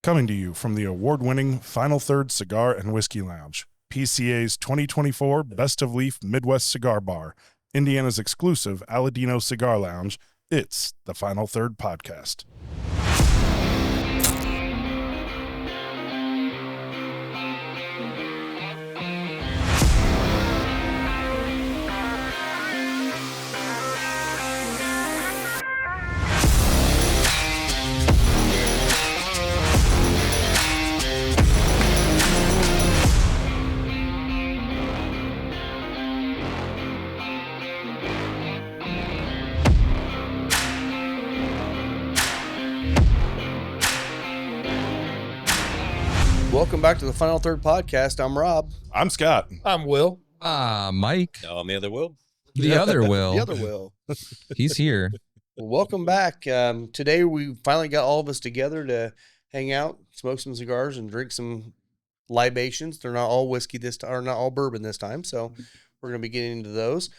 Coming to you from the award-winning Final Third Cigar and Whiskey Lounge, PCA's 2024 Best of Leaf Midwest Cigar Bar, Indiana's exclusive Aladino Cigar Lounge, it's the Final Third Podcast. Welcome back to the Final Third Podcast. I'm Rob. I'm Scott. I'm Will. Mike. No, I'm the other Will. The other Will. The other Will. He's here. Well, welcome back. Today we finally got all of us together to hang out, smoke some cigars, and drink some libations. They're not all whiskey this time, or not all bourbon this time, so we're going to be getting into those.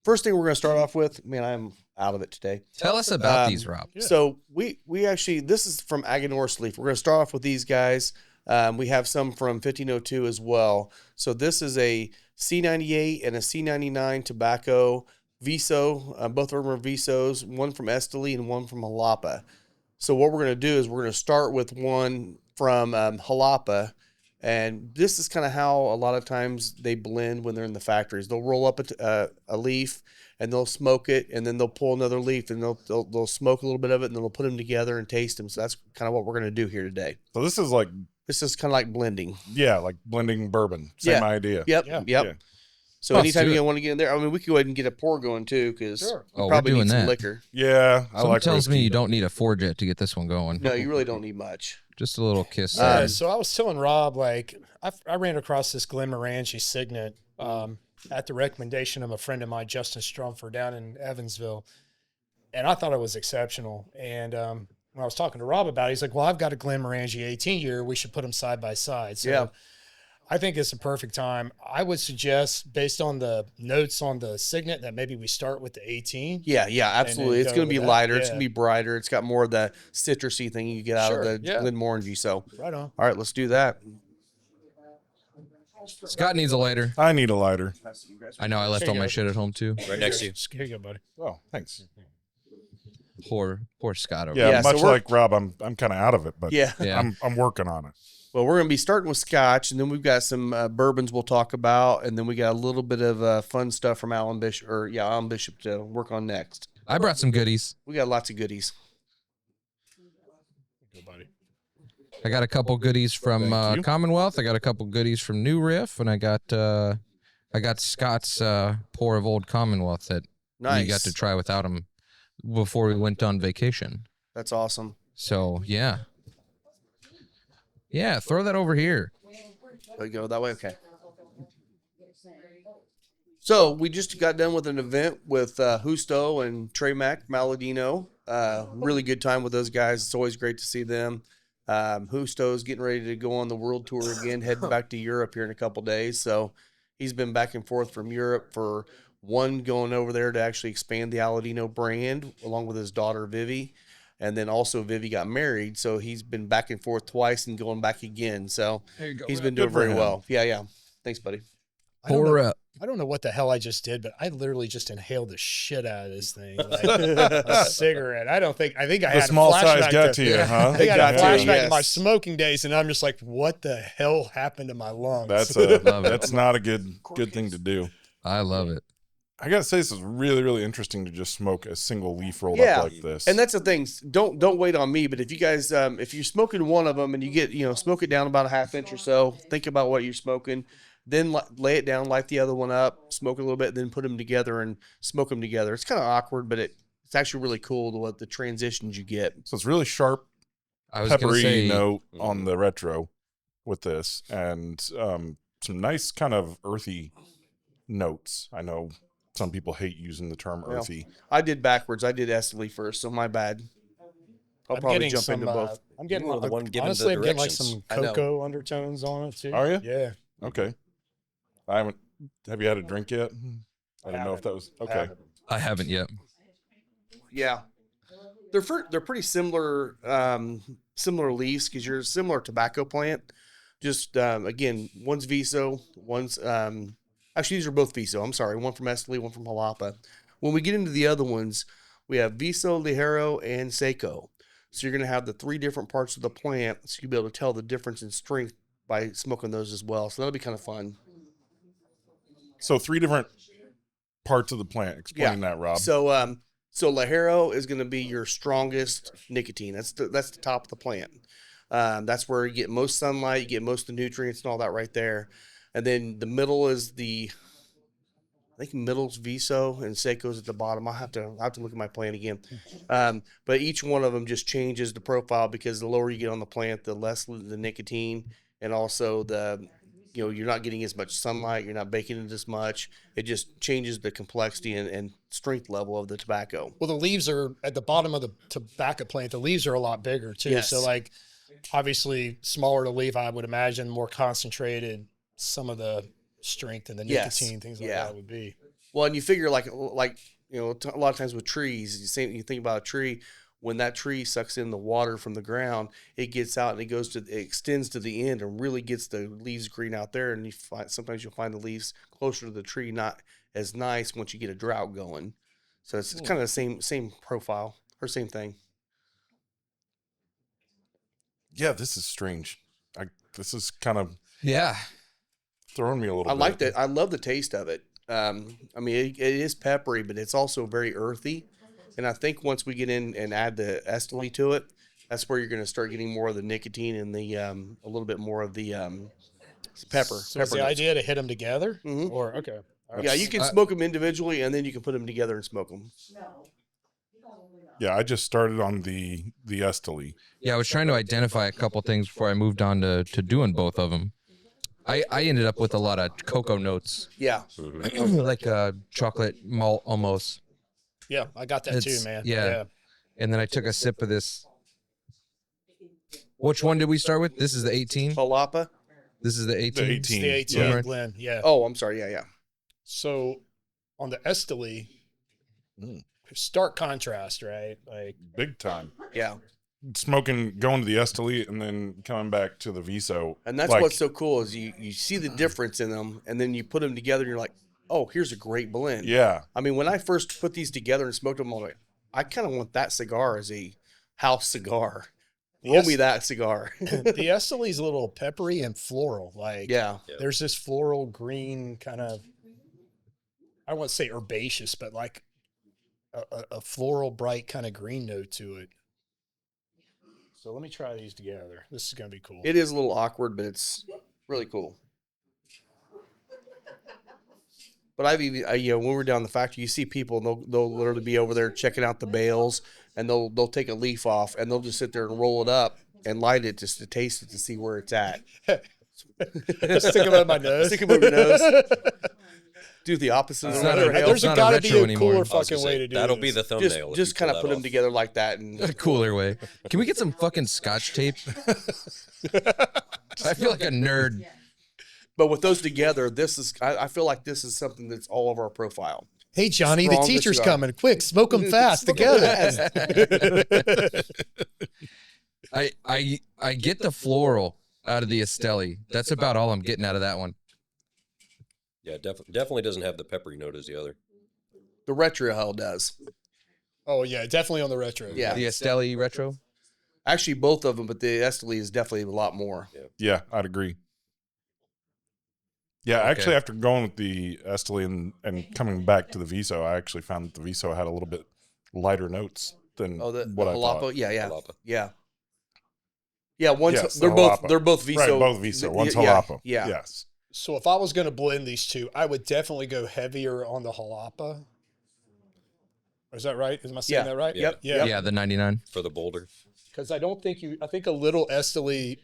First thing we're going to start off with, man, I'm out of it today. Tell us about these, Rob. Yeah. So we actually, this is from Aganor's Leaf. We're going to start off with these guys. We have some from 1502 as well. So this is a C98 and a C99 tobacco Viso. Both of them are Visos, one from Esteli and one from Jalapa. So what we're going to do is we're going to start with one from Jalapa. And this is kind of how a lot of times they blend when they're in the factories. They'll roll up a leaf and they'll smoke it, and then they'll pull another leaf and they'll smoke a little bit of it, and then they'll put them together and taste them. So that's kind of what we're going to do here today. So this is like... This is kind of like blending. Yeah, like blending bourbon. Same idea. Yep. Yeah. So anytime you want to get in there, I mean, we could go ahead and get a pour going too, because we probably we're need doing some that. liquor. Yeah, I Someone like tells me whiskey, you but- don't need a four jet to get this one going. No, you really don't need much. Just a little kiss. So I was telling Rob, like, I ran across this Glenmorangie Signet at the recommendation of a friend of mine, Justin Strumfer, down in Evansville, and I thought it was exceptional. And when I was talking to Rob about it, he's like, well, I've got a Glenmorangie 18-year. We should put them side by side. So Yeah. I think it's a perfect time. I would suggest, based on the notes on the Signet, that maybe we start with the 18. Yeah, absolutely. It's go going to be with that. lighter. It's Yeah. going to be brighter. It's got more of the citrusy thing you get out Sure, of the yeah. Glenmorangie. So, Right on. all right, let's do that. Scott needs a lighter. I need a lighter. I know I left There all you my go. shit at home too. Right next to you. Here you go, buddy. Oh, thanks. Poor Scott over Yeah, Yeah, so much we're- like Rob, I'm kind of out of it, but Yeah. Yeah. I'm working on it. Well, we're going to be starting with Scotch, and then we've got some bourbons we'll talk about, and then we got a little bit of fun stuff from Alan Bishop to work on next. I brought some goodies. We got lots of goodies. Good, buddy. I got a couple goodies from Thank you. Commonwealth. I got a couple goodies from New Riff, and I got Scott's pour of Old Commonwealth that Nice. we got to try without him before we went on vacation. That's awesome. So yeah, throw that over here. We go that way? Okay. So we just got done with an event with Justo and Trey Mack, Maladino. Really good time with those guys. It's always great to see them. Justo's getting ready to go on the world tour again, heading back to Europe here in a couple days. So he's been back and forth from Europe for one, going over there to actually expand the Aladino brand along with his daughter Vivi. And then also Vivi got married, so he's been back and forth twice and going back again. So There you go. he's been Good doing for very him. well. Yeah. Thanks, buddy. Pour up. I don't know what the hell I just did, but I literally just inhaled the shit out of this thing. Like a cigarette. I think I The had small a size flashback got to you, huh? I think I had a Got to you, flashback yes. to my smoking days, and I'm just like, what the hell happened to my lungs? That's Love it. that's not a good thing to do. I love it. I gotta say, this is really, really interesting to just smoke a single leaf rolled Yeah. up like this. And that's the thing. Don't wait on me. But if you guys, if you're smoking one of them and you get, smoke it down about a half inch or so, think about what you're smoking, then lay it down, light the other one up, smoke a little bit, then put them together and smoke them together. It's kind of awkward, but it's actually really cool to what the transitions you get. so it's really sharp, I was gonna peppery say note on the retro with this, and some nice kind of earthy notes. I know some people hate using the term Well, earthy. I did backwards. I did Esteli first, so my bad. I'll I'm probably getting jump some, into both. I'm getting You were the one giving honestly, the I'm getting like directions. some I know. cocoa undertones on it too. Are you? Yeah. Okay. I haven't. Have you had a drink yet? I don't know if that was okay. Haven't. I haven't yet. Yeah. They're pretty similar similar leaves because you're a similar tobacco plant. Just again, one's Viso, one's actually these are both Viso. I'm sorry, one from Esteli, one from Jalapa. When we get into the other ones, we have Viso, Ligero, and Seco. So you're going to have the three different parts of the plant, so you'll be able to tell the difference in strength by smoking those as well. So that'll be kind of fun. So 3 different parts of the plant. Explain that, Rob. So Ligero is going to be your strongest nicotine. That's the top of the plant. That's where you get most sunlight, you get most of the nutrients and all that right there. And then the middle is I think middle's Viso and Seco's at the bottom. I'll have to look at my plant again. But each one of them just changes the profile because the lower you get on the plant, the less the nicotine, and also you're not getting as much sunlight, you're not baking it as much. It just changes the complexity and strength level of the tobacco. Well, the leaves are at the bottom of the tobacco plant. The leaves are a lot bigger too. Yes. So like, obviously, smaller the leaf, I would imagine, more concentrated. Some of the strength and the nicotine, things like that would be. Well, and you figure like a lot of times with trees, you think about a tree. When that tree sucks in the water from the ground, it gets out and it extends to the end and really gets the leaves green out there. And sometimes you'll find the leaves closer to the tree not as nice once you get a drought going. So it's kind of the same profile or same thing. Yeah, this is strange. This is kind of throwing me a little I bit. like that. I love the taste of it. I mean, it is peppery, but it's also very earthy. And I think once we get in and add the Esteli to it, that's where you're going to start getting more of the nicotine and the a little bit more of the pepper. So is the idea to hit them together? Mhm. Or, okay. All right. Yeah, you can smoke them individually, and then you can put them together and smoke them. Yeah, I just started on the Esteli. Yeah, I was trying to identify a couple things before I moved on to doing both of them. I ended up with a lot of cocoa notes, Yeah. like chocolate malt almost. Yeah, I got that too, man. Yeah. And then I took a sip of this. Which one did we start with? This is the 18? Jalapa. This is the 18? The It's 18. the 18 Yeah. blend, yeah. Oh, I'm sorry. Yeah. So on the Esteli, stark contrast, right? Like, Big time. Yeah. Smoking, going to the Esteli, and then coming back to the Viso. And that's what's so cool is you see the difference in them, and then you put them together, and you're like, oh, here's a great blend. Yeah. I mean, when I first put these together and smoked them, I'm like, I kind of want that cigar as a house cigar. Roll me that cigar. the Esteli's a little peppery and floral. Like, Yeah. there's this floral green kind of, I won't say herbaceous, but like a floral bright kind of green note to it. So let me try these together. This is going to be cool. It is a little awkward, but it's really cool. But I've even, when we're down the factory, you see people, and they'll literally be over there checking out the bales, and they'll take a leaf off, and they'll just sit there and roll it up and light it just to taste it to see where it's at. Stick them up my nose. Stick them up your nose. Do the opposite. It's of not the a- other There's It's not a got to retro be a anymore. cooler I was fucking way to do that'll this. be the thumbnail. Just kind of put them together like that, and A cooler way. Can we get some fucking scotch tape? I feel like a nerd. but with those together, I feel like this is something that's all over our profile. Hey, Johnny, the Strongest teacher's cigar. coming. Quick, smoke them fast Smoke 'em together. I get the floral out of the Esteli. That's about all I'm getting out of that one. Yeah, definitely doesn't have the peppery note as the other. The retro hell does. Oh, yeah, definitely on the retro. Yeah. The Esteli retro. Actually, both of them, but the Esteli is definitely a lot more. Yeah, I'd agree. Yeah, actually, after going with the Esteli and coming back to the Viso, I actually found that the Viso had a little bit lighter notes than Oh, the what I Jalapa? thought. Yeah. Jalapa. Yeah. Yeah, Yes, they're the both Jalapa. Viso. Right, both Viso. One's Yeah, Jalapa. Yeah. Yes. So if I was going to blend these two, I would definitely go heavier on the Jalapa. Is that right? Am I saying that right? Yep. Yeah. Yeah, the 99. For the Boulder. Because I don't think I think a little Esteli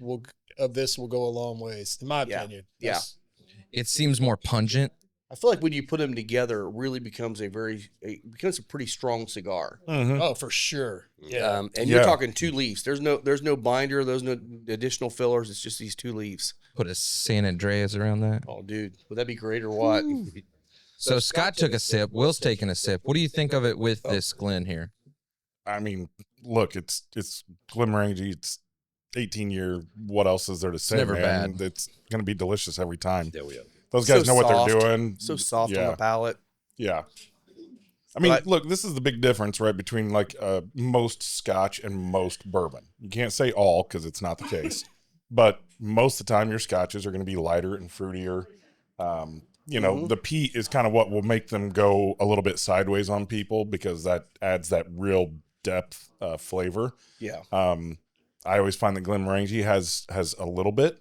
of this will go a long ways, in my Yeah. opinion. Yeah. It seems more pungent. I feel like when you put them together, it really becomes a pretty strong cigar. Mm-hmm. Oh, for sure. Yeah. And you're Yeah. talking 2 leaves. There's no binder. There's no additional fillers. It's just these 2 leaves. Put a San Andreas around that. Oh, dude, would that be great or what? So Scott took a sip. Will's taking a sip. What do you think of it with this Glen here? I mean, look, it's Glenmorangie. It's 18-year. What else is there to say, never man? bad. It's going to be delicious every time. There we go. Those guys So know what soft. they're doing. So soft on Yeah. the palate. Yeah. I mean, But- look, this is the big difference, right, between like most Scotch and most bourbon. You can't say all because it's not the case, but most of the time your Scotches are going to be lighter and fruitier. You know, the peat is kind of what will make them go a little bit sideways on people because that adds that real depth flavor. Yeah. I always find that Glenmorangie has a little bit,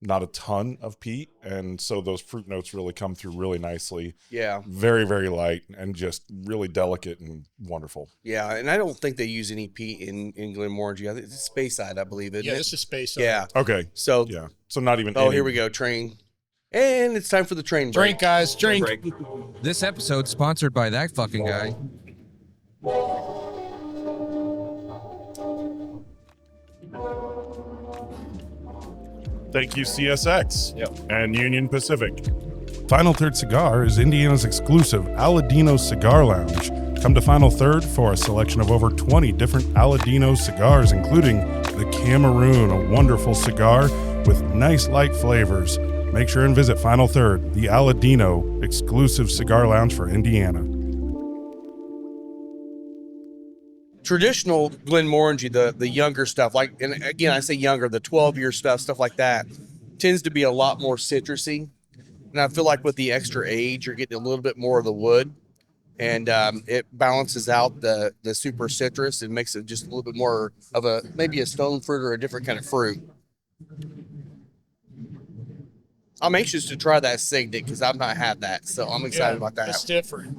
not a ton of peat, and so those fruit notes really come through really nicely. Yeah. Very, very light and just really delicate and wonderful. Yeah. And I don't think they use any peat in Glenmorangie. I think it's Speyside, I believe. Isn't Yeah, it? this is space. Yeah. Okay. So, Yeah. So not even. oh, any- here we go. Train. And it's time for the train break. Drink, guys, drink. This episode sponsored by that fucking guy. Thank you, CSX and Union Pacific. Final Third Cigar is Indiana's exclusive Aladino Cigar Lounge. Come to Final Third for a selection of over 20 different Aladino cigars, including the Cameroon, a wonderful cigar with nice light flavors. Make sure and visit Final Third, the Aladino exclusive cigar lounge for Indiana. Traditional Glenmorangie, the younger stuff, like, and again, I say younger, the 12-year stuff like that, tends to be a lot more citrusy. And I feel like with the extra age, you're getting a little bit more of the wood. And it balances out the super citrus and makes it just a little bit more of maybe a stone fruit or a different kind of fruit. I'm anxious to try that Signet because I've not had that, so I'm excited about that. It's different.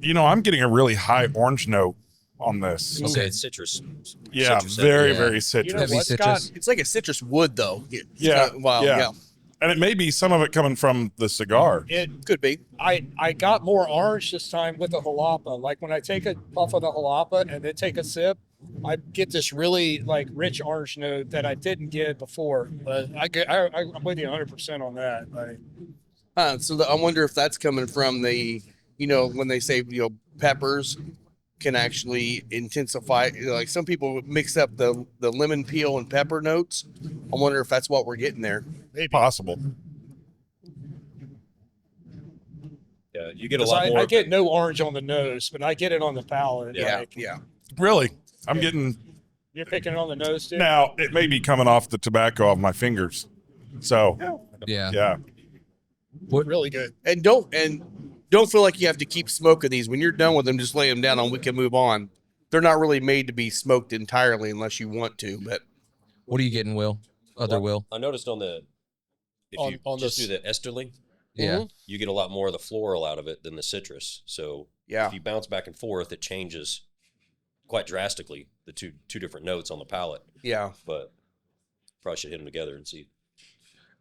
You know, I'm getting a really high orange note on this. Okay, it's citrus. Yeah, Citrus, very, yeah. very You citrus. know Heavy what, citrus. Scott? It's like a citrus wood, though. Yeah, Wow. yeah. Yeah. And it may be some of it coming from the cigar. It Could be. I got more orange this time with the jalapa. Like when I take a puff of the jalapa and then take a sip, I get this really like rich orange note that I didn't get before. But I'm with you 100% on that. Like, So I wonder if that's coming from the, when they say, peppers can actually intensify. Like some people mix up the lemon peel and pepper notes. I wonder if that's what we're getting there. maybe. Possible. Yeah, you get a 'Cause lot more. I get no orange on the nose, but I get it on the palate. Yeah. Like, Yeah. Really? I'm getting you're picking it on the nose too. now. It may be coming off the tobacco of my fingers. So Yeah. yeah, Really good. And don't feel like you have to keep smoking these. When you're done with them, just lay them down and we can move on. They're not really made to be smoked entirely unless you want to, but What are you getting, Will? Other Will? I noticed if you On just this- do the esterling, Yeah. you get a lot more of the floral out of it than the citrus. So yeah. if you bounce back and forth, it changes quite drastically the two different notes on the palate. Yeah. But probably should hit them together and see.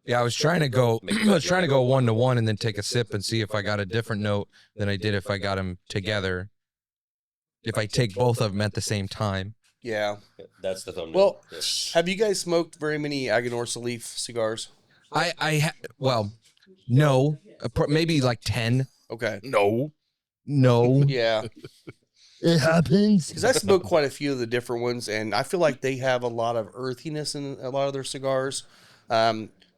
Yeah, I was trying to go. Make I was trying to go 1-to-1 and then take a sip and see if I got a different note than I did if I got them together. If I take both of them at the same time. Yeah. Yeah, that's the thumbnail. Well, Yeah. have you guys smoked very many Aganorsa leaf cigars? No, maybe like 10. Okay. no. No, Yeah. it happens. Because I smoked quite a few of the different ones, and I feel like they have a lot of earthiness in a lot of their cigars,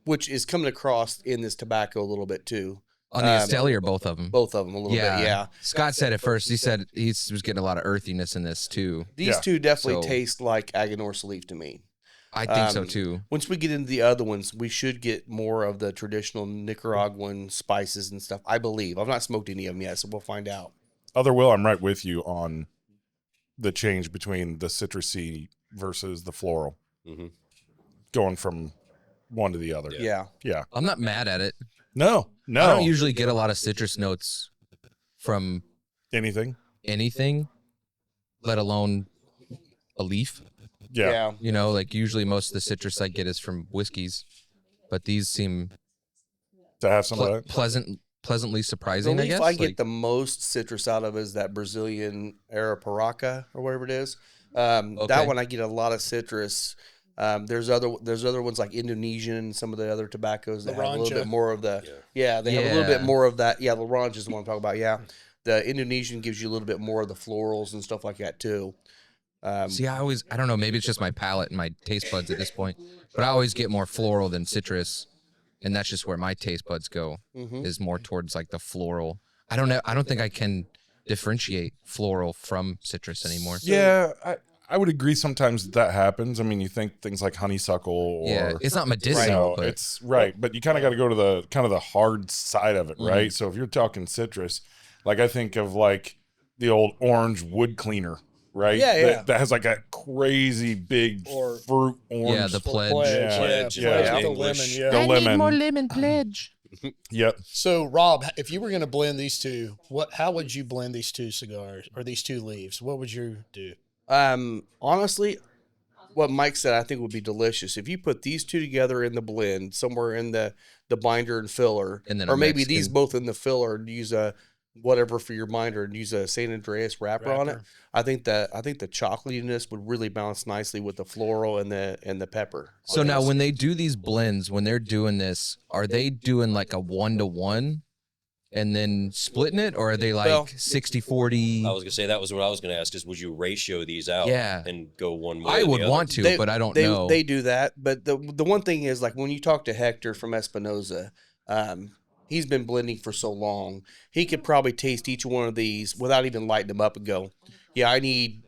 which is coming across in this tobacco a little bit too. On the Esteli or both of them? Both of them a little bit, yeah. Scott said it first. He said he was getting a lot of earthiness in this too. These Yeah. two definitely So- taste like Aganorsa leaf to me. I think so too. Once we get into the other ones, we should get more of the traditional Nicaraguan spices and stuff, I believe. I've not smoked any of them yet, so we'll find out. Other Will, I'm right with you on the change between the citrusy versus the floral, Mhm. going from one to the other. Yeah. Yeah. I'm not mad at it. No. I don't No. usually get a lot of citrus notes from Anything. anything, let alone a leaf. Yeah. You know, like usually most of the citrus I get is from whiskeys, but these seem To have some of that. pleasantly The surprising, I leaf guess. I get Like, the most citrus out of is that Brazilian Arapiraca or whatever it is. That Okay. one I get a lot of citrus. There's other ones like Indonesian and some of the other tobaccos that have a little Laranja. bit more of the they have a little Yeah. bit more of that. Yeah, Laranja is the one I'm talking about. Yeah, The Indonesian gives you a little bit more of the florals and stuff like that too. See, I don't know, maybe it's just my palate and my taste buds at this point, but I always get more floral than citrus, and that's just where my taste buds go, is more towards like the floral. I don't know. I don't think I can differentiate floral from citrus anymore. Yeah, I would agree sometimes that happens. I mean, you think things like honeysuckle or Yeah, it's not you medicinal, know, but it's right, but you kind of got to go to the kind of the hard side of it, right? So if you're talking citrus, like I think of like the old orange wood cleaner, right? Yeah, yeah. That has like a crazy big Or- fruit orange. yeah, the pledge. Yeah. Pledge, Yeah. yeah. Pledge with the English. lemon, The yeah. lemon. lemon pledge. Yep. So, Rob, if you were going to blend these two, how would you blend these two cigars or these two leaves? What would you do? Honestly, what Mike said I think would be delicious. If you put these two together in the blend, somewhere in the binder and filler, And then or a maybe these Mexican. both in the filler, and use a whatever for your binder and use a San Andreas wrapper on it. Wrapper. I think the chocolatiness would really balance nicely with the floral and the pepper. So now when they do these blends, when they're doing this, are they doing like a 1-to-1 and then splitting it, or are they like Well, 60-40? I was gonna say that was what I was gonna ask. Is would you ratio these out? Yeah. And go one way? I or would the other? want to, but I don't know. They do that, but the one thing is, like, when you talk to Hector from Espinosa, he's been blending for so long, he could probably taste each one of these without even lighting them up and go, yeah, I need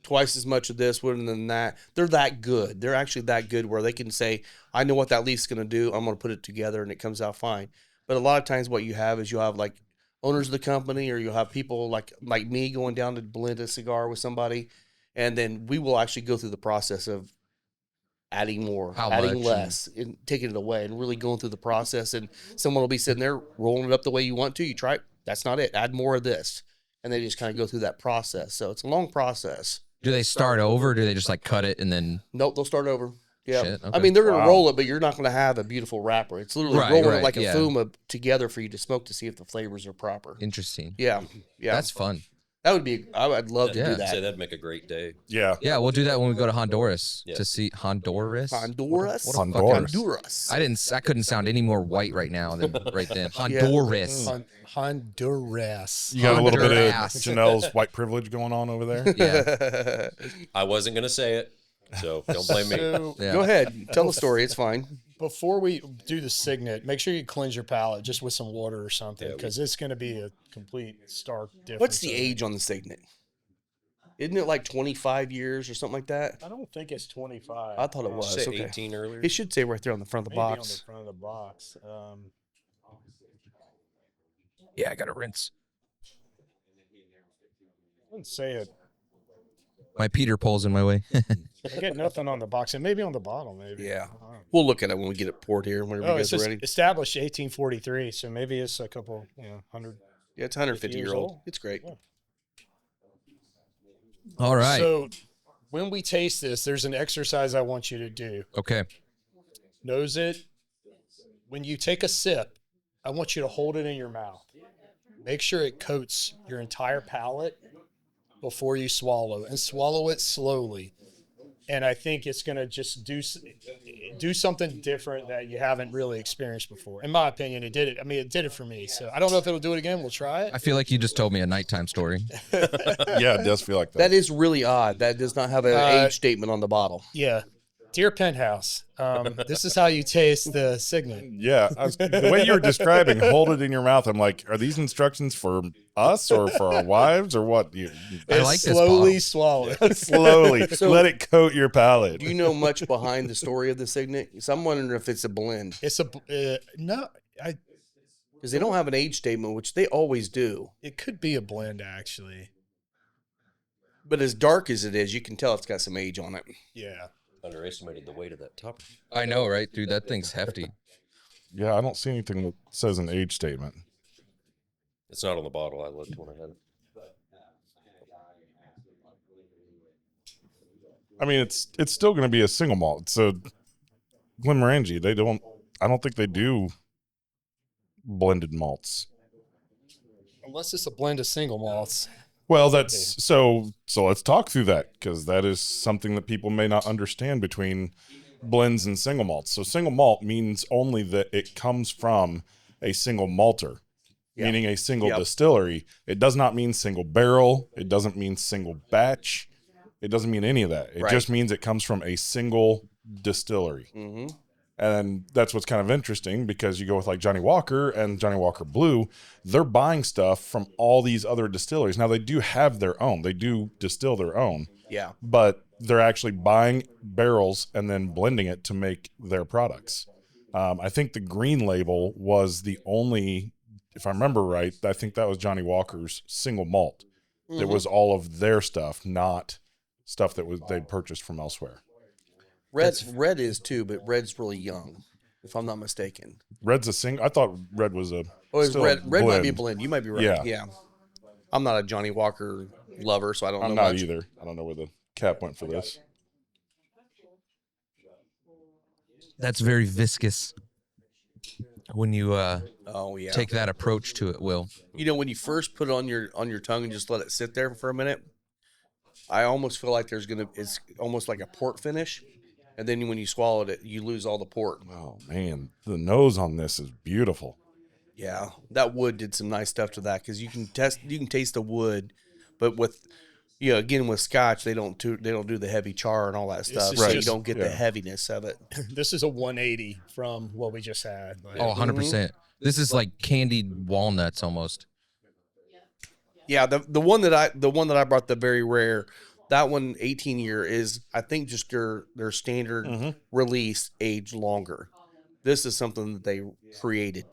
twice as much of this one than that. They're that good. They're actually that good where they can say, I know what that leaf's going to do. I'm going to put it together and it comes out fine. But a lot of times what you have is you'll have like owners of the company, or you'll have people like me going down to blend a cigar with somebody. And then we will actually go through the process of adding more, How adding much, less, and taking it away, and really going through the process. And someone will be sitting there rolling it up the way you want to. You try it. That's not it. Add more of this. And they just kind of go through that process. So it's a long process. Do they start over? Or do they just like cut it and then? Nope, they'll start over. Yeah. Shit, I okay. mean, they're going to Wow. roll it, but you're not going to have a beautiful wrapper. It's literally Right, rolling right, it like a yeah. Fuma together for you to smoke to see if the flavors are proper. Interesting. Yeah. Yeah. That's fun. that would be, I'd love to Yeah. do I'd say that. that'd make a great day. Yeah. Yeah, we'll do that when we go to Honduras Yeah. to see Honduras. Honduras? What a fucking- Honduras. Honduras. I couldn't sound any more white right now than right then. Honduras. Honduras. You got a little bit of Honduras. Janelle's white privilege going on over there. Yeah. I wasn't gonna say it, so don't blame me. So, Yeah. Go ahead. Tell the story. It's fine. before we do the signet, make sure you cleanse your palate just with some water or something, Yeah, because it's going to be a complete stark difference. What's the age on the Signet? Isn't it like 25 years or something like that? I don't think it's 25. I thought it Did you was. say Okay. 18 earlier. It should say right there on the front of the Maybe on the box. front of the box. Yeah, I got to rinse. I wouldn't say it. My Peter pole's in my way. I get nothing on the box, and maybe on the bottle, maybe. Yeah. I don't know. We'll look at it when we get it poured here, whenever Oh, you it's guys are just ready. established 1843, so maybe it's a couple, 100. Yeah, it's 150 year years old. old. It's great. Yeah. All right. So when we taste this, there's an exercise I want you to do. Okay. Nose it. When you take a sip, I want you to hold it in your mouth. Make sure it coats your entire palate before you swallow, and swallow it slowly. And I think it's going to just do something different that you haven't really experienced before. In my opinion, it did it. I mean, it did it for me. So I don't know if it'll do it again. We'll try it. I feel like you just told me a nighttime story. Yeah, it does feel like that. That is really odd. That does not have an age statement on the bottle. Yeah. Dear Penthouse, this is how you taste the Signet. Yeah, the way you were describing, hold it in your mouth. I'm like, are these instructions for us or for our wives or what? I like this Slowly bottle. swallow it. Slowly So- let it coat your palate. Do you know much behind the story of the Signet? So I'm wondering if it's a blend, It's a no. because they don't have an age statement, which they always do. It could be a blend, actually. But as dark as it is, you can tell it's got some age on it. Yeah. Underestimated the weight of that top. I know, right, dude? That thing's hefty. Yeah, I don't see anything that says an age statement. It's not on the bottle. I looked when I had it. I mean, it's still going to be a single malt. So Glenmorangie, I don't think they do blended malts. Unless it's a blend of single malts. Well, that's so let's talk through that, because that is something that people may not understand between blends and single malts. So single malt means only that it comes from a single malter. meaning a single Yep. distillery. It does not mean single barrel. It doesn't mean single batch. It doesn't mean any of that. It Right. just means it comes from a single distillery. Mm-hmm. And that's what's kind of interesting, because you go with like Johnny Walker and Johnny Walker Blue, they're buying stuff from all these other distilleries. Now, they do have their own. They do distill their own. Yeah. But they're actually buying barrels and then blending it to make their products. I think the green label was the only, if I remember right, I think that was Johnny Walker's single malt. It was all of their stuff, not stuff that they'd purchased from elsewhere. Red is too, but red's really young, if I'm not mistaken. Red's a single. I thought red was a. Oh, it's still red. Red might be a blend. blend. You might be right. Yeah. Yeah. I'm not a Johnny Walker lover, so I don't I'm know not much. either. I don't know where the cap went for this. That's very viscous when you Oh yeah. take that approach to it, Will. You know, when you first put it on your tongue and just let it sit there for a minute, I almost feel like it's almost like a port finish, and then when you swallow it, you lose all the port. Oh man, the nose on this is beautiful. Yeah, that wood did some nice stuff to that, because you can taste the wood, but with again with Scotch they don't do the heavy char and all that stuff, is so you just- don't get the heaviness of it. This is a 180 from what we just had. Like, Oh, 100%. This is like candied walnuts almost. Yeah, the one that I brought, the very rare, that one 18 year is, I think, just their standard release aged longer. This is something that they created.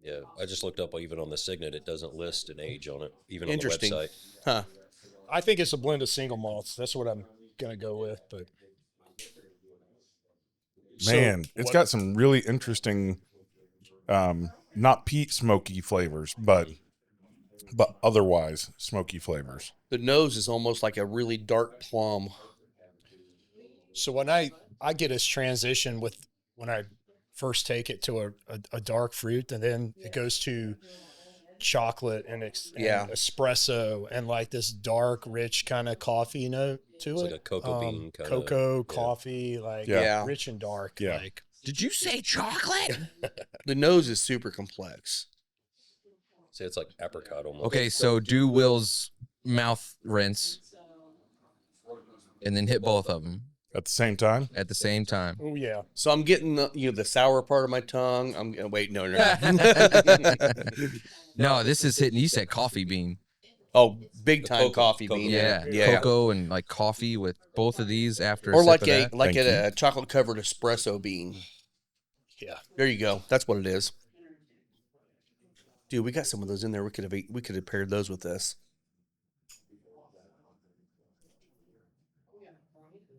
Yeah, I just looked up even on the Signet. It doesn't list an age on it, even on the Interesting. website. Huh. I think it's a blend of single malts. That's what I'm gonna go with. But Man, So, it's what- got some really interesting, not peat smoky flavors, but otherwise smoky flavors. The nose is almost like a really dark plum. So when I get this transition with when I first take it to a dark fruit, and then it goes to chocolate and espresso and like this dark, rich kind of coffee note to It's it. like a cocoa bean kinda- cocoa, yeah. coffee, like Yeah. rich and dark. Yeah. Like Did you say chocolate? The nose is super complex. See, it's like apricot almost. Okay, so do Will's mouth rinse and then hit both of them At the same time, at the same time. oh yeah. So I'm getting the sour part of my tongue. I'm gonna wait. No. No, this is hitting. You said coffee bean. Oh, big time cocoa- coffee cocoa bean. Yeah, Yeah. cocoa and like coffee with both of these after. Or a like sip of that. Thank a chocolate covered espresso bean. Yeah. There you go. That's what it is. Dude, we got some of those in there. We could have paired those with this.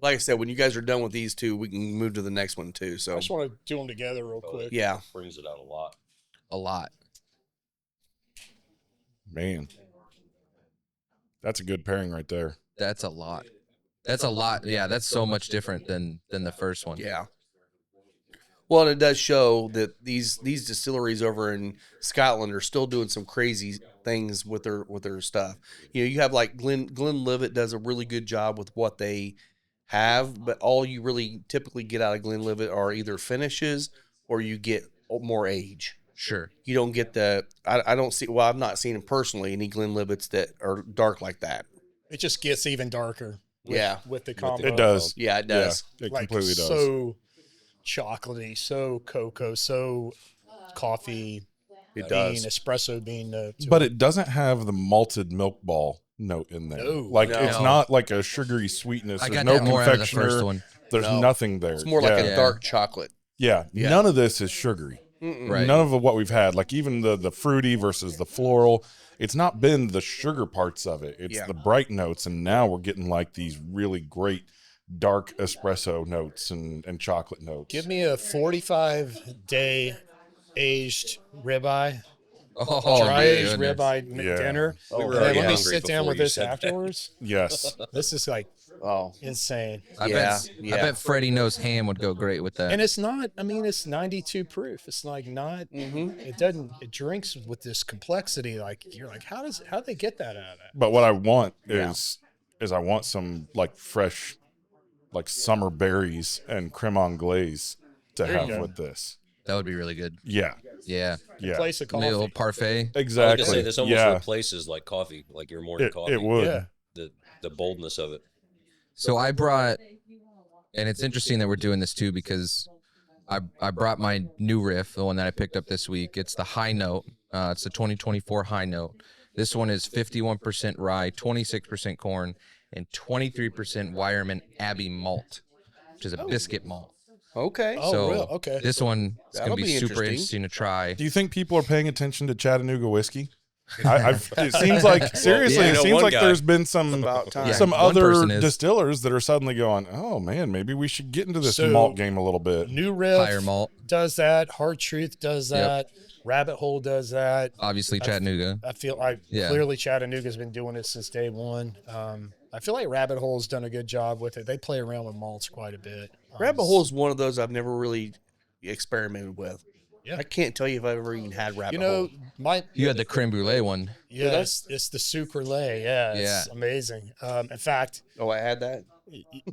Like I said, when you guys are done with these two, we can move to the next one too. I So just want to do them together real quick. yeah, Brings it out a lot. a lot. man, that's a good pairing right there. That's a lot. That's a lot. Yeah, that's so much different than the first one. yeah. Well, and it does show that these distilleries over in Scotland are still doing some crazy things with their stuff. You have like Glenlivet does a really good job with what they have, but all you really typically get out of Glenlivet are either finishes or you get more age. Sure. You don't get I don't see, well, I've not seen them personally, any Glenlivets that are dark like that. It just gets even darker. With the combo. It does. Yeah, it does. Yeah, it Like completely does. so chocolatey, so cocoa, so coffee. It bean, does. espresso bean. But it doesn't have the malted milk ball note in there. No. Like No. it's not like a sugary sweetness. I There's got no that more out of the confectioner. first one. There's No. nothing there. It's more like yeah. a dark chocolate. Yeah. Yeah. None of this is sugary. Right. None of what we've had, like even the fruity versus the floral, it's not been the sugar parts of it. It's Yeah. the bright notes, and now we're getting like these really great dark espresso notes and chocolate notes. Give me a 45-day aged ribeye, Oh, dry my aged goodness. ribeye Yeah. dinner. We were And then already let me hungry sit down before with you this said that. afterwards. Yes. This is like Oh, insane. I Yeah, bet. yeah. I bet Freddie knows ham would go great with that. And it's not, I mean, it's 92 proof. It's like not, it drinks with this complexity. Like, you're like, how'd they get that out of that? But what I want Yeah. is I want some like fresh, like summer berries and creme anglaise to you have go. with this. That would be really good. Yeah. Yeah. Yeah. Place of Maybe a little coffee. parfait. I was Exactly. gonna say this almost yeah. replaces like coffee, like your morning coffee. It would. Yeah. The boldness of it. So I brought, and it's interesting that we're doing this too because I brought my new riff, the one that I picked up this week. It's the High Note. It's the 2024 High Note. This one is 51% rye, 26% corn, and 23% Wireman Abbey malt, which is a biscuit malt. Okay. Oh, So real? Okay. this one is That'll going to be be super interesting. interesting to try. Do you think people are paying attention to Chattanooga whiskey? It seems like seriously, Yeah, I it know seems one like guy. there's been some About time. Yeah. some one other person is. distillers that are suddenly going, oh man, maybe we should get into this So- malt game a little bit. New Riff Higher malt, does that. Hard Truth does Yep. that. Rabbit Hole does that. obviously Chattanooga. I feel like Yeah. clearly Chattanooga's been doing it since day one. I feel like Rabbit Hole's done a good job with it. They play around with malts quite a bit. Rabbit Hole is one of those I've never really experimented with. Yeah. I can't tell you if I've ever even had Rabbit You know, Hole. You had the creme brulee one. Yeah, it's the sucre lait. Yeah, it's Yeah. amazing. In fact, Oh, I had that?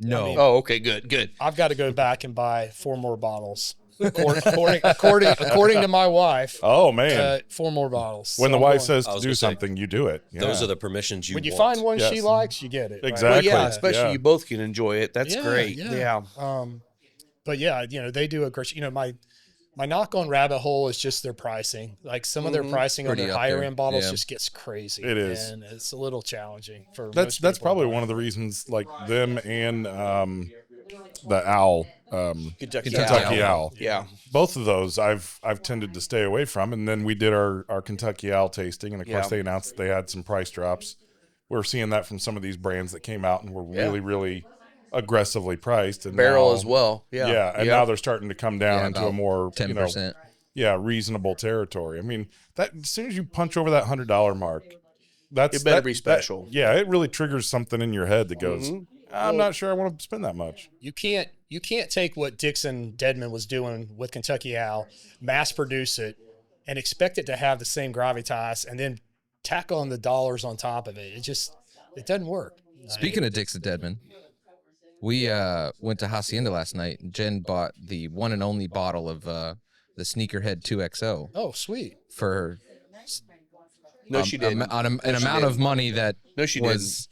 No. Oh, okay, good. I've got to go back and buy 4 more bottles. According to my wife, Oh man, 4 more bottles. when the So I'm wife going- says I to was do gonna say, something, you do it. Those Yeah. are the permissions you when you want. find one she Yes. likes, you get it. right? Exactly. Well, yeah, especially yeah. you both can enjoy it. That's Yeah, great. yeah. Yeah. But yeah, they do a great. My knock on Rabbit Hole is just their pricing. Like some of their pricing on Pretty their up higher there. end bottles Yeah. just gets crazy. It is. and it's a little challenging for. That's most people probably to buy. one of the reasons, like them and the Owl, Kentucky Kentucky Owl. Yeah. Both of those I've tended to stay away from. And then we did our Kentucky Owl tasting, and of course Yeah. they announced that they had some price drops. We're seeing that from some of these brands that came out and were really, really aggressively priced. And Barrel now- as well. Yeah. Yeah, and now they're starting to come down Yeah, into a about more 10%. reasonable territory. I mean, that as soon as you punch over that $100 mark, that's It better that- be that- special. yeah, it really triggers something in your head that goes, I'm not sure I want to spend that much. You can't take what Dixon Deadman was doing with Kentucky Owl, mass produce it, and expect it to have the same gravitas, and then tack on the dollars on top of it. It doesn't work. Speaking of Dixon Deadman, we went to Hacienda last night. And Jen bought the one and only bottle of the Sneakerhead 2XO Oh, sweet. for No, she didn't. an she amount of didn't. money that No, she was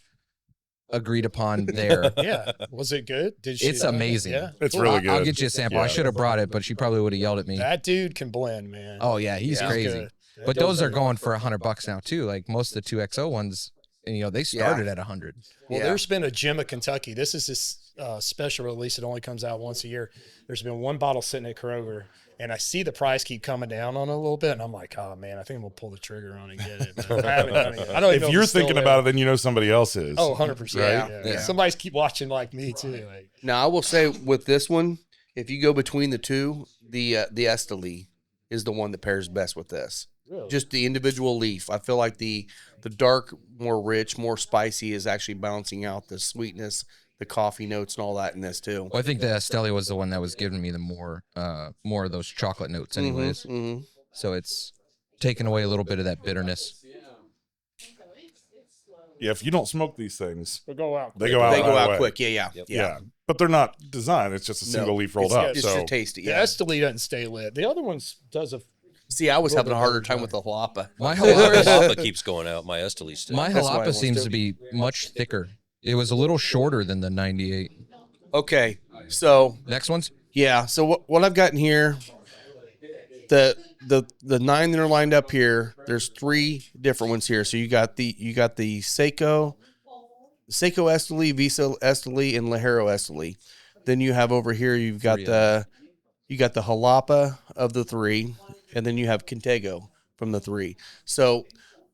agreed upon there. Yeah. Was it good? Did she? It's amazing. Yeah. It's Cool. really I'll good. get you a sample. Yeah. I should have brought it, but she probably would have yelled at me. That dude can blend, man. Oh yeah, he's He's crazy. good. But those are going for $100 now too. Like most of the 2XO ones, and, they started at 100. Well, Yeah. there's been a gem of Kentucky. This is this special release. It only comes out once a year. There's been one bottle sitting at Kroger, and I see the price keep coming down on it a little bit, and I'm like, oh man, I think I'm gonna pull the trigger on it and get it. Man. I haven't done it yet. I don't even know If you're it's still thinking there. about it, then you know somebody else is. Oh, 100%. Right? Yeah. Somebody's keep watching like me too. Like, Now, I will say with this one, if you go between the two, the Esteli is the one that pairs best with this. Really? Just the individual leaf. I feel like the dark, more rich, more spicy is actually balancing out the sweetness, the coffee notes, and all that in this too. Well, I think the Esteli was the one that was giving me the more of those chocolate notes, anyways. Mm-hmm. So it's taking away a little bit of that bitterness. Yeah, if you don't smoke these things, we'll go out. they go out. They go right out away. quick. Yeah. Yeah. But they're not designed. It's just a single leaf rolled It's- up. it's Just So to taste it. The Yeah. Esteli doesn't stay lit. The other ones does a. See, I was Little having a bit harder better time time. with the jalapa. My My jalapa, jalapa keeps going out. My Esteli still. my That's why I jalapa want seems to. to be much thicker. It was a little shorter than the 98. Okay, so Next one's yeah, so what I've got in here, the 9 that are lined up here. There's 3 different ones here. So you got the Seiko Esteli, Visa Esteli, and Ligero Esteli. Then you have over here you've got 3 of the Jalapa of the 3, and then you have Contego from the 3. So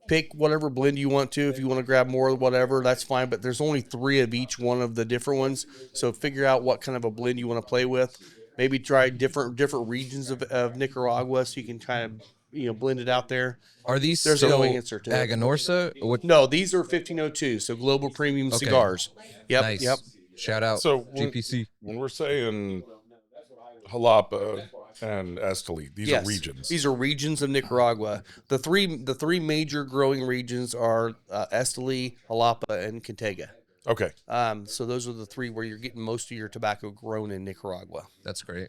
pick whatever blend you want to. If you want to grab more, whatever, that's fine. But there's only 3 of each one of the different ones. So figure out what kind of a blend you want to play with. Maybe try different regions of Nicaragua so you can kind of blend it out there. Are these There's still no answer to it. Aganorsa? What? No, these are 1502, so global premium Okay. cigars. Yep, Nice. yep. Shout out So GPC. when we're saying Jalapa and Esteli, these Yes. are regions. These are regions of Nicaragua. The three major growing regions are Esteli, Jalapa, and Contega. Okay. So those are the 3 where you're getting most of your tobacco grown in Nicaragua. That's great.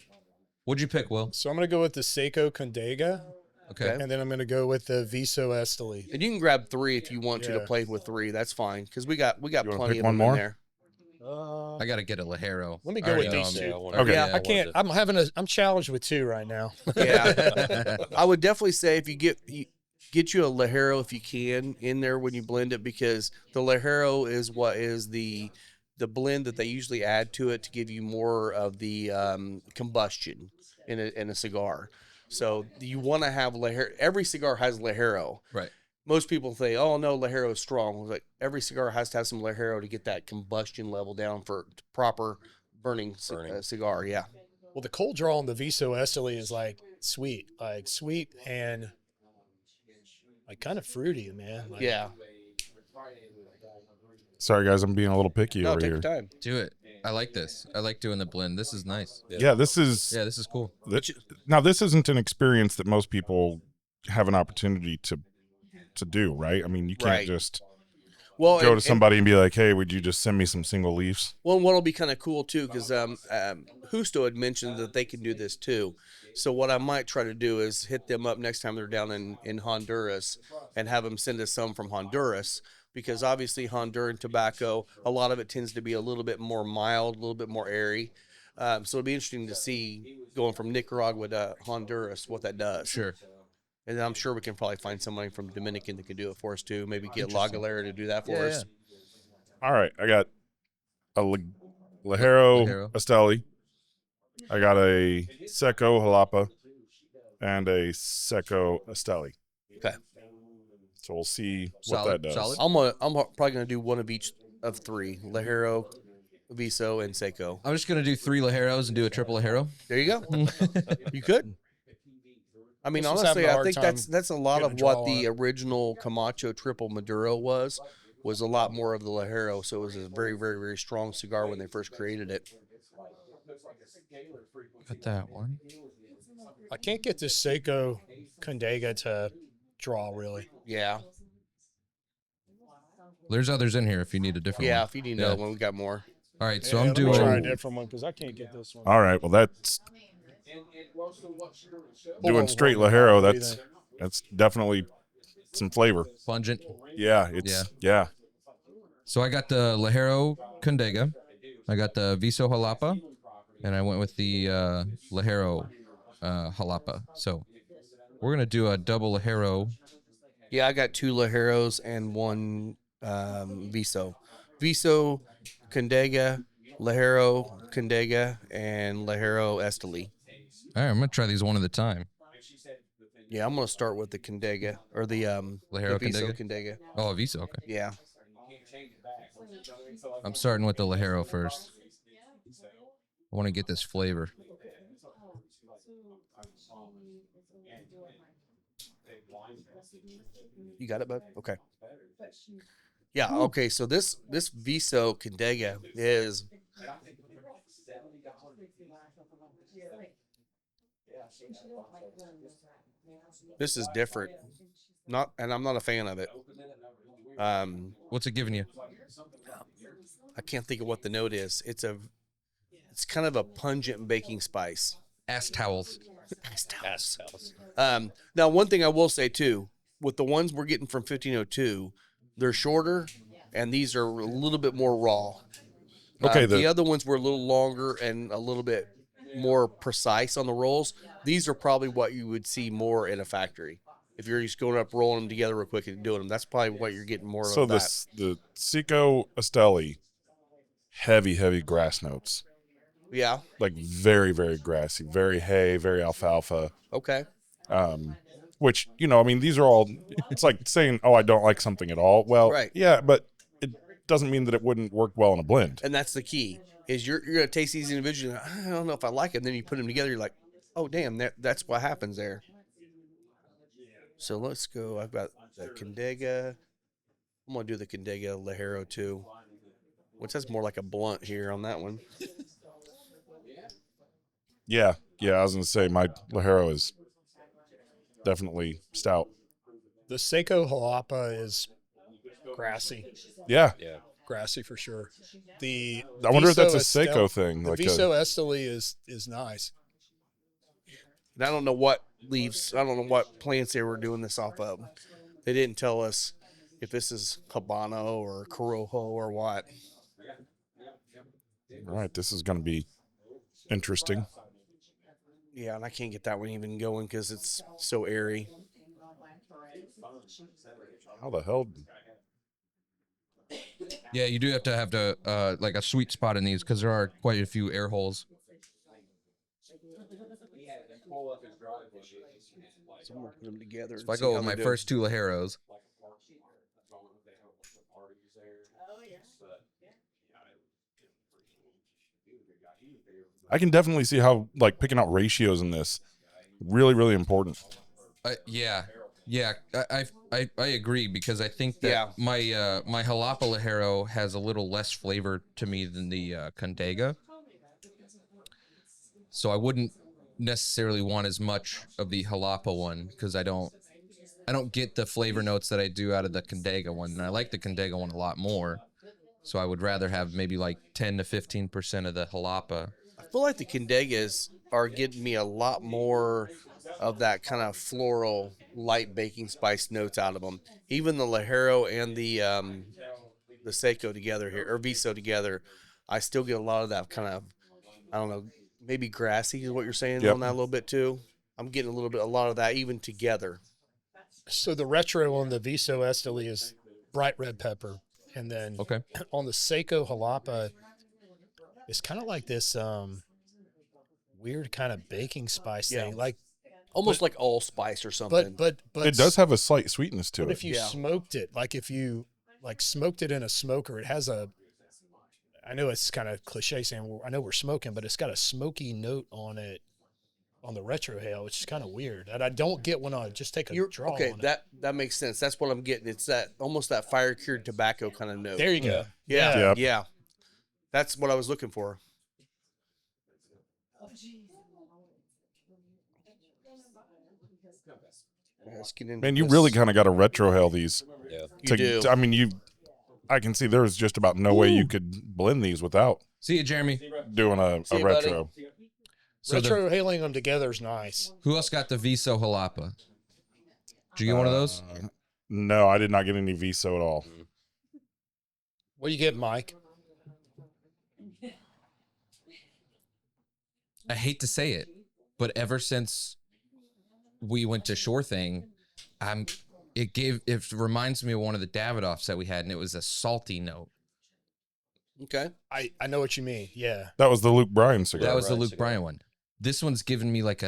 What'd you pick, Will? So I'm going to go with the Seiko Condega, Okay. and then I'm going to go with the Viso Esteli. And you can grab 3 if you want to Yeah. play with 3. That's fine because we got You wanna plenty pick of one them in more? there. I got to get a Lajero. Let me I go already with know these I'm- two. I wanna- Okay. Yeah, I wanted can't. to- I'm challenged with 2 right now. Yeah. I would definitely say if you get you a Lajero if you can in there when you blend it, because the Lajero is what is the blend that they usually add to it to give you more of the combustion in a cigar. So you want to have Lajero. Every cigar has Lajero. Right. Most people say, "Oh no, Lajero is strong." Like every cigar has to have some Lajero to get that combustion level down for proper burning. Cigar. Yeah. Well, the cold draw on the Viso Esteli is like sweet and like kind of fruity, man. Like, Yeah. Sorry, guys, I'm being a little picky No, over take here. your time. Do it. I like this. I like doing the blend. This is nice. Yeah, this is Yeah, this is cool. now this isn't an experience that most people have an opportunity to do, right? I mean, you can't Right. just Well, go to somebody and be like, "Hey, would you just send me some single leaves?" Well, what'll be kind of cool too, because Husto had mentioned that they can do this too. So what I might try to do is hit them up next time they're down in Honduras and have them send us some from Honduras, because obviously Honduran tobacco, a lot of it tends to be a little bit more mild, a little bit more airy. So it'll be interesting to see going from Nicaragua to Honduras what that does. Sure. And I'm sure we can probably find somebody from Dominican that can do it for us too. Maybe get La Galera to do that for us. All right, I got a Lajero Esteli. I got a Seco Jalapa and a Seco Esteli. Okay. So we'll see what Solid, that does. solid. I'm probably gonna do one of each of 3: Lajero, Viso, and Seco. I'm just gonna do 3 Lajeros and do a triple Lajero. There you go. You could. I mean, This was honestly, having a I hard think time that's a lot getting of a what draw the on original Camacho Triple Maduro was a lot more of the Lajero. So it was a very, very, very strong cigar when they first created it. Got that one. I can't get this Seiko Condega to draw really. Yeah. There's others in here if you need a different Yeah. one. If you need another one, we got more. All right, so Yeah, I'm let me try a doing. different one because I can't get this one. All right, well that's doing Hold straight on. Lajero. What do you think? That's definitely some flavor. Pungent. Yeah, it's yeah. So I got the Lajero Condega, I got the Viso Jalapa, and I went with the Lajero Jalapa. So we're gonna do a double Lajero. Yeah, I got 2 Lajeros and 1 Viso. Viso, Condega, Lajero, Condega, and Lajero Esteli. All right, I'm gonna try these one at a time. Yeah, I'm gonna start with the Condega or the Lajero Viso Condega? Condega. Oh, Viso. Okay. Yeah. I'm starting with the Lajero first. I want to get this flavor. You got it, bud? Okay. Yeah, okay. So this Viso Condega is different. And I'm not a fan of it. What's it giving you? I can't think of what the note is. It's kind of a pungent baking spice. Ass towels. Ass house. Now, one thing I will say too, with the ones we're getting from 1502, they're shorter, and these are a little bit more raw. Okay, The other ones were a little longer and a little bit more precise on the rolls. These are probably what you would see more in a factory. If you're just going up, rolling them together real quick and doing them, that's probably what you're getting more So of that. the Seco Esteli, heavy grass notes, Yeah. like very, very grassy, very hay, very alfalfa. Okay. Which, you know, I mean, these are all, it's like saying, oh, I don't like something at all. Well, Right. yeah, but it doesn't mean that it wouldn't work well in a blend. And that's the key, is you're going to taste these individually. I don't know if I like them. Then you put them together. You're like, oh, damn, that's what happens there. So let's go. I've got the Condega. I'm going to do the Condega Lajero too, which has more like a blunt here on that one. Yeah, I was going to say my Lajero is definitely stout. The Seiko Jalapa is grassy. Yeah, Yeah. Grassy for sure. The I wonder if that's a Viso Seiko Estel- thing. The Like Viso Esteli is nice. And I don't know what leaves. I don't know what plants they were doing this off of. They didn't tell us if this is Habano or Corojo or what. All right, this is going to be interesting. Yeah, and I can't get that one even going because it's so airy. How the hell? Yeah, you do have to like a sweet spot in these because there are quite a few air holes. So I'm gonna put them together. So if I go with my first two Ligeros, I can definitely see how like picking out ratios in this really, really important. yeah, I agree because I think that my my Jalapa Ligero has a little less flavor to me than the Condega. So I wouldn't necessarily want as much of the Jalapa one because I don't get the flavor notes that I do out of the Condega one, and I like the Condega one a lot more. So I would rather have maybe like 10 to 15% of the Jalapa. I feel like the Condegas are getting me a lot more of that kind of floral, light baking spice notes out of them. Even the Ligero and the Seco together here, or Viso together, I still get a lot of that kind of, I don't know, maybe grassy is what you're saying on that a little bit too. I'm getting a lot of that even together. So the retro on the Viso Esteli is bright red pepper. And then on the Seco Jalapa, it's kind of like this weird kind of baking spice thing, like almost like allspice or something. But it does have a slight sweetness to it. But if you smoked it, like if you smoked it in a smoker, it has a. I know it's kind of cliche saying I know we're smoking, but it's got a smoky note on it. On the retrohale, which is kind of weird, and I don't get when I just take a draw. Okay, on that makes sense. That's what I'm getting. It's that almost that fire cured tobacco kind of note. There you go. Yeah. That's what I was looking for. Man, you really kind of got to retrohale these. Yeah, you do. I mean, I can see there's just about no way you could blend these without. See you, Jeremy. Doing a retro. Buddy. So retrohaling them together is nice. Who else got the Viso Jalapa? Did you get one of those? No, I did not get any Viso at all. What do you get, Mike? I hate to say it, but ever since we went to Shore Thing, it reminds me of one of the Davidoffs that we had, and it was a salty note. Okay. I know what you mean. Yeah. That was the Luke Bryan cigar. That was the Luke Bryan one. This one's giving me like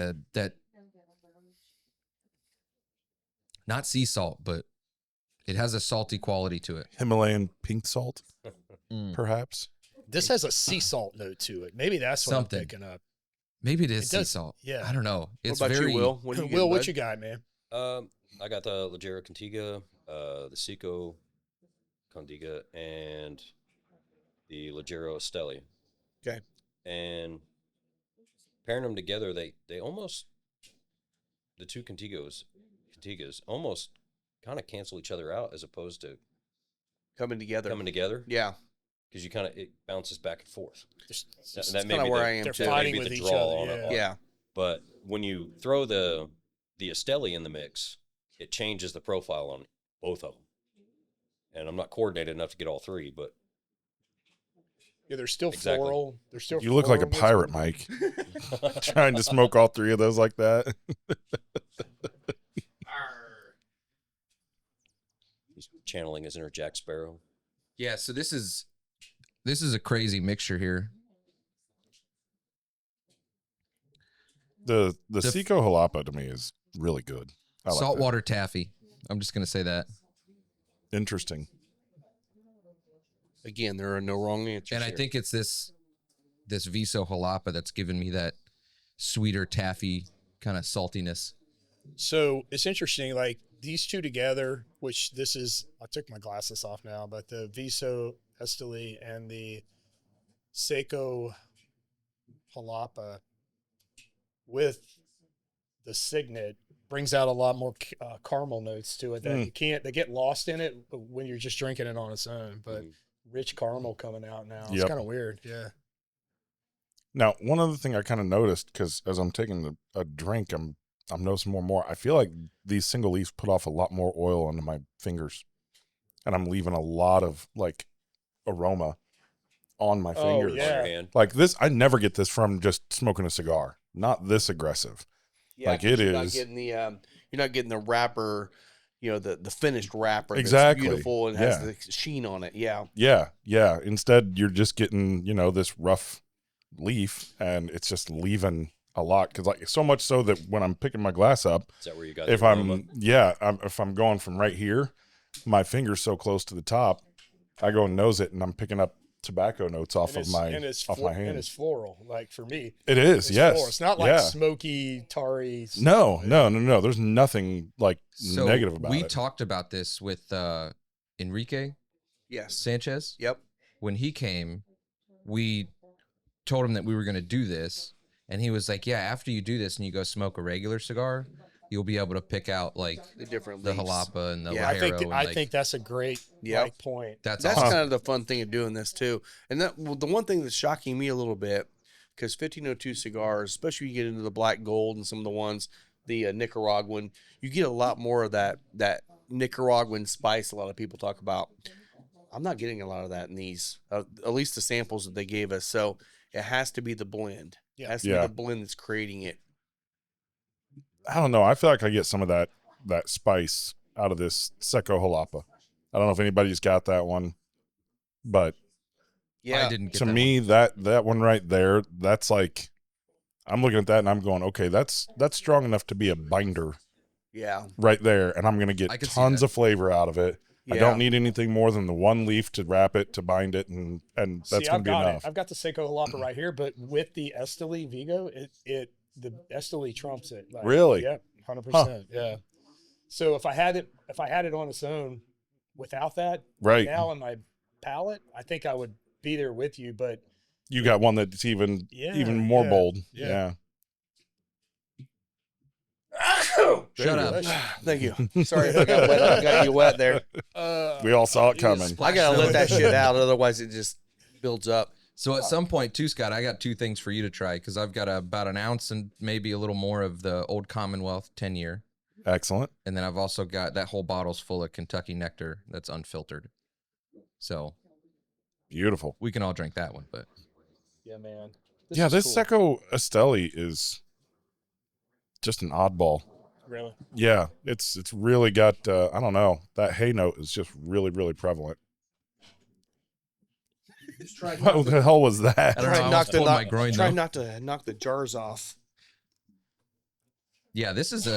not sea salt, but it has a salty quality to it. Himalayan pink salt, perhaps. This has a sea salt note to it. Maybe that's what I'm picking up. Maybe it is sea salt. Yeah. I don't know. It's what about very you, Will? What you got, man? I got the Ligero Contiga, the Seco Contiga, and the Ligero Esteli. Okay. And pairing them together, they almost, the two Contigas almost kind of cancel each other out as opposed to coming together. Yeah. Because it bounces back and forth. That may be where I am they're too. fighting with each other. Yeah. But when you throw the Esteli in the mix, it changes the profile on both of them. And I'm not coordinated enough to get all three, but yeah, they're still floral. They're still. You look like a pirate, Mike. Trying to smoke all three of those like that. He's channeling his inner Jack Sparrow. Yeah, so this is a crazy mixture here. The Seco Jalapa to me is really good. Saltwater taffy. I'm just going to say that. Interesting. Again, there are no wrong answers. And I think it's this Viso Jalapa that's given me that sweeter taffy kind of saltiness. So it's interesting, like these two together, which this is, I took my glasses off now, but the Viso Esteli and the Seco Jalapa with the Signet brings out a lot more caramel notes to it that they get lost in it when you're just drinking it on its own, but rich caramel coming out now. It's kind of weird. Yeah. Now, one other thing I kind of noticed, because as I'm taking a drink, I'm noticing more and more. I feel like these single leaves put off a lot more oil onto my fingers, and I'm leaving a lot of like aroma on my Oh, fingers. On yeah. your hand. Like this, I never get this from just smoking a cigar. Not this aggressive. Yeah, Like 'cause it you're not is. getting the you're not getting the wrapper, the finished wrapper Exactly. that's beautiful and Yeah. has the sheen on it. Yeah. Yeah. Instead, you're just getting, this rough leaf, and it's just leaving a lot. Because like so much so that when I'm picking my glass up, Is that where you got if the aroma? if I'm going from right here, my finger's so close to the top, I go and nose it, and I'm picking up tobacco notes off of my and it's my and hand. it's floral. Like for me, It is, it's yes. floral. It's not like Yeah. smoky, tarry. No. There's nothing like So negative about we it. talked about this with Enrique Yes. Sanchez. Yep. When he came, we told him that we were going to do this, and he was like, yeah, after you do this and you go smoke a regular cigar, you'll be able to pick out like The different the leaves. jalapa and the Yeah, I Ligero. think and, I like, think that's a great Yep. like point. that's That's awesome. kind of the fun thing of doing this too. And the one thing that's shocking me a little bit, because 1502 cigars, especially when you get into the black gold and some of the ones, the Nicaraguan, you get a lot more of that Nicaraguan spice. A lot of people talk about. I'm not getting a lot of that in these, at least the samples that they gave us. So it has to be the blend. Yeah. It has to Yeah. be the blend that's creating it. I don't know. I feel like I get some of that spice out of this Seco Jalapa. I don't know if anybody's got that one, but Yeah. I didn't get to that me, one. that one right there, that's like, I'm looking at that and I'm going, okay, that's strong enough to be a binder Yeah. right there, and I'm gonna get I could see tons that. of flavor out of it. I Yeah. don't need anything more than the one leaf to wrap it, to bind it, and that's See, gonna I've be got enough. it. I've got the Seco Jalapa right here, but with the Esteli Vigo, the Esteli trumps it. Like, Really? Yep, 100%. Yeah. So if I had it on its own without that, Right. now in my palate, I think I would be there with you. But You got one that's even more Yeah, bold. yeah. Yeah. Shut up. Bless you. Thank you. Sorry if I got you wet there. We all saw it you just coming. I Splash gotta let zone. that shit out, otherwise it just builds up. So at some point too, Scott, I got two things for you to try, because I've got about an ounce and maybe a little more of the Old Commonwealth 10-year. Excellent. And then I've also got that whole bottle's full of Kentucky Nectar that's unfiltered. So Beautiful. we can all drink that one, but Yeah, man. Yeah, is this cool. Seco Esteli is just an oddball. Really. Yeah, it's really got, I don't know, that hay note is just really, really prevalent. What the hell was that? I don't know. I almost pulled my groin, try though. not to knock the jars off. yeah, this is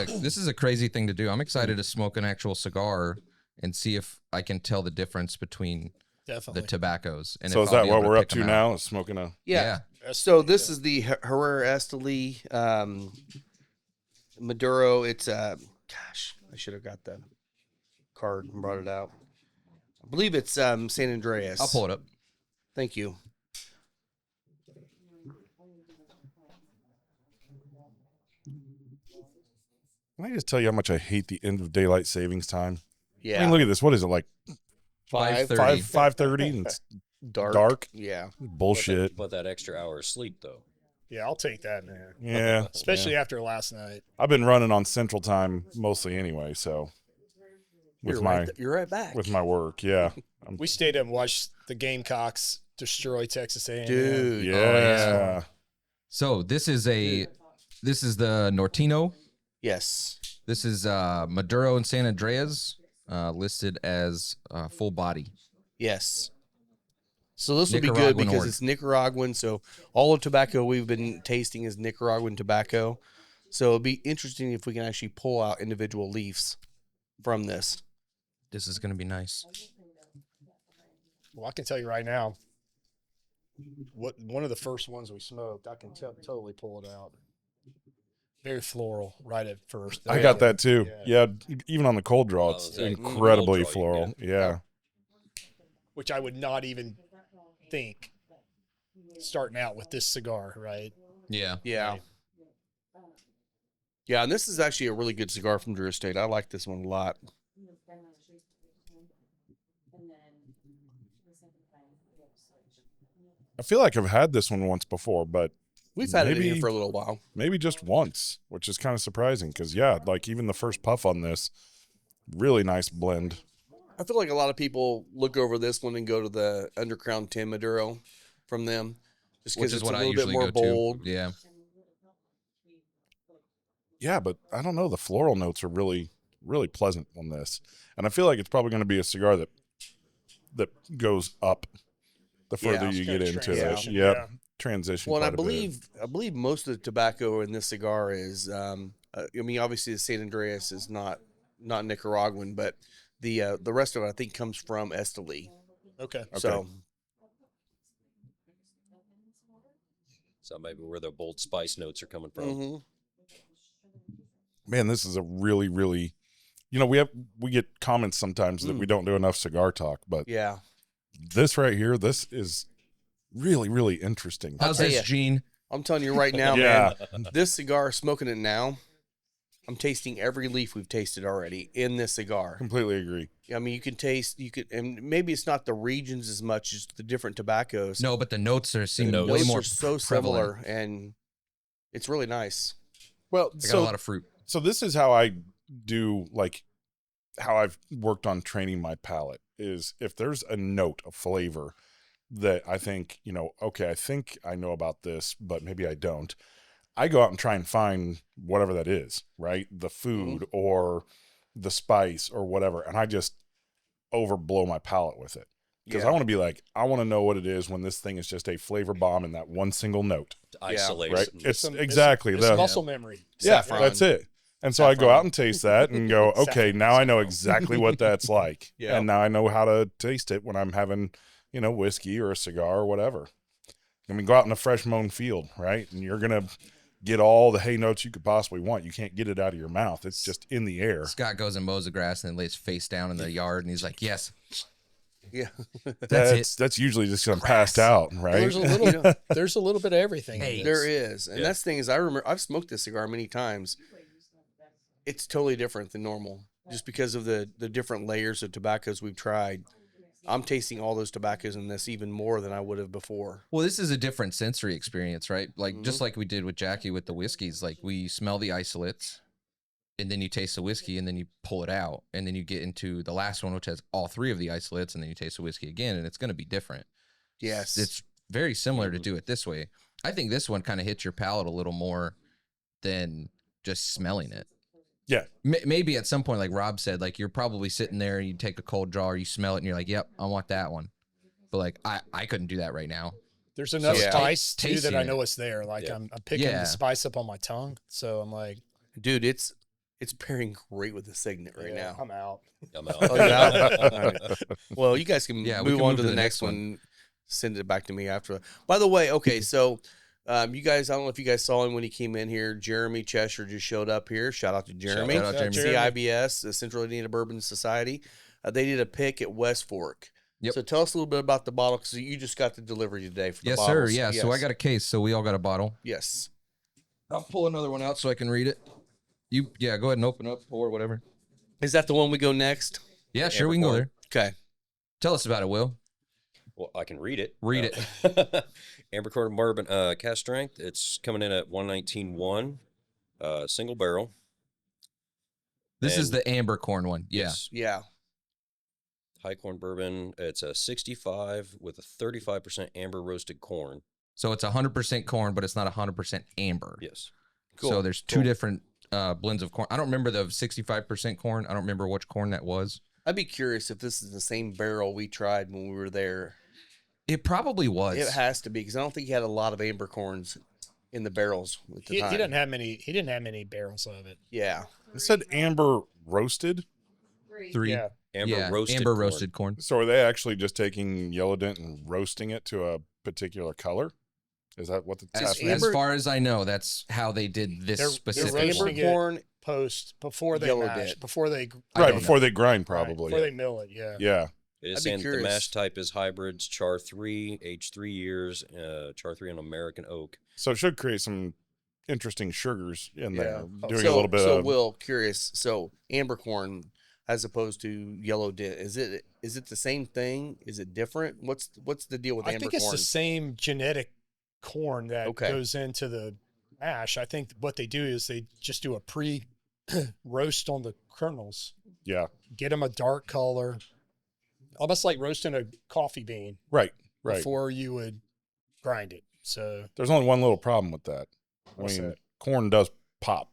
a crazy thing to do. I'm excited to smoke an actual cigar and see if I can tell the difference between Definitely. the tobaccos. And So if is I'll that be what able we're up pick to 'em out. now? Is smoking a... Yeah. Yeah. So this is the Herrera Esteli Maduro. It's gosh, I should have got the card and brought it out. I believe it's San Andreas. I'll pull it up. Thank you. Can I just tell you how much I hate the end of daylight savings time? Yeah. I mean, look at this. What is it, like 5:30. 5:30 and it's dark. dark? Yeah. Bullshit. But that extra hour of sleep, though. Yeah, I'll take that, man. Yeah. Especially yeah. after last night. I've been running on Central Time mostly anyway, so with You're right back. with my work, yeah. We stayed up and watched the Gamecocks destroy Texas A&M. Dude. Yeah. So this is the Nortino. Yes. This is Maduro and San Andreas, listed as full body. Yes. So this will be good Nicaraguan because ord. it's Nicaraguan. So all of tobacco we've been tasting is Nicaraguan tobacco. So it'll be interesting if we can actually pull out individual leaves from this. This is going to be nice. Well, I can tell you right now, one of the first ones we smoked, I can totally pull it out. Very floral right at first. I got that too. Yeah. Yeah, even on the cold draw, Oh, it's is that incredibly cold draw you floral. get? Yeah. Which I would not even think starting out with this cigar, right? Yeah. Yeah. Yeah, and this is actually a really good cigar from Drew Estate. I like this one a lot. I feel like I've had this one once before, but We've had it in Maybe- here for a little while. maybe just once, which is kind of surprising because, yeah, like even the first puff on this, really nice blend. I feel like a lot of people look over this one and go to the Undercrown 10 Maduro from them, just Which because is it's what a I little bit usually more go bold. to. Yeah. Yeah, but I don't know. The floral notes are really, really pleasant on this. And I feel like it's probably going to be a cigar that goes up the further Yeah. you It's get gonna into it. transition, Yep. yeah. Transition. Well, and quite a bit. I believe most of the tobacco in this cigar is, I mean, obviously the San Andreas is not Nicaraguan, but the rest of it I think comes from Esteli. Okay. So So maybe where the bold spice notes are coming from. mhm. Man, this is a really, really, we get comments sometimes that we don't do enough cigar talk, but Yeah. this right here, this is really, really interesting. How's tell this, ya. Gene? I'm telling you right now, Yeah. man, this cigar, smoking it now, I'm tasting every leaf we've tasted already in this cigar. Completely agree. I mean, and maybe it's not the regions as much as the different tobaccos. No, but the notes are seem notes way Those more are so prevalent. similar, and it's really nice. Well, I got a lot of fruit. So this is how I do, like, how I've worked on training my palate is if there's a note, a flavor that I think, okay, I think I know about this, but maybe I don't. I go out and try and find whatever that is, right? The food or the spice or whatever. And I just overblow my palate with it. Because I want to be like, I want to know what it is when this thing is just a flavor bomb in that one single note, To isolate right? it. It's some- exactly It's the muscle memory. yeah, Saffron. that's it. And so I go Saffron. out and taste that and go, okay, Saffron. now I know exactly what that's like. Yeah. And now I know how to taste it when I'm having, whiskey or a cigar or whatever. I mean, go out in a fresh mown field, right? And you're going to get all the hay notes you could possibly want. You can't get it out of your mouth. It's just in the air. Scott goes and mows the grass and then lays face down in the yard, and he's like, "Yes, Yeah. That's usually just I'm passed out, right? There's a little, there's a little bit of everything. in Hey. this. There is. And Yeah. that's the thing is I remember I've smoked this cigar many times. It's totally different than normal just because of the different layers of tobaccos we've tried. I'm tasting all those tobaccos in this even more than I would have before. Well, this is a different sensory experience, right? Like just like we did with Jackie with the whiskeys, like we smell the isolates and then you taste the whiskey and then you pull it out and then you get into the last one, which has all three of the isolates, and then you taste the whiskey again, and it's going to be different. Yes. It's very similar to do it this way. I think this one kind of hits your palate a little more than just smelling it. Yeah. Maybe at some point, like Rob said, like you're probably sitting there and you take a cold draw or you smell it and you're like, yep, I want that one. But like, I couldn't do that right now. There's enough Yeah. spice too that Tasting I it. know it's there. Like Yeah. I'm picking Yeah. the spice up on my tongue, so I'm like, Dude, it's pairing great with the Signet right yeah, now. I'm out. I'm out. Oh, you're out? All right. Well, you guys can Yeah, we move can on move to the next one. Send it back to me after. By the way, okay, so you guys, I don't know if you guys saw him when he came in here. Jeremy Cheshire just showed up here. Shout out to Jeremy. Shout out, Jeremy. CIBS, the Central Indiana Bourbon Society. They did a pick at West Fork. Yep. So tell us a little bit about the bottle because you just got the delivery today for the Yes, bottles. sir. Yeah. So I got a case. So we all got a bottle. Yes. I'll pull another one out so I can read it. Go ahead and open up or whatever. Is that the one we go next? Yeah, sure. We can go there. Okay. Tell us about it, Will. Well, I can read it. Read it. Amber Corn Bourbon, cast strength. It's coming in at 119.1, single barrel. This is And- the amber corn one. Yeah. Yes. Yeah. High corn bourbon. It's a 65 with a 35% amber roasted corn. So it's 100% corn, but it's not 100% amber. Yes. Cool. So there's two different blends of corn. I don't remember the 65% corn. I don't remember which corn that was. I'd be curious if this is the same barrel we tried when we were there. It probably was. It has to be because I don't think he had a lot of amber corns in the barrels at the He time. didn't have many. He didn't have many barrels of it. Yeah. It said amber roasted. Three. Yeah. Amber roasted amber corn. roasted corn. So are they actually just taking yellow dent and roasting it to a particular color? Is that what the As, test amber- as far as I know, that's how they did this They're specific roasting one. Amber it corn. Before they Yellow mash, dip. before they right don't before they grind, probably. before they mill it. Yeah. Yeah. It I'd is be saying the curious. mash type is hybrids, char 3, aged 3 years, char 3 on American oak. So it should create some interesting sugars in there. Yeah. Doing a little bit so of Will, curious. So amber corn as opposed to yellow dent, is it the same thing? Is it different? What's the deal with I amber think it's corn? the same genetic corn that Okay. goes into the mash. I think what they do is they just do a roast on the kernels, Yeah. get them a dark color, almost like roasting a coffee bean Right. before you would grind it. So There's only one little problem with that. What's that? Corn does pop.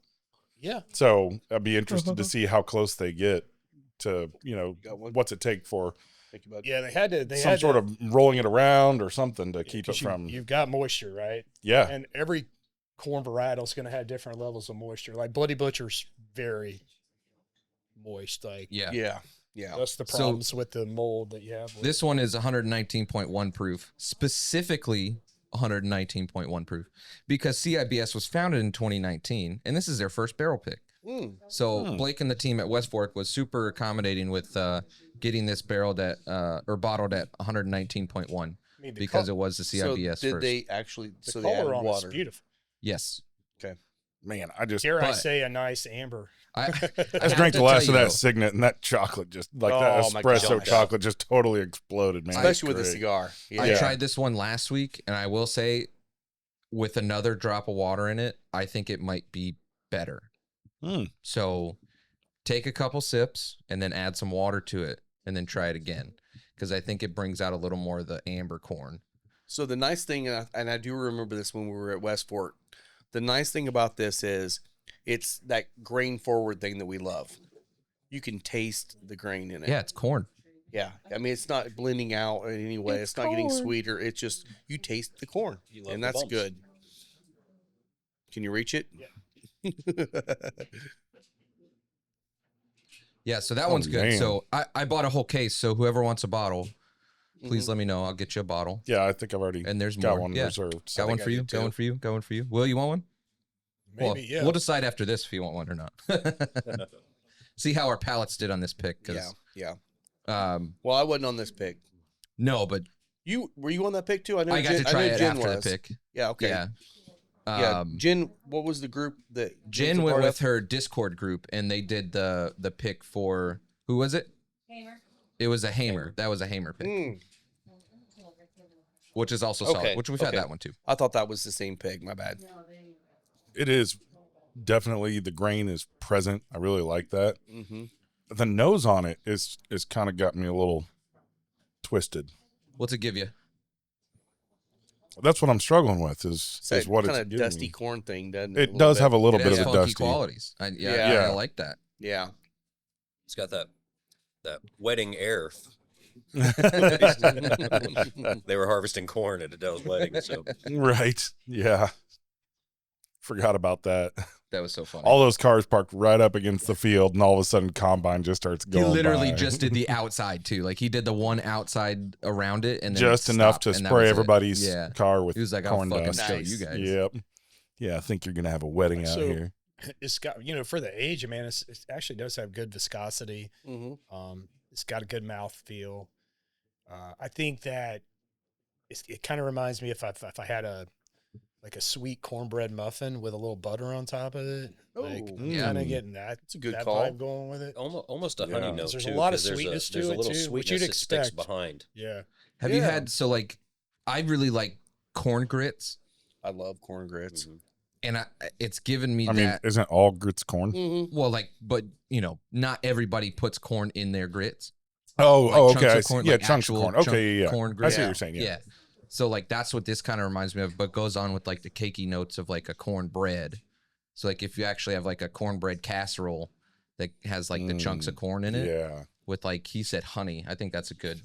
yeah, So I'd be interested to see how close they get to, Got one? what's it take for Think about yeah, they had to. some sort of rolling it around or something to keep it 'cause from. You've got moisture, right? Yeah. And every corn varietal is going to have different levels of moisture. Like Bloody Butcher's very moist. Like Yeah. Yeah. that's the So- problems with the mold that you have. With This one is 119.1 proof, specifically 119.1 proof, because CIBS was founded in 2019, and this is their first barrel pick. Mm. So Blake and the team at West Fork was super accommodating with getting this barreled at or bottled at 119.1 I mean, because it was the CIBS So did first. they actually? the So they added color on it's water. beautiful. Yes. Man, I just Dare I But- say a nice amber? I I drank the last of that Signet, and that chocolate just that Oh, my espresso gosh. chocolate just totally exploded, man. Especially with a Great. cigar. I Yeah. tried this one last week, and I will say, with another drop of water in it, I think it might be better. Hmm. So take a couple sips and then add some water to it, and then try it again, because I think it brings out a little more of the amber corn. So the nice thing, and I do remember this when we were at West Fork, the nice thing about this is it's that grain forward thing that we love. You can taste the grain in it. Yeah, it's corn. Yeah. I mean, it's not blending out in any way. It's not getting sweeter. It's just, you taste the corn. You love And the that's bumps. good. Can you reach it? Yeah. Yeah, so that one's good. man. So I bought a whole case. So whoever wants a bottle, Mm-hmm. please let me know. I'll get you a bottle. Yeah, I think I've already And there's got more. one Yeah. reserved. Got one I for you. do Got too. one for you. Got one for you. Will, you want one? Maybe, Well, yeah. We'll decide after this if you want one or not. See how our palates did on this pick. Yeah. 'Cause, Yeah. Um, Well, I wasn't on this pick. no, but Were you on that pick too? I know I got Jen, to try I know it Jen after was. the pick. Yeah. Okay. Yeah. Yeah. Jen, what was the group that Jen Jen's a went part with of? her Discord group, and they did the pick for who was it? Hamer. It was a Hamer. That was a Hamer pick, Mm, which is also Okay, solid. Which we've had okay. that one too. I thought that was the same pig. My bad. It is definitely the grain is present. I really like that. Mm-hmm. The nose on it is kind of got me a little twisted. What's it give you? That's what I'm struggling with. Is It's what kind it's of giving dusty me. corn thing, doesn't it? It does have a little It bit has of a funky dusty. qualities. I Yeah. like that. Yeah. It's got that wedding air. They were harvesting corn at Adele's wedding, so Right. Yeah. Forgot about that. That was so funny. All those cars parked right up against the field, and all of a sudden, combine just starts He going. literally by. just did the outside too. Like he did the one outside around it, and then just enough stopped, to and that spray was it. everybody's Yeah. car with He was like, "I'll corn fucking dust. show Nice. you guys." Yep. Yeah, I think you're gonna have a wedding out So- here. It's got, for the age, man, it actually does have good viscosity. Mm-hmm. It's got a good mouth feel. I think that it kind of reminds me if I had a sweet cornbread muffin with a little butter on top of it. Like, Oh, yeah. kind of getting that. That's a good that call. vibe going with it. almost a Yeah. honey note There's too. a lot of 'cause sweetness to there's it, a little too, which sweetness you'd that sticks expect. behind. Yeah. Have you Yeah. had I really like corn grits, I love corn grits. Mhm. and it's given me I mean, that. isn't all grits corn? Mm-hmm. Well, but not everybody puts corn in their grits. Oh, Like okay. chunks I of see. corn, Yeah, like chunks of actual corn. chunk Okay, yeah. corn I grits. see what you're saying. Yeah. So that's what this kind of reminds me of, but goes on with like the cakey notes of like a cornbread. So like if you actually have like a cornbread casserole that has like the chunks of corn in it Yeah. with like he said honey, I think that's a good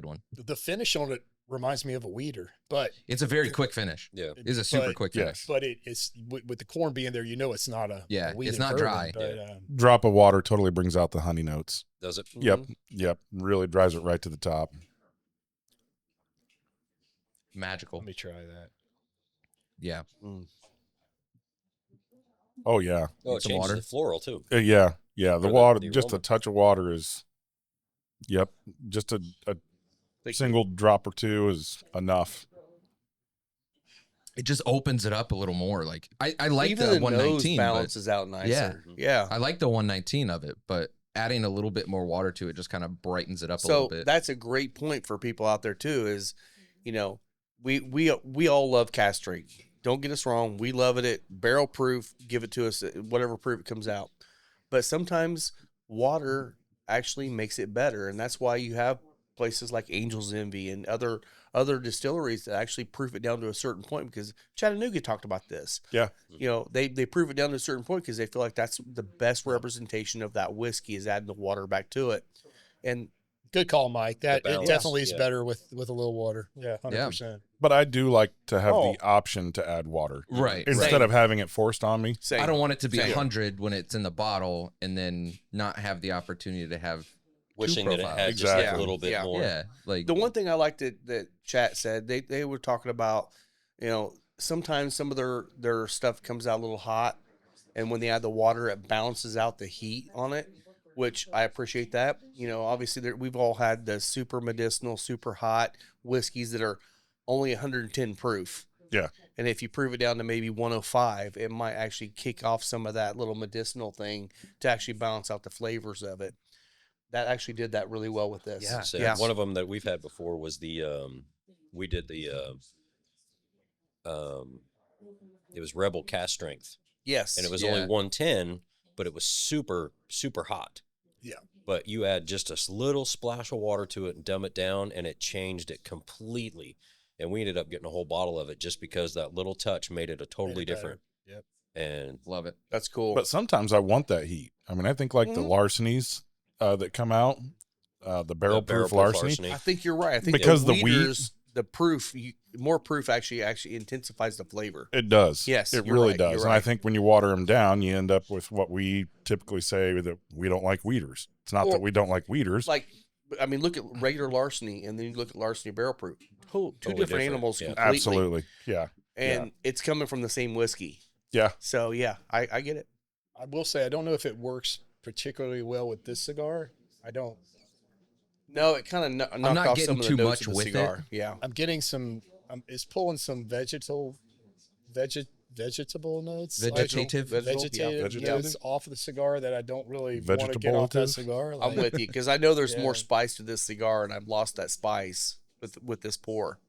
one. The finish on it reminds me of a weeder, but It's a very quick finish. Yeah. It's a super but- quick Yes. finish. but it's with the corn being there, it's not a Yeah, a weeded it's not bourbon, dry. But Drop of water totally brings out the honey notes. Does it? Yep. Yep. Really drives it right to the top. Magical. let me try that. Yeah. Oh yeah. Oh, it Some changes water. the floral too. Yeah. Yeah. The Or water, the just a aroma. touch of water is. Yep. Just a single drop or two is enough. It just opens it up a little more. Like I like Even the the nose 119, but balances out nicer. Yeah. I like the 119 of it, but adding a little bit more water to it just kind of brightens it up a So little bit. that's a great point for people out there too. Is we all love cast strength. Don't get us wrong. We love it at barrel proof. Give it to us at whatever proof it comes out. But sometimes water actually makes it better, and that's why you have places like Angel's Envy and other distilleries that actually proof it down to a certain point, because Chattanooga talked about this. Yeah. You know, they proof it down to a certain point because they feel like that's the best representation of that whiskey is adding the water back to it. And Good call, Mike. That it balance, definitely is yeah. better with a little water. Yeah, 100%. But I do like to have Oh. the option to add water. Right. Instead Same. of having it forced on me. same. I don't want it to be Same. 100 when it's in the bottle and then not have the opportunity to have Wishing that it profiles. had just Exactly. a little bit Yeah. more. yeah, like The one thing I liked that Chat said, they were talking about, you know, sometimes some of their stuff comes out a little hot, and when they add the water, it balances out the heat on it, which I appreciate that. You know, obviously we've all had the super medicinal, super hot whiskeys that are only 110 proof. Yeah. And if you prove it down to maybe 105, it might actually kick off some of that little medicinal thing to actually balance out the flavors of it. That actually did that really well with this. Yeah. So one of them that we've had before was the we did the it was Rebel Cast Strength, Yes. and it was Yeah. only 110, but it was super hot. Yeah. But you add just a little splash of water to it and dumb it down, and it changed it completely. And we ended up getting a whole bottle of it just because that little touch made it a totally Made it better. different. Yep. And love it. That's cool. But sometimes I want that heat. I mean, I think like the larcenies that come out, the barrel proof larceny. I think you're right. I think Because the weeders, the proof, more proof actually intensifies the flavor. It does. Yes, it you're really right, does. you're And I right. think when you water them down, you end up with what we typically say that we don't like weeders. It's not Well, that we don't like weeders. Like, I mean, look at regular larceny, and then you look at larceny barrel proof. Two Totally different different, animals yeah. completely. Absolutely. Yeah. And it's coming from the same whiskey. Yeah. So yeah, I get it. I will say I don't know if it works particularly well with this cigar. I don't. No, it kind of knocked not off getting some of the too notes much of the with it. cigar. Yeah. I'm getting some. It's pulling some vegetable notes. Vegetative. Vegetative Vegetative. notes off of the cigar that I don't really want to get off that Vegetableative? cigar. I'm with you because I know there's more Yeah. spice to this cigar, and I've lost that spice with this pour.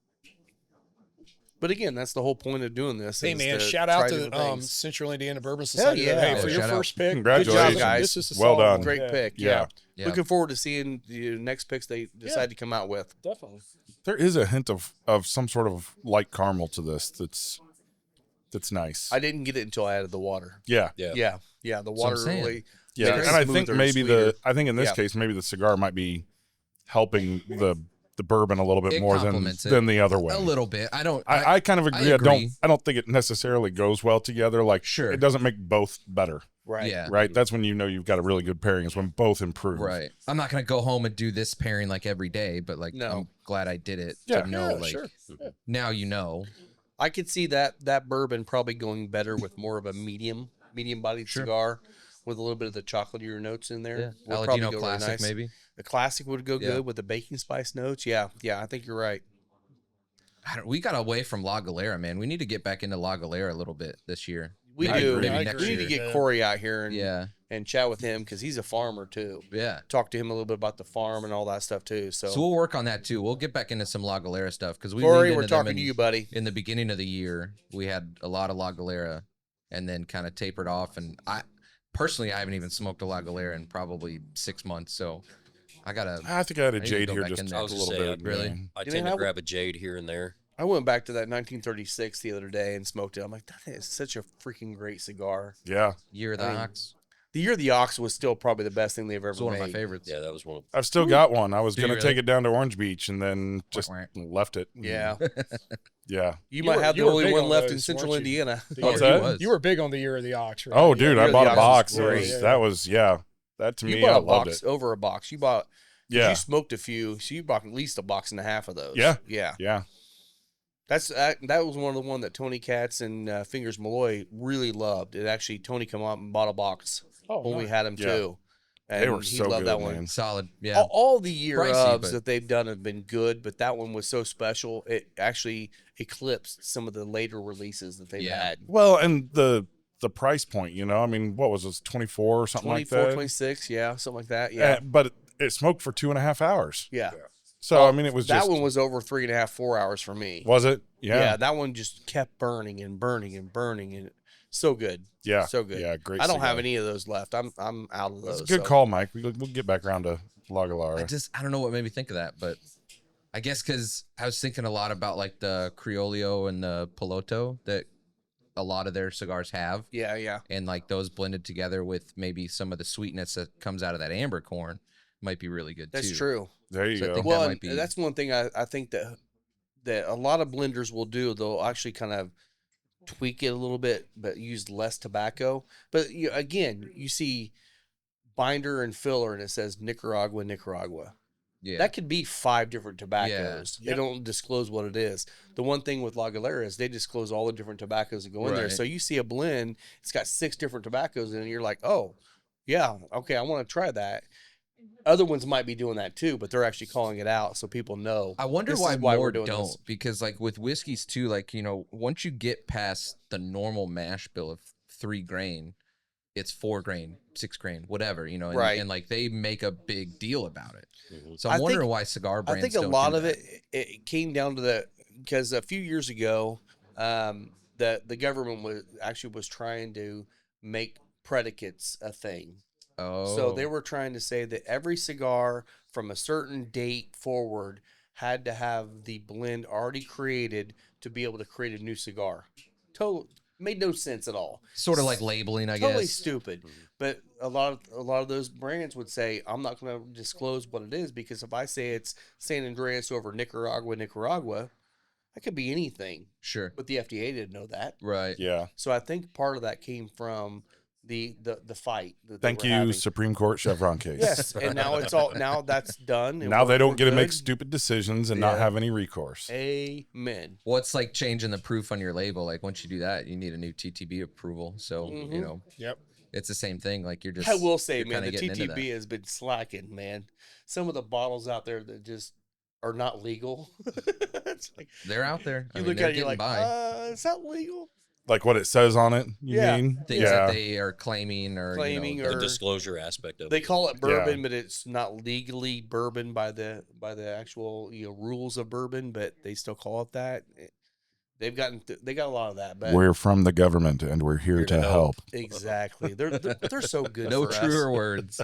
But again, that's the whole point of doing this. Hey is man, to shout try out to different things. Central Indiana Bourbon Society. yeah. Hey, Oh, for your shout out. first pick, Congratulations. good job, guys. This is a Well solid done. one. Great Yeah, pick. Yeah. Yeah. Looking forward to seeing the next picks they decide to come out with. Definitely. There is a hint of some sort of light caramel to this that's nice. I didn't get it until I added the water. yeah. yeah. Yeah. The what I'm water saying. really. Yeah. makes it And I think smoother, maybe sweeter. I think in this Yeah. case, maybe the cigar might be helping the bourbon a little bit It more complements it than the other way. A little bit. I don't. I kind of agree. I agree. don't think it necessarily goes well together. Like, Sure. it doesn't make both better, Right. Yeah. right? That's when you know you've got a really good pairing, is when both improve. Right. I'm not gonna go home and do this pairing like every day, but like No. I'm glad I did it Yeah. to know Yeah, like sure. now you know. I could see that bourbon probably going better with more of a medium bodied Sure. cigar with a little bit of the chocolatier notes in there. Yeah. Would probably Aladino go really classic nice. maybe. The classic would go Yeah. good with the baking spice notes. Yeah. I think you're right. We got away from La Galera, man. We need to get back into La Galera a little bit this year. We I do. agree. Maybe I next We agree. need to year. get Corey out here Yeah. and chat with him because he's a farmer too. Yeah. Talk to him a little bit about the farm and all that stuff too. So, So we'll work on that too. We'll get back into some La Galera stuff because we Corey, leaned we're into them talking to you, buddy. in the beginning of the year. We had a lot of La Galera and then kind of tapered off. And I haven't even smoked a La Galera in probably 6 months. So I gotta. I think I had a I need to jade go here back just in a there. I was little gonna say, bit. really? yeah. I You tend know, to grab a jade here and there. I went back to that 1936 the other day and smoked it. I'm like, that is such a freaking great cigar. Yeah. Year of the I mean, Ox. The Year of the Ox was still probably the best thing they've ever It's one of made. my favorites. Yeah, that was one of I've still got one. I was Do you going to take really? it down to Orange Beach and then just Whack, left it. Yeah. Yeah. You might were- have the you were only big one on left in those, Central weren't you? Indiana. The What's year- that? was. You were big on the Year of the Ox, right? Oh, dude, Yeah, I bought the a Ox box. was great. Yeah. That was, that to You me, I bought a loved box it. over a box. You bought. Yeah. You smoked a few, so you bought at least a box and a half of those. Yeah. Yeah. Yeah. That was one of the one that Tony Katz and Fingers Malloy really loved. It actually Tony come out and bought a box Oh, when we nice. had him Yeah. too. And They were he so loved good, that one. man. Solid. Yeah. All the year Pricey, ofs but- that they've done have been good, but that one was so special. It actually eclipsed some of the later releases that they've Yeah. had. Well, and the price point, I mean, what was this, 24 or something 24, like that? 26, yeah, something like that. Yeah. But it smoked for 2.5 hours. Yeah. So, I mean, it was that just, one was over 3.5, 4 hours for me. was it? Yeah. That one just kept burning and burning and burning, and so good. Yeah. So good. Yeah. Great. I don't have cigar. any of those left. I'm out of those. That's a good call, Mike. We'll get back around to Lagalara. I don't know what made me think of that, but I guess because I was thinking a lot about like the Criollo and the Piloto that a lot of their cigars have. Yeah. And like those blended together with maybe some of the sweetness that comes out of that amber corn might be really good too. That's true. There you So I go. think Well, that and might be that's one thing I think that a lot of blenders will do. They'll actually kind of tweak it a little bit, but use less tobacco. But again, you see binder and filler, and it says Nicaragua. yeah. That could be 5 different tobaccos. Yeah. They don't disclose what it is. The one thing with La Galera is they disclose all the different tobaccos that go in there. Right. So you see a blend, it's got 6 different tobaccos in it, and you're like, oh, yeah, okay, I want to try that. Other ones might be doing that too, but they're actually calling it out so people know. I wonder this why is why more we're doing don't this. because like with whiskeys too, like once you get past the normal mash bill of 3 grain, it's 4 grain, 6 grain, whatever, and, Right. and like they make a big deal about it. Mhm. So I I'm wondering think- why cigar I brands. think a don't lot do of that. it came down to because a few years ago, the government was trying to make predicates a thing. Oh, So they were trying to say that every cigar from a certain date forward had to have the blend already created to be able to create a new cigar. Made no sense at all. sort of like labeling, I Totally guess. stupid. But a lot of those brands would say, I'm not going to disclose what it is because if I say it's San Andreas over Nicaragua, that could be anything. Sure. But the FDA didn't know that. Right. Yeah. So I think part of that came from the fight that they Thank were you, having. Supreme Court Chevron case. Yes, and now that's done. And Now they we're don't get to good. make stupid decisions and not Yeah. have any recourse. Amen. What's like changing the proof on your label? Like once you do that, you need a new TTB approval. So Mhm. Yep. it's the same thing. Like you're just. I will say, you're man, kinda the getting into TTB has been slacking, man. Some of the bottles out there that just are not legal. It's like They're out there. I you mean, look they're at it, you're getting like, by. is that legal? Like what it says on it, you Yeah. mean? Things that they are claiming or Claiming The or disclosure aspect of they it. call it bourbon, but it's not legally bourbon by the actual rules of bourbon, but they still call it that. They got a lot of that, but We're from the government and we're here to help. exactly. They're so good. no for truer us. words.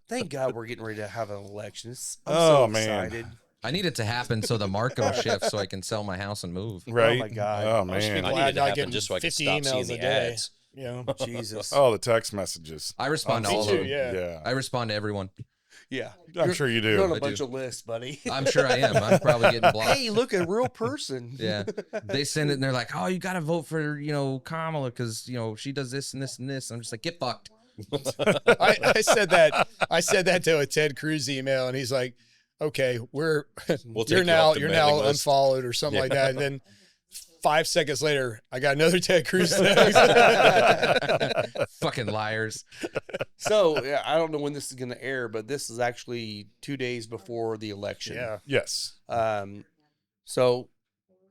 Thank God we're getting ready to have an election. I'm Oh, so man. excited. I need it to happen so the market will shift so I can sell my house and move. Right? my God. Oh, I just man. be I glad need it to not happen getting just so I can 50 stop seeing emails the a day. ads. You know? Jesus. Oh, the text messages. I respond to Me all too, of them. yeah. I respond to everyone. Yeah. I'm sure you You're on do. a I bunch do. of lists, buddy. I'm sure I am. I'm probably getting blocked. Hey, look, a real person. Yeah. They send it and they're like, oh, you got to vote for, Kamala because, she does this and this and this. I'm just like, get fucked. I said that. I said that to a Ted Cruz email, and he's like, "Okay, We'll you're take you now off the mailing list." unfollowed or something like that." And then 5 seconds later, I got another Ted Cruz text. Fucking liars. So, yeah, I don't know when this is going to air, but this is actually 2 days before the election. Yeah. Yes. So,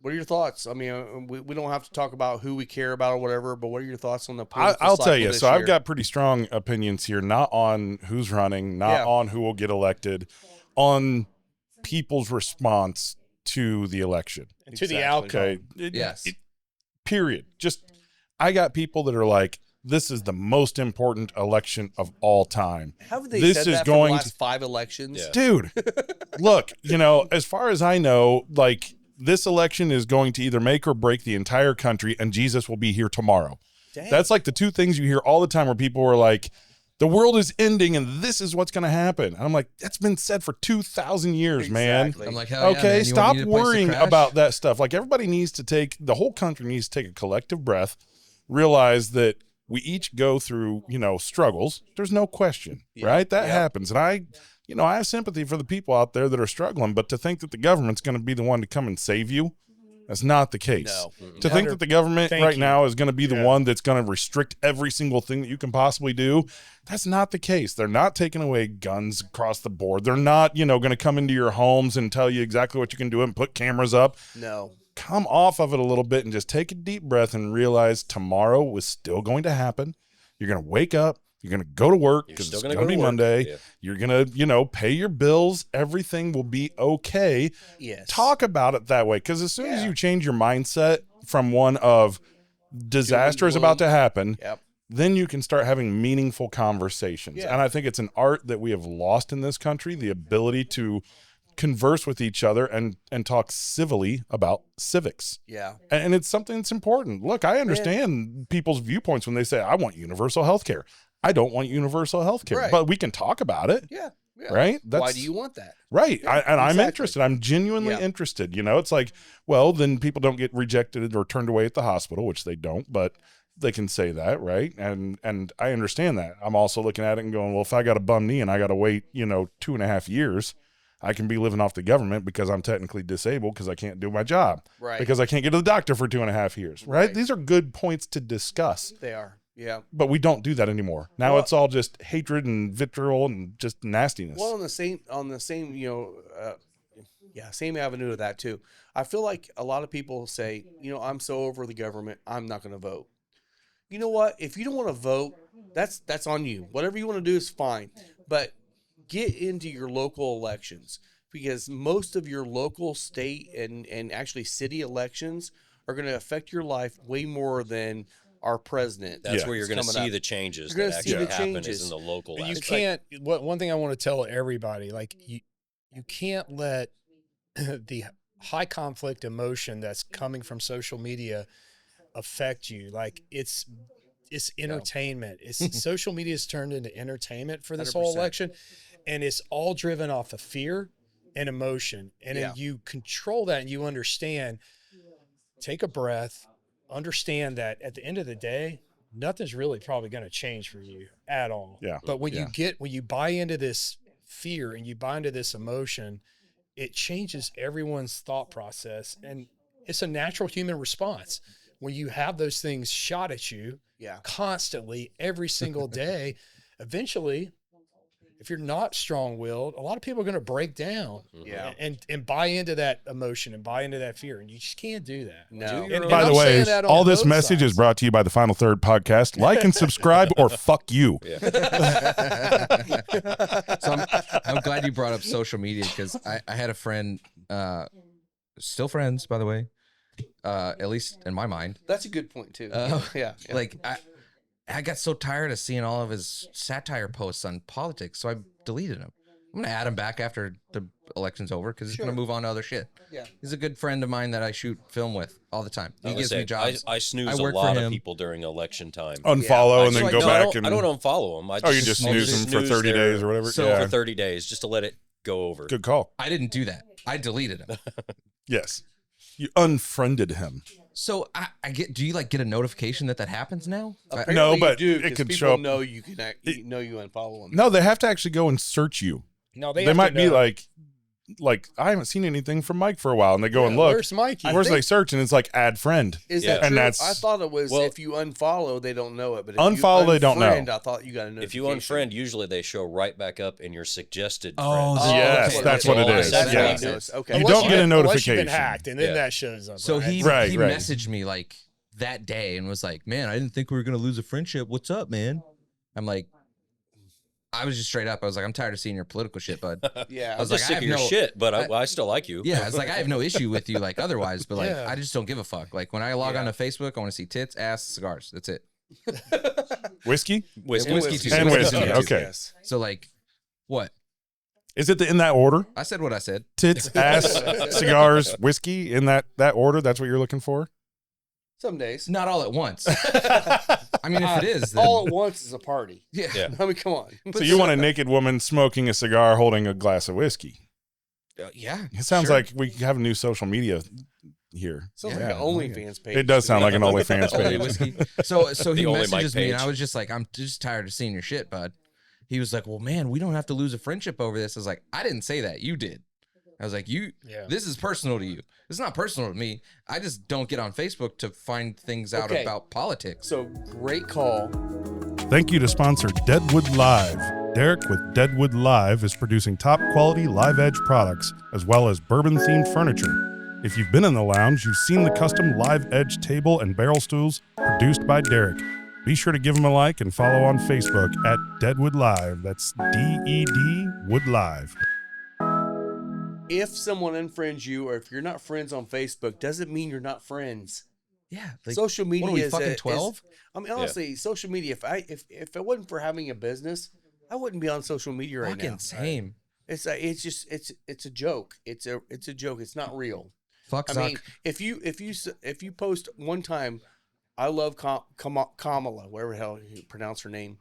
what are your thoughts? I mean, we don't have to talk about who we care about or whatever, but what are your thoughts on the political I'll tell cycle you. this So I've year? got pretty strong opinions here, not on who's running, not Yeah. on who will get elected, on people's response to the election. To the Exactly. outcome. Okay. Yes. Period. I got people that are like, this is the most important election of all time. Haven't they this said is that going for the last to- 5 elections? Yeah. Dude, look, as far as I know, like this election is going to either make or break the entire country, and Jesus will be here tomorrow. Dang. That's like the two things you hear all the time where people are like, the world is ending and this is what's going to happen. And I'm like, that's been said for 2,000 years, man. Exactly. I'm like, hell yeah, Okay, man. You stop need a place to worrying crash? about that stuff. Like everybody needs to the whole country needs to take a collective breath, realize that we each go through, struggles. There's no question, Yeah. right? That Yeah. happens. And I have sympathy for the people out there that are struggling, but to think that the government's going to be the one to come and save you, that's not the case. No. To think that the government Thank right you. now is going to be the Yeah. one that's going to restrict every single thing that you can possibly do, that's not the case. They're not taking away guns across the board. They're not, going to come into your homes and tell you exactly what you can do and put cameras up. No. Come off of it a little bit and just take a deep breath and realize tomorrow was still going to happen. You're going to wake up. You're going to go to work You're because still it's gonna going to go be to work. Monday. Yeah. You're going to, pay your bills. Everything will be okay. Yes. Talk about it that way, because as soon as Yeah. you change your mindset from one of disaster is about to happen, Yep. then you can start having meaningful conversations. Yeah. And I think it's an art that we have lost in this country, the ability to converse with each other and talk civilly about civics. Yeah. And it's something that's important. Look, I understand people's viewpoints when they say, I want universal health care. I don't want universal health care, Right. but we can talk about it. Yeah. Yeah. Right? Why do you want that? Right. Yeah, I'm exactly. interested. I'm genuinely Yeah. interested. It's like, well, then people don't get rejected or turned away at the hospital, which they don't, but they can say that, right? And I understand that. I'm also looking at it and going, well, if I got a bum knee and I got to wait, 2.5 years, I can be living off the government because I'm technically disabled because I can't do my job. Right. Because I can't get to the doctor for 2.5 years, right? Right. These are good points to discuss, They are. Yeah. but we don't do that anymore. Now Well- it's all just hatred and vitriol and just nastiness. Well, on the same, same avenue of that too. I feel like a lot of people say, I'm so over the government, I'm not going to vote. You know what? If you don't want to vote, that's on you. Whatever you want to do is fine. But get into your local elections, because most of your local, state, and actually city elections are going to affect your life way more than our president. That's where you're going to coming see up. the changes You're that gonna see actually the happen changes. is in the local. You aspect. can't. One thing I want to tell everybody, like you can't let the high conflict emotion that's coming from social media affect you. Like it's entertainment. It's social media has turned into entertainment for this whole 100%. election, and it's all driven off of fear and emotion. And then you control that, and you understand. Take a breath. Understand that at the end of the day, nothing's really probably going to change for you at all. Yeah. But when you buy into this fear and you buy into this emotion, it changes everyone's thought process. And it's a natural human response. When you have those things shot at you constantly, every single day, eventually, if you're not strong-willed, a lot of people are going to break down and buy into that emotion and buy into that fear. And you just can't do that. No. And By the I'm way, saying that on all this both message is sides. brought to you by the Final Third podcast. Like and subscribe or fuck you. So I'm glad you brought up social media, because I had a friend, still friends, by the way, at least in my mind. That's a good point too. Yeah. Like I got so tired of seeing all of his satire posts on politics, so I deleted him. I'm gonna add him back after the election's over, because he's gonna move on to other shit. Yeah. He's a good friend of mine that I shoot film with all the time. He gives me jobs. I snooze a work for lot of him. people during election time. Unfollow and then Actually, go no, back and I don't unfollow them. you just snooze them for 30 days or whatever. So yeah. for 30 days just to let it go over. Good call. I didn't do that. I deleted him. Yes. You unfriended him. So I get. Do you get a notification that happens now? Apparently No, but you do, it 'cause could people show up- know you can know you unfollow them. No, they have to actually go and search you. No, They have to might be know. like, I haven't seen anything from Mike for a while. And they go and look. Where's Mikey? Where's they search? And it's like add friend. Is Yeah. that And true? that's- I thought it was Well- if you unfollow, they don't know it. But if Unfollow, you they don't know. unfriend, I thought you got a notification. If you unfriend, usually they show right back up in your suggested Oh, friends. Yes, okay. that's what it is. That's Yeah. what he knows. Okay. You Unless don't get a Unless you've notification. been hacked, and then Yeah. that shows up. So right? he Right. messaged me that day and was like, "Man, I didn't think we were gonna lose a friendship. What's up, man?" I'm like, I was just straight up. I was like, "I'm tired of seeing your political shit, bud." Yeah. I I'm was just like, sick I of have your no- shit, but I still like you. Yeah, it's like I have no issue with you otherwise, but Yeah. I just don't give a fuck. Like when I log onto Facebook, I want to see tits, ass, cigars. That's it. Whiskey? Whiskey. And whiskey too. And whiskey. too. Okay. Yes. So what? Is it in that order? I said what I said. Tits, ass, cigars, whiskey in that order? That's what you're looking for? Some days. Not all at once. I mean, if it is, then All at once is a party. yeah. Yeah. I mean, come on. So you want a naked woman smoking a cigar holding a glass of whiskey. Yeah. It sounds sure. like we have a new social media here. Sounds Yeah. like an OnlyFans page. It does sound like an OnlyFans Only page. whiskey. So he The only Mike messages me, and page. I was just like, "I'm just tired of seeing your shit, bud." He was like, "Well, man, we don't have to lose a friendship over this." I was like, "I didn't say that. You did." I was like, "You. Yeah. This is personal to you. It's not personal to me. I just don't get on Facebook to find things out Okay. about politics." So great call. Thank you to sponsor Deadwood Live. Derek with Deadwood Live is producing top quality live edge products as well as bourbon themed furniture. If you've been in the lounge, you've seen the custom live edge table and barrel stools produced by Derek. Be sure to give them a like and follow on Facebook at Deadwood Live. That's DED Wood Live. If someone unfriends you, or if you're not friends on Facebook, doesn't mean you're not friends. Yeah. Like, Social media what are we, is fucking 12? I mean, honestly, social media. If it wasn't for having a business, I wouldn't be on social media right Fucking now. same. It's a joke. It's a joke. It's not real. Fuck I Zuck. mean, if you post one time, I love Kamala, whatever the hell you pronounce her name,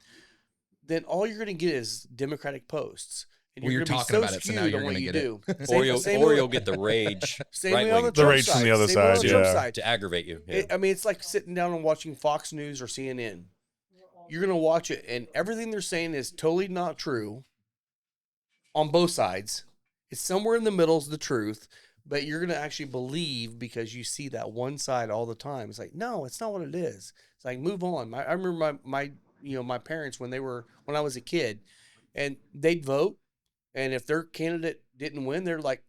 then all you're going to get is Democratic posts. And Well, you're gonna be talking about it, so now skewed you're on what gonna you get it. do. Or you'll get the rage, Same right way on wing, the The Trump rage from side. the other Same way on side, the Trump yeah. side. to aggravate you. Yeah. I mean, it's like sitting down and watching Fox News or CNN. You're going to watch it, and everything they're saying is totally not true on both sides. It's somewhere in the middle is the truth, but you're going to actually believe because you see that one side all the time. It's like, no, it's not what it is. It's like, move on. I remember my parents when I was a kid, and they'd vote, and if their candidate didn't win, they're like,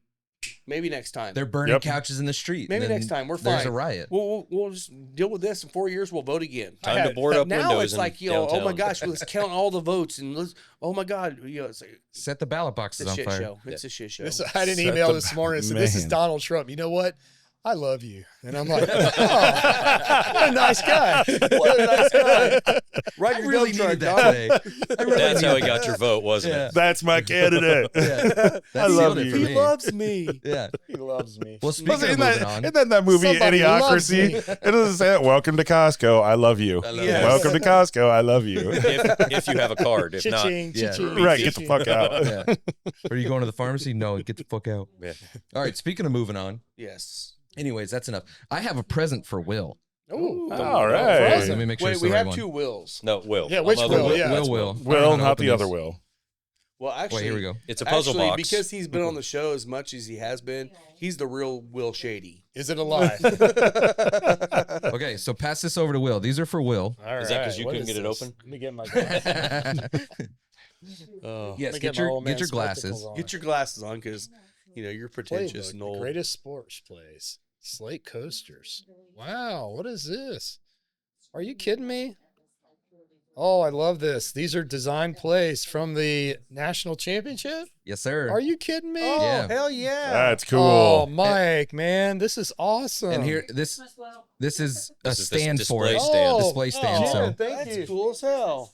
maybe next time. They're burning Yep. couches in the street. Maybe and then next time. We're There's fine. a riot. We'll just deal with this in 4 years. We'll vote again. Time to board up Now windows it's in like, oh my downtown. gosh, let's count all the votes and oh my God, it's like, Set the ballot it's boxes a on shit fire. show. It's a shit show. I had an Set email the- this morning that said, "This is Man. Donald Trump. You know what? I love you." And I'm like, "Oh, what a nice guy. What a nice guy." Right, I your really dump truck, needed that dog. today. I really That's how he needed got that. your vote, wasn't Yeah. it? That's my candidate. Yeah. I love sealed it you. for He me. loves me. Yeah. He loves me. Well, speaking Isn't of moving on. that movie Somebody loves Idiocracy? me. It doesn't say that. Welcome to Costco. I love you. I love Yes. you. Welcome to Costco. I love you. If you have a card, if not, Cha-ching, Yeah. cha-ching, Right, get the cha-ching. fuck out. Yeah. Are you going to the pharmacy? No, get the fuck out. yeah. All right, speaking of moving on. Yes. Anyways, that's enough. I have a present for Will. Ooh. All right. Let me make sure Wait, it's we the right have one. two wills. No, Will. Yeah, which Another Will? Yeah, that's Will. Will, not the other Will. Well, actually, Wait, here we go. It's a puzzle actually, box. because he's been on the show as much as he has been, he's the real Will Shady. Is it a lie? Okay, so pass this over to Will. These are for Will. All Is that 'cause right, you what couldn't is get it this? open? Let me get my glasses. Yes, Let me get my your old man get your spectacles glasses. on. Get your glasses on because you're pretentious Playbook, and the old. greatest sports plays. Slate coasters. Wow, what is this? Are you kidding me? Oh, I love this. These are design plays from the national championship. Yes, sir. Are you kidding me? Oh, Yeah. hell yeah. That's Oh, cool. Mike, man, this is awesome. And here, this is a This is the stand for display it. stand. Display stand. oh, So, thank That's you. cool as hell.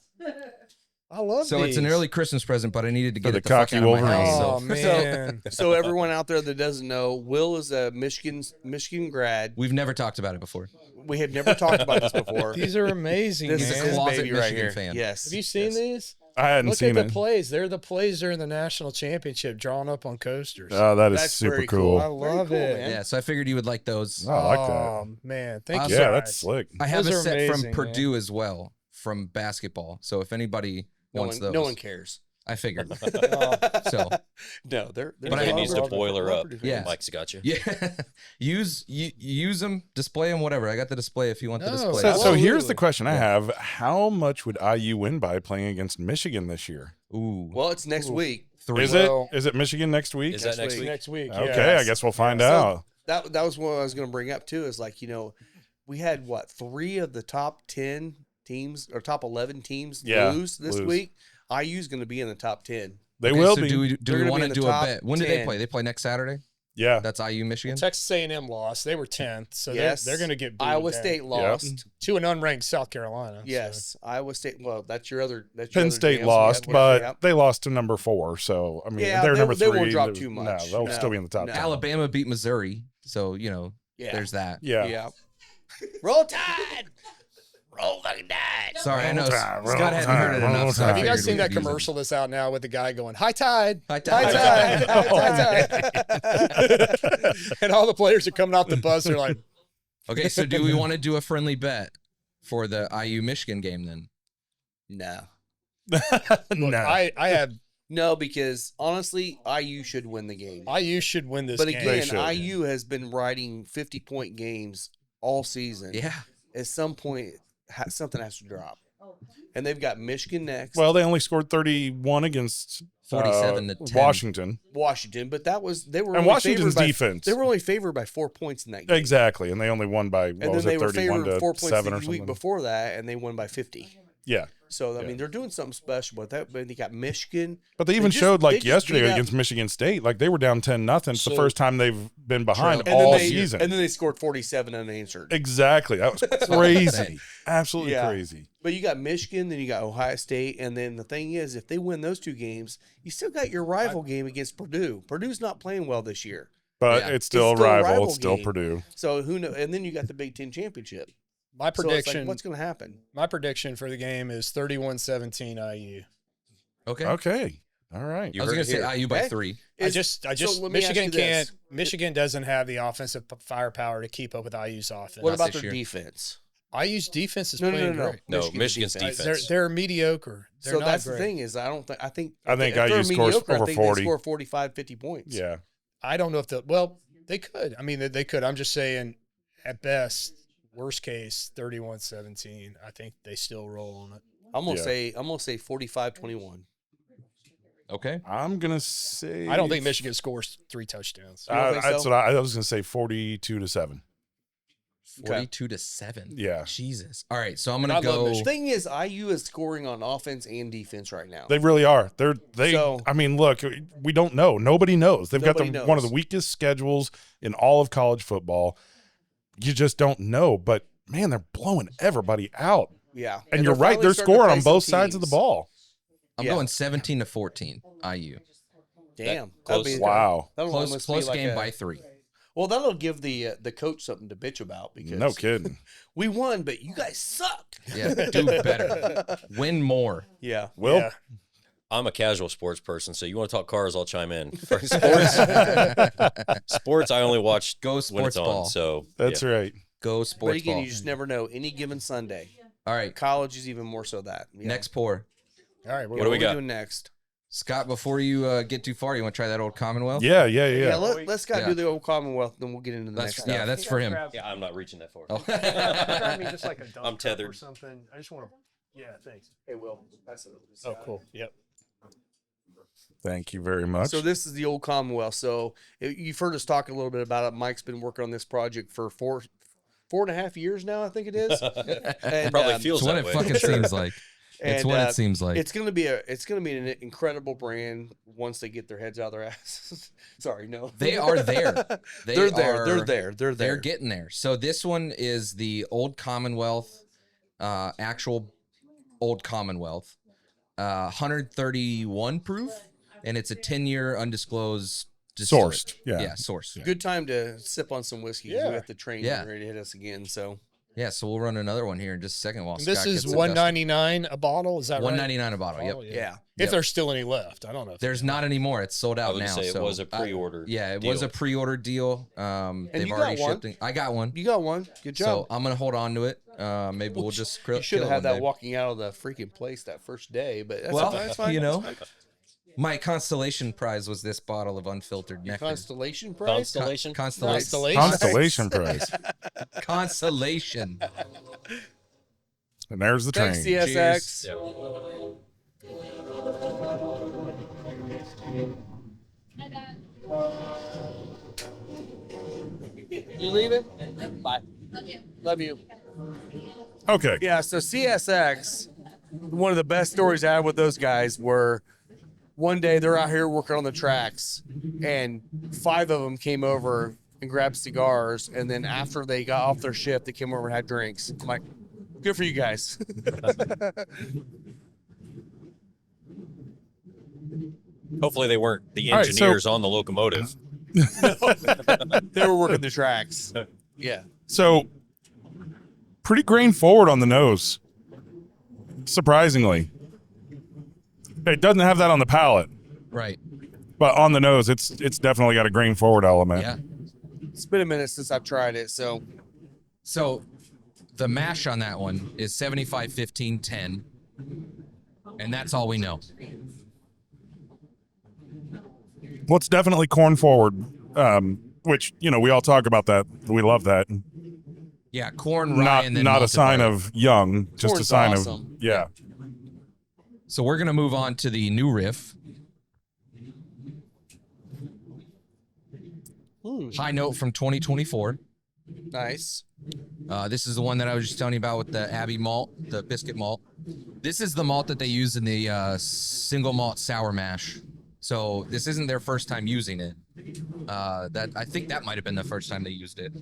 I love so it's an these. early Christmas present, but I needed to For get the it the fuck cocky out of my Wolverine. house. Oh So man, So everyone out there that doesn't know, Will is a Michigan grad. we've never talked about it before. We have never talked about this before. these are amazing, This He's is a man. his closet baby right Michigan here. fan. Yes. Have you seen Yes. these? I hadn't Look seen at the it. plays. They're the plays during the national championship, drawn up on coasters. Oh, that is That's super very cool. I Very love cool, it. man. Yeah, so I figured you would like those. I like that. Oh man, thank you. Yeah, guys. that's slick. I have Those a are set from amazing, Purdue as well from basketball. So if anybody wants those, No one cares. I figured. Oh, so No, they're But I he love needs to boil her up. Yeah. Mike's got you. yeah, use them, display them, whatever. I got the display if you want the No, display. So Absolutely. here's the question I have. How much would IU win by playing against Michigan this year? Ooh, Well, it's next week. 3. Is Well- it? Is it Michigan next week? Is that next week? next week. Okay, yes. I guess we'll find So- out. That was what I was going to bring up too. Is like we had what 3 of the top 10 teams or top 11 teams Yeah, lose this lose. week. IU's going to be in the top 10. They Okay, will so be. do we They're gonna want be to in the do a top bet? When do they 10. play? They play next Saturday. Yeah. That's IU Michigan. Texas A&M lost. They were 10th, so Yes. they're going to get beat Iowa down. State lost. to an unranked South Carolina. so. Yes, Iowa State. Well, that's your other. That's your Penn other State jam, so lost, yeah, but yeah. they lost to number 4. So I mean, Yeah, they're they- number they 3. won't drop too much. No, they'll No, still be in the top no. 10. Alabama beat Missouri, so Yeah. there's that. Yeah. Yeah. Roll Tide. Roll fucking Tide. Sorry, I know Roll Tide, roll Scott hadn't heard it Tide, roll enough. So I Tide. Have you figured guys seen we'd that use it. commercial that's out now with the guy going, "High tide, High high tide. tide, high tide," and all the players are coming off the bus. They're like, Okay, so do we want to do a friendly bet for the IU Michigan game then? No. No. I have No, because honestly, IU should win the game. IU should win this But game. They again, should. IU has been riding 50-point games all season. Yeah. At some point, something has to drop. and they've got Michigan next. Well, they only scored 31 against 47 to 10. Washington. Washington, but they were And only Washington's favored by, defense. They were only favored by 4 points in that game. Exactly, and they only won by And what then was they it, were 31 favored to 4 points 7 the or week something. before that, and they won by 50. Yeah, So I mean, they're doing something special. But they got Michigan. but they even just- showed they like just yesterday beat up- against Michigan State, like they were down 10-0. It's the So- first time they've been behind and all then they, season. And then they scored 47 unanswered. Exactly, that was crazy, absolutely Yeah. crazy. But you got Michigan, then you got Ohio State, and then the thing is, if they win those 2 games, you still got your rival game against Purdue. Purdue's not playing well this year, But Yeah. it's still a It's still a rival. rival It's still game. Purdue. so who knows? And then you got the Big Ten championship. My So it's prediction. like, what's going to happen? My prediction for the game is 31-17 IU. Okay. Okay, all right. You I was heard going it to here. say IU by Okay. 3. I Is- just so let me ask Michigan you this. can't. Michigan doesn't have the offensive firepower to keep up with IU's offense. What about this their year. defense? IU's defense is No, playing great. No, Michigan's defense. defense. They're mediocre. They're So not that's great. the thing is, I think I think if they're IU scores mediocre, over I think 40. They score 45, 50 points. Yeah, I don't know if they could. I mean, they could. I'm just saying, at best, worst case, 31-17. I think they still roll on it. I'm gonna Yeah. say 45-21. Okay. I'm gonna say. I don't think Michigan scores 3 touchdowns. You don't think That's so? what I was gonna say. 42-7. 42 to 7. Yeah. Jesus. All right. So I'm going I to love go. The Michigan. thing is, IU is scoring on offense and defense right now. They really are. So- I mean, look, we don't know. Nobody knows. They've Nobody got one of the knows. weakest schedules in all of college football. You just don't know. But man, they're blowing everybody out. Yeah, And you're they're right. finally They're starting to scoring play on some both sides of the teams. ball. I'm Yeah. going 17 to 14 IU. Damn, Close. that'd be Wow. That'll Close almost be close like game by 3. Well, that'll give the coach something to bitch about because No kidding. we won, but you guys suck. Yeah, do better. Win more. Yeah, Will, Yeah. I'm a casual sports person, so you want to talk cars, I'll chime in. For sports, sports, I only watch Go when it's sports on. ball. So that's yeah. right. Go but sports again, ball. you just never know. Any given Sunday, All right. college is even more so that. Yeah. Next pour. All right. What do we What are got? doing next? Scott, before you get too far, you want to try that old Commonwealth? Yeah. Let's Yeah. do the old Commonwealth, then we'll get into the That's next yeah, stuff. that's for him. Yeah, I'm not reaching that far. Oh. Grab me just like a dunk I'm cup or tethered. something. I just want to. Yeah, thanks. Hey, Will, pass it over to Oh, Scott. cool. Yep. Thank you very much. So this is the old Commonwealth. So you've heard us talk a little bit about it. Mike's been working on this project for 4.5 years now, I think it is. And, Probably feels It's what that it way. fucking seems like. It's and, what it seems like. It's gonna be an incredible brand once they get their heads out of their asses. Sorry, no. They are there. They're there. are- They're there. They're there. They're getting there. So this one is the Old Commonwealth, actual Old Commonwealth, 131 proof, and it's a 10-year undisclosed distillery. Sourced. Yeah. Yeah, source. Good time to sip on some whiskey. 'Cause Yeah. We have the train Yeah. ready to hit us again. So Yeah, so we'll run another one here in just a second while And Scott this is gets $1.99 a bottle. Is that right? $1.99 a bottle. Yep. Oh, yeah. If there's still any left, I don't know. If There's not any more. It's sold I out would now. say it so was a pre-order. yeah, it was deal. a pre-order deal. They've you already got one. shipped it. I got one. You got one. Good So job. I'm gonna hold on to it. Maybe we'll just You should kill have it had one that day. walking out of the freaking place that first day, but that's Well, fine. That's fine. you know, That's fine. my consolation prize was this bottle of unfiltered nectar. Constellation prize. Constellation. Constellation. Constellation prize. Consolation. And there's the train. Thanks, CSX. Yeah. You leaving? Bye. Love you. Okay. Yeah, so CSX, one of the best stories I had with those guys were one day they're out here working on the tracks, and 5 of them came over and grabbed cigars, and then after they got off their shift, they came over and had drinks. I'm like, good for you guys. Hopefully they weren't the All right, so- engineers on the locomotive. They were working the tracks. Yeah. So, pretty grain forward on the nose. Surprisingly, it doesn't have that on the palate, Right. but on the nose, it's definitely got a grain forward element. Yeah. It's been a minute since I've tried it, so So the mash on that one is 75, 15, 10. And that's all we know. Well, it's definitely corn forward, which we all talk about that. We love that. Yeah, corn, rye, Not and then not a malted sign barley. of young, just a Corn's sign awesome. of yeah. So we're gonna move on to the new riff. High note from 2024. Nice. This is the one that I was just telling you about with the Abbey malt, the biscuit malt. This is the malt that they use in the single malt sour mash. So this isn't their first time using it. I think that might have been the first time they used it.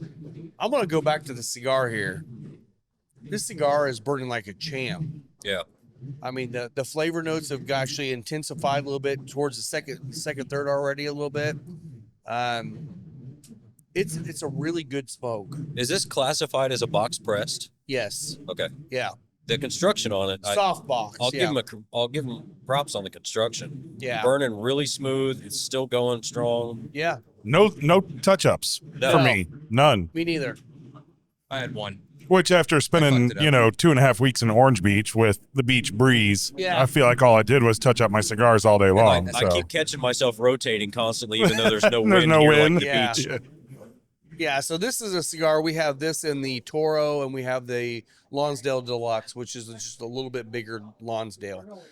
I'm gonna go back to the cigar here. This cigar is burning like a champ. Yeah. I mean, the flavor notes have actually intensified a little bit towards the second, third already a little bit. It's a really good smoke. Is this classified as a box pressed? Yes. Okay. Yeah. The construction on it, Soft box. I'll yeah. give them props on the construction. Yeah. Burning really smooth. It's still going strong. Yeah. No touch-ups No. for me. None. Me neither. I had one. Which after spending, fucked it up. 2.5 weeks in Orange Beach with the beach breeze, Yeah. I feel like all I did was touch up my cigars all day long. I keep catching myself rotating constantly, even though there's no There's wind no here wind. like the Yeah. beach. Yeah. So this is a cigar. We have this in the Toro, and we have the Lonsdale Deluxe, which is just a little bit bigger Lonsdale.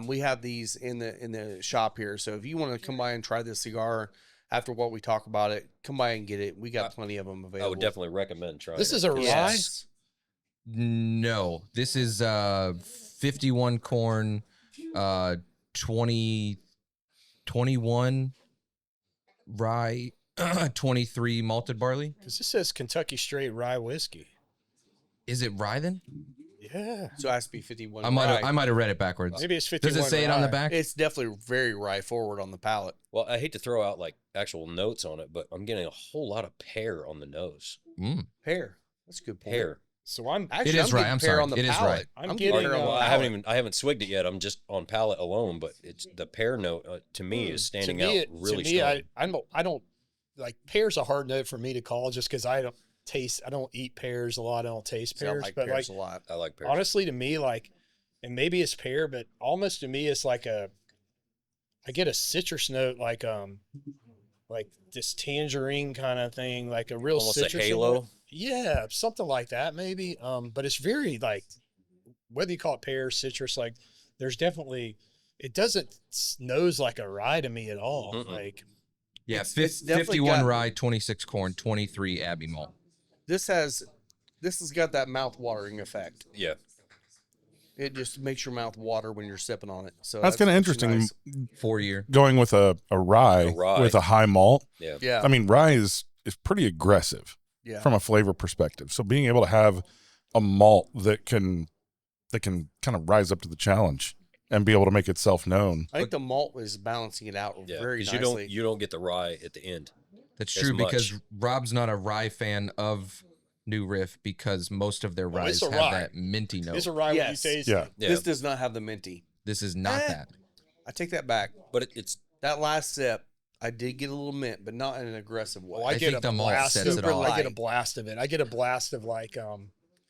We have these in the shop here. So if you want to come by and try this cigar after what we talk about it, come by and get it. We got plenty of them available. I would definitely recommend trying This it. is a rye. Yes. No, this is 51 corn, 21 rye, 23 malted barley. Because this says Kentucky straight rye whiskey. Is it rye then? Yeah. So it has to be 51. I might have read it backwards. Maybe it's 51 Does it say it on the rye. back? It's definitely very rye forward on the palate. Well, I hate to throw out like actual notes on it, but I'm getting a whole lot of pear on the nose. Pear. That's a good point. Pear. So I'm Actually, It is I'm rye. getting I'm pear sorry. on the It is palate. rye. I'm getting getting, pear on the I palate. haven't swigged it yet. I'm just on palate alone, but it's the pear note to me is standing out really strong. I don't like pear's a hard note for me to call just because I don't eat pears a lot. I don't taste See, I pears, like but pears like a lot. I like pears. honestly, to me, like, and maybe it's pear, but almost to me, it's like I get a citrus note, like this tangerine kind of thing, like a real Almost a citrus halo? note. Yeah, something like that, maybe. But it's very like, whether you call it pear, citrus, like, there's definitely, it doesn't nose like a rye to me at all. Mm-mm. Like, Yeah, It's definitely 51 got- rye, 26 corn, 23 Abbey malt. This has got that mouth watering effect. Yeah. It just makes your mouth water when you're sipping on it. So That's kind of actually interesting. nice. 4 year. Going with a rye, A rye. with a high malt. Yeah. Yeah. I mean, rye is pretty aggressive Yeah. from a flavor perspective. So being able to have a malt that can kind of rise up to the challenge and be able to make itself known. I think the malt is balancing it out Yeah. very Because nicely. you don't get the rye at the end. That's as true because much. Rob's not a rye fan of New Riff because most of their ryes it's a have rye. that minty note. it's a rye Yes. when you taste Yeah. it. Yeah. This does not have the minty. This is not that. I take that back. But it's That last sip, I did get a little mint, but not in an aggressive way. Oh, I I get think a the malt blast. sets it Super off. I get a light. blast of it. I get a blast of like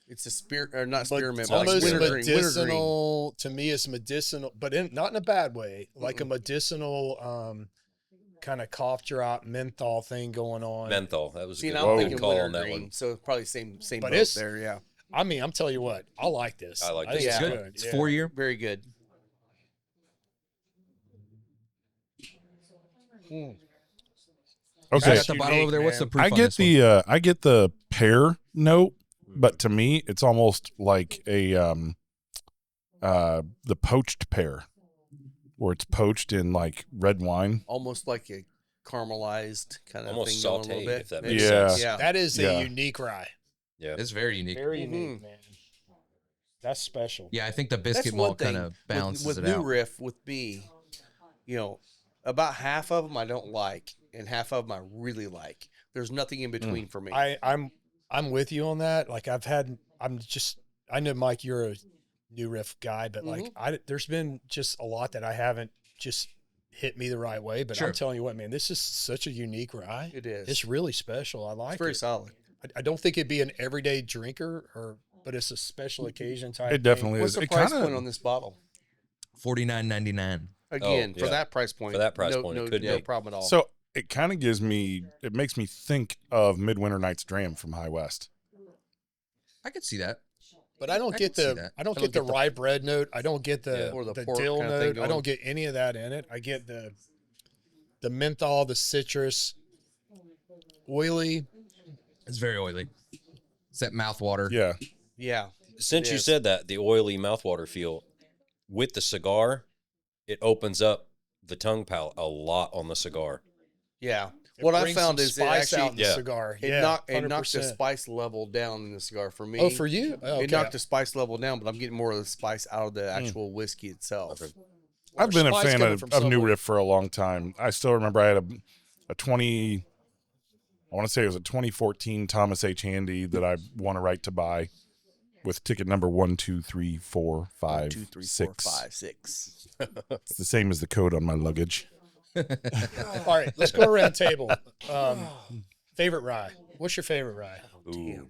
It's a spirit, or not but spearmint, but like almost wintergreen. medicinal. To me, it's medicinal, but not in a bad way. Like a medicinal kind of cough drop menthol thing going on. menthol. That was See, a and good, I'm good thinking call on that wintergreen, one. so probably same But boat it's- there. Yeah, I mean, I'm telling you what, I like this. I like think this. it's Yeah. good. It's Yeah. 4 year. very good. Okay. I That's got the bottle unique, over there. What's the man. proof I on get this one? I get the pear note, but to me it's almost like a the poached pear, where it's poached in like red wine. Almost like a caramelized kind of Almost thing going a little sauteed, bit. if that Maybe. makes Yeah. sense. Yeah. That is Yeah. a unique rye. Yeah. It's very unique. Very Mhm. unique, man. That's special. Yeah, I think the That's biscuit one malt thing kind of balances with it New out. Riff with me. About half of them I don't like, and half of them I really like. There's nothing in between for me. I'm with you on that. Like I know Mike, you're a New Riff guy, but like there's been just a lot that I haven't just hit me the right way. But Sure. I'm telling you what, man, this is such a unique rye. It is. It's really special. I like It's very it. solid. I don't think it'd be an everyday drinker, but it's a special occasion type. It definitely What's is. the It price kinda- point on this bottle? $49.99. Again, for yeah. that price point. For that price no, point, it no, could no be. problem at all. So it kind of it makes me think of Midwinter Night's Dram from High West. I could see that. But I don't I get can see the that. I don't get the rye bread note. I don't get the Or the the pork dill kind of thing note. I going. don't get any of that in it. I get the menthol, the citrus, oily. It's very oily. It's that mouth water. Yeah. Yeah. Since It you is. said that, the oily mouthwater feel with the cigar, it opens up the tongue palate a lot on the cigar. Yeah. It What I brings found some is it spice out in actually the Yeah. cigar. it Yeah, knocked the 100%. spice level down in the cigar for me. Oh, for you? Oh, It okay. knocked the spice level down, but I'm getting more of the spice out of the actual whiskey itself. Okay. I've been a Spice fan coming of from New somewhere. Riff for a long time. I still remember I had a 20, I want to say it was a 2014 Thomas H. Handy that I won a right to buy with ticket number 1, 2, 3, 4, 1, 5, 2, 3, 4, 6. 5, 6. It's the same as the code on my luggage. All right, let's go around table. Favorite rye? What's your favorite rye? Ooh.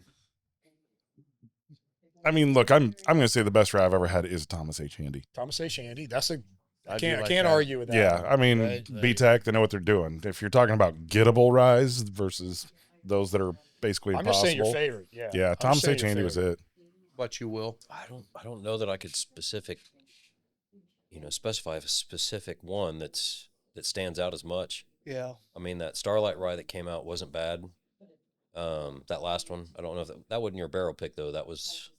I mean, look, I'm going to say the best rye I've ever had is Thomas H. Handy. Thomas H. Handy. That's a. I I do can't like can't that. argue with that. Yeah, I mean, Right, like- BTEC, they know what they're doing. If you're talking about gettable ryes versus those that are basically I'm just saying your impossible. favorite. Yeah. Yeah, I'm just Thomas saying H. your Handy was favorite. it. But you will. I don't know that I could specify a specific one that stands out as much. Yeah. I mean, that Starlight Rye that came out wasn't bad. That last one, I don't know if that wasn't your barrel pick though. That was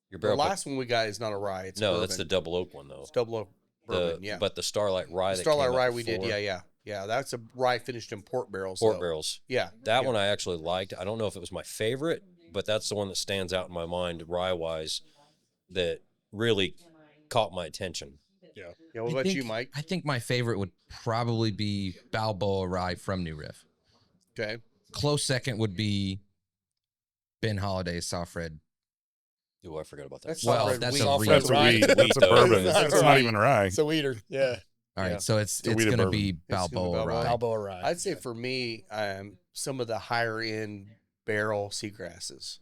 your The barrel pick. last one we got is not a rye. It's No, bourbon. that's the double oak one though. It's double oak bourbon. Yeah. But the Starlight Rye, The that Starlight came out rye we did. before, Yeah. That's a rye finished in port barrels. port though. barrels. Yeah. That yeah. one I actually liked. I don't know if it was my favorite, but that's the one that stands out in my mind rye wise that really caught my attention. Yeah. What about you, Mike? I think my favorite would probably be Balboa Rye from New Riff. Okay. Close second would be Ben Holiday's Soft Red. Ooh, I forgot about that. That's Well, soft red that's wheat. a Soft reed. red That's a rye. weed. That's a though. bourbon. That's It's a not weed. even rye. It's a weeder. Yeah. All right, Yeah. so it's a wheated going to be bourbon. It's gonna be Balboa Balboa. Rye. Balboa rye. I'd say for me, some of the higher end barrel seagrasses.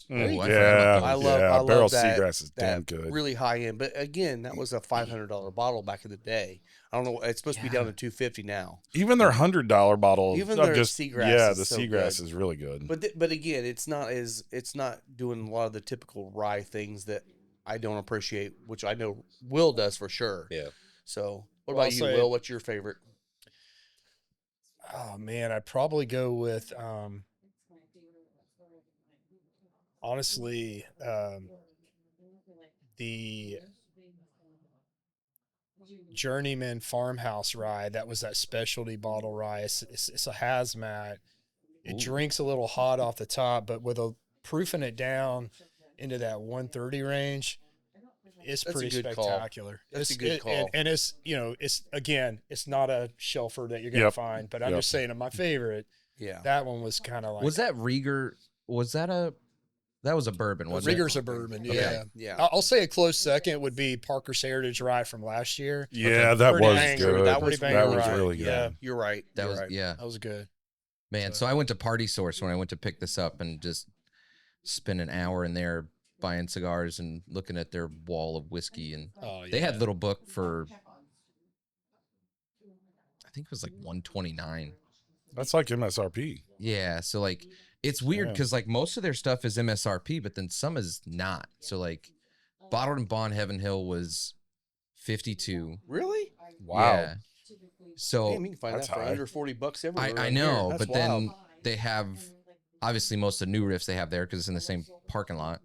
Ooh, I forgot yeah, about I those. love- yeah, I love barrel that- seagrass is damn That good. really high end, but again, that was a $500 bottle back in the day. I don't know. It's supposed to be down to $250 now. Even their $100 bottle, Even of their just seagrass yeah, is the so seagrass good. is really good. But again, it's not doing a lot of the typical rye things that I don't appreciate, which I know Will does for sure. Yeah. So, what Well, about I'll you, say- Will? What's your favorite? Oh man, I'd probably go with honestly the Journeyman Farmhouse rye. That was that specialty bottle rye. It's a hazmat. It Ooh. drinks a little hot off the top, but with a proofing it down into that 130 range, it's That's a pretty good call. spectacular. That's a It's- good it- call. And it's, it's not a shelfer that you're going to Yep. find, but I'm Yep. just saying, my favorite, Yeah. that one was kind of like. Was that Rieger? That was a bourbon, wasn't Rieger's a bourbon, yeah. Okay. Yeah. I'll say a close second would be Parker's Heritage Rye from last year. Yeah, that Pretty was banger. good. That Pretty was banger rye. really good. Yeah, You're right. That You're was right. yeah. that was good. Man, so I went to Party Source when I went to pick this up and just spent an hour in there buying cigars and looking at their wall of whiskey. And Oh, yeah. they had little book for, I think it was like $129. That's like MSRP. Yeah, so like it's weird Yeah. because like most of their stuff is MSRP, but then some is not. So like Bottled and Bond Heaven Hill was 52. Really? Wow. Yeah. So Damn, you can find that's that for high. under $40 everywhere. I around know, here. That's but then wild. they have obviously most of the New Riffs they have there because it's in the same parking lot.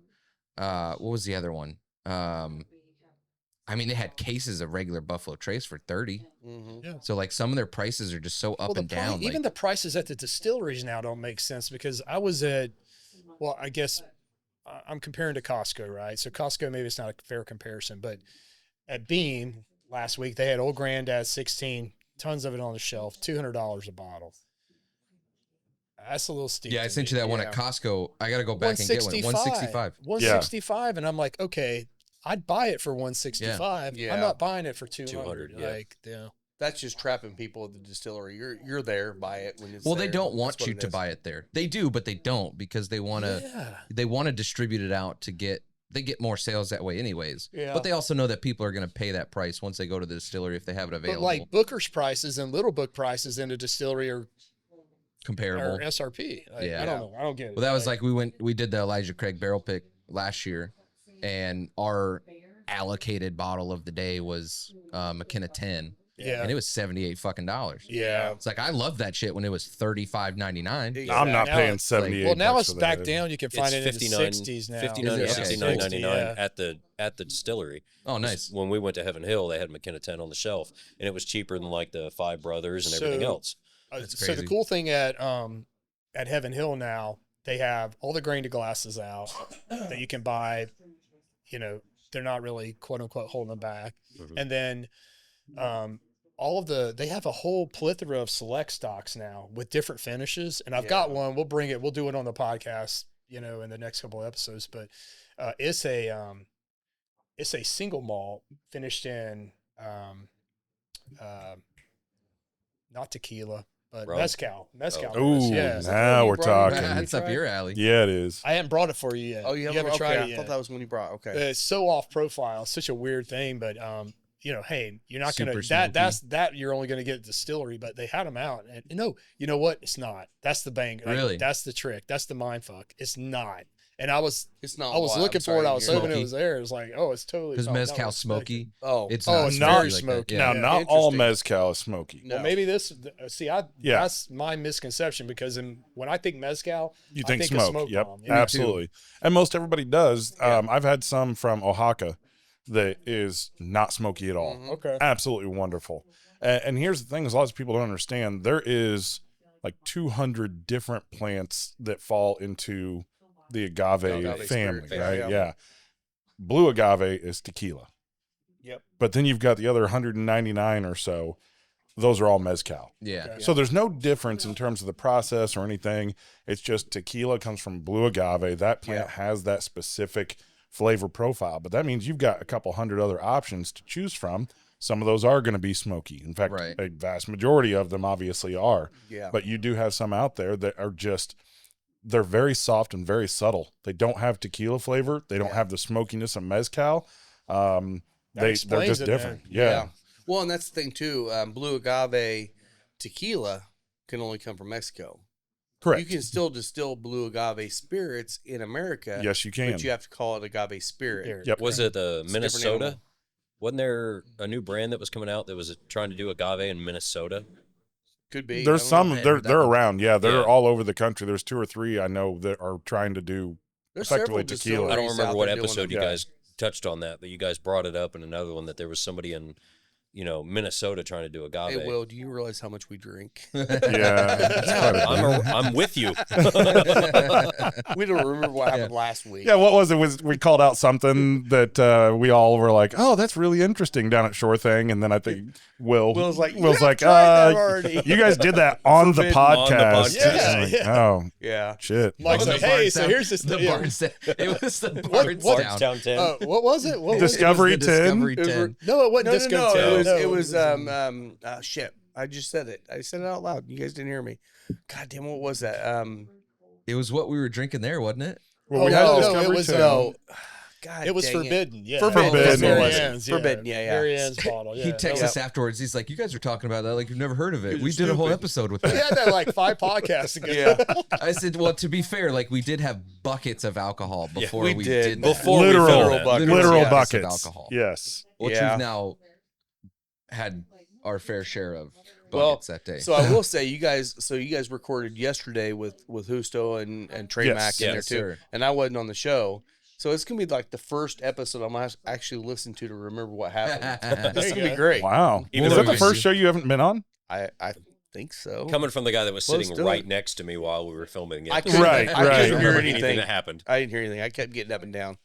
What was the other one? I mean, they had cases of regular Buffalo Trace for 30. Mhm. So like some of their prices are just so up and down. Even like, the prices at the distilleries now don't make sense because I was at, well, I guess I'm comparing to Costco, right? So Costco, maybe it's not a fair comparison, but at Beam last week, they had Old Granddad 16, tons of it on the shelf, $200 a bottle. That's a little steep. yeah, I to sent me. you that one Yeah. at Costco. I got to go back and get one. 165. 165, and I'm like, okay, I'd buy it for 165. Yeah. I'm not buying it for 200. 200, yeah. Like, yeah. That's just trapping people at the distillery. You're there, buy it when it's Well, they there. don't That's want what you it to is. buy it there. They do, but they don't because they want to. Yeah. They want to distribute it out to get. They get more sales that way, anyways. Yeah. But they also know that people are going to pay that price once they go to the distillery if they have it But available. like Booker's prices and Little Book prices in a distillery are comparable. or SRP. Like, Yeah. I don't know. I don't get it. Well, that was like we did the Elijah Craig barrel pick last year, and our allocated bottle of the day was McKenna 10. Yeah. And it was $78 fucking dollars. Yeah. It's like I loved that shit when it was $35.99. I'm not Now paying it's 78. Well, now bucks it's for back that. down. You can find it in the 60s now. 59 or Is it? Okay. 69.99 Yeah. at the distillery. Oh, nice. When we went to Heaven Hill, they had McKenna 10 on the shelf, and it was cheaper than like the Five Brothers and everything else. So the crazy. cool thing at Heaven Hill now, they have all the grain to glasses out that you can buy. You know, they're not really quote unquote holding them back. Mhm. And then they have a whole plethora of select stocks now with different finishes. And I've got one. We'll do it on the podcast, you know, in the next couple of episodes. But it's a single malt finished in not tequila, but Rum? mezcal. Ooh, Yeah. now we're talking. That's up your alley. Yeah, it is. I haven't brought it for you yet. Oh, you haven't tried okay, it yet. I thought that was when you brought. Okay. It's so off profile. It's such a weird thing, but you know, hey, you're not Super gonna smoky. that you're only gonna get at the distillery, but they had them out, and you know what? It's not. That's the bang. Like, Really? that's the trick. That's the mind fuck. It's not. And I was It's not. looking for it. I was hoping hoping it was there. It was like, oh, it's totally Because not mezcal what I smoky. Oh, It's Oh, not it's smoky very like that. smoky. Yeah. Now, not all Interesting. mezcal is smoky. No. Well, maybe this. See, Yeah. that's my misconception because when I think mezcal, You I think think of smoke? smoke Yep, bomb. Yeah, me too. absolutely. And most everybody does. I've had some from Oaxaca that is not smoky at all. Okay. Absolutely wonderful. And here's the thing: is a lot of people don't understand. There is like 200 different plants that fall into the agave, Agave family, spirit, right? yeah. Yeah. Blue agave is tequila. Yep. But then you've got the other 199 or so. Those are all mezcal. Yeah. Okay. So there's no difference in terms of the process or anything. It's just tequila comes from blue agave. That plant has that specific flavor profile, but that means you've got a couple hundred other options to choose from. Some of those are going to be smoky. In fact, Right. a vast majority of them obviously are. Yeah. But you do have some out there that are just, they're very soft and very subtle. They don't have tequila flavor. They don't have the smokiness of mezcal. They're explains just it, different. man. Yeah. Well, and that's the thing too. Blue agave tequila can only come from Mexico. Correct. You can still distill blue agave spirits in America. Yes, you can. But you have to call it agave spirit. Here. Yep. Was it It's a different Minnesota? animal. Wasn't there a new brand that was coming out that was trying to do agave in Minnesota? Could be. There's I don't some, know. I they're heard that one. around. Yeah, they're Yeah. all over the country. There's 2 or 3 I know that are trying to do There's effectively several tequila. I don't distilleries remember out what there doing episode you Yeah. guys touched on that, but you guys brought it up in another one that there was somebody in, Minnesota trying to do agave. Hey, Will, do you realize how much we drink? Yeah. it's quite a bit. I'm with you. We don't remember what happened last week. Yeah, what was it? We called out something that we all were like, "Oh, that's really interesting" down at Shore Thing, and then I think Will's like, Will's "Yeah, like, tried that already." "You guys did that on the Forbidden. podcast." On the podcast. And I'm like, Yeah. Oh Yeah. shit! Mike's like, hey, so here's this. the yeah. Bardstown. It was the Bardstown 10. What was it? What was it? Discovery 10. Discovery It was 10. No, it wasn't No, Disco no, Tail. no. It was shit. I just said it. I said it out loud. You guys didn't hear me. God damn, what was that? It was what we were drinking there, wasn't it? Well, we Oh, had no, Discovery it was, 10. no. God, It was dang forbidden. Yeah. Forbidden, It was it Mary was. Ann's, Forbidden, yeah. Mary Ann's bottle. Yeah. He texts No, us afterwards. He's like, "You guys are talking about that like you've never heard of it. You're We did a whole stupid." episode with We that." had that like 5 podcasts ago. Yeah. I said, "Well, to be fair, like we did have buckets of alcohol before we we did. did that. Before we Literal filmed that. buckets. literal yeah. buckets. Of alcohol. Yes. which Yeah. we've now had our fair share of Well, buckets that day." So I will say, you guys recorded yesterday with Husto and Trey Yes. Mack in there Yes, too, sir. and I wasn't on the show. So it's gonna be like the first episode I'm actually listening to remember what happened. This is gonna be great. Wow. Even Is though that the we- first show you haven't been on? I think so. Coming from the guy that was Close sitting to right it. next to me while we were filming it. I couldn't, Right, I right. couldn't hear remember anything. that happened. I didn't hear anything. I kept getting up and down.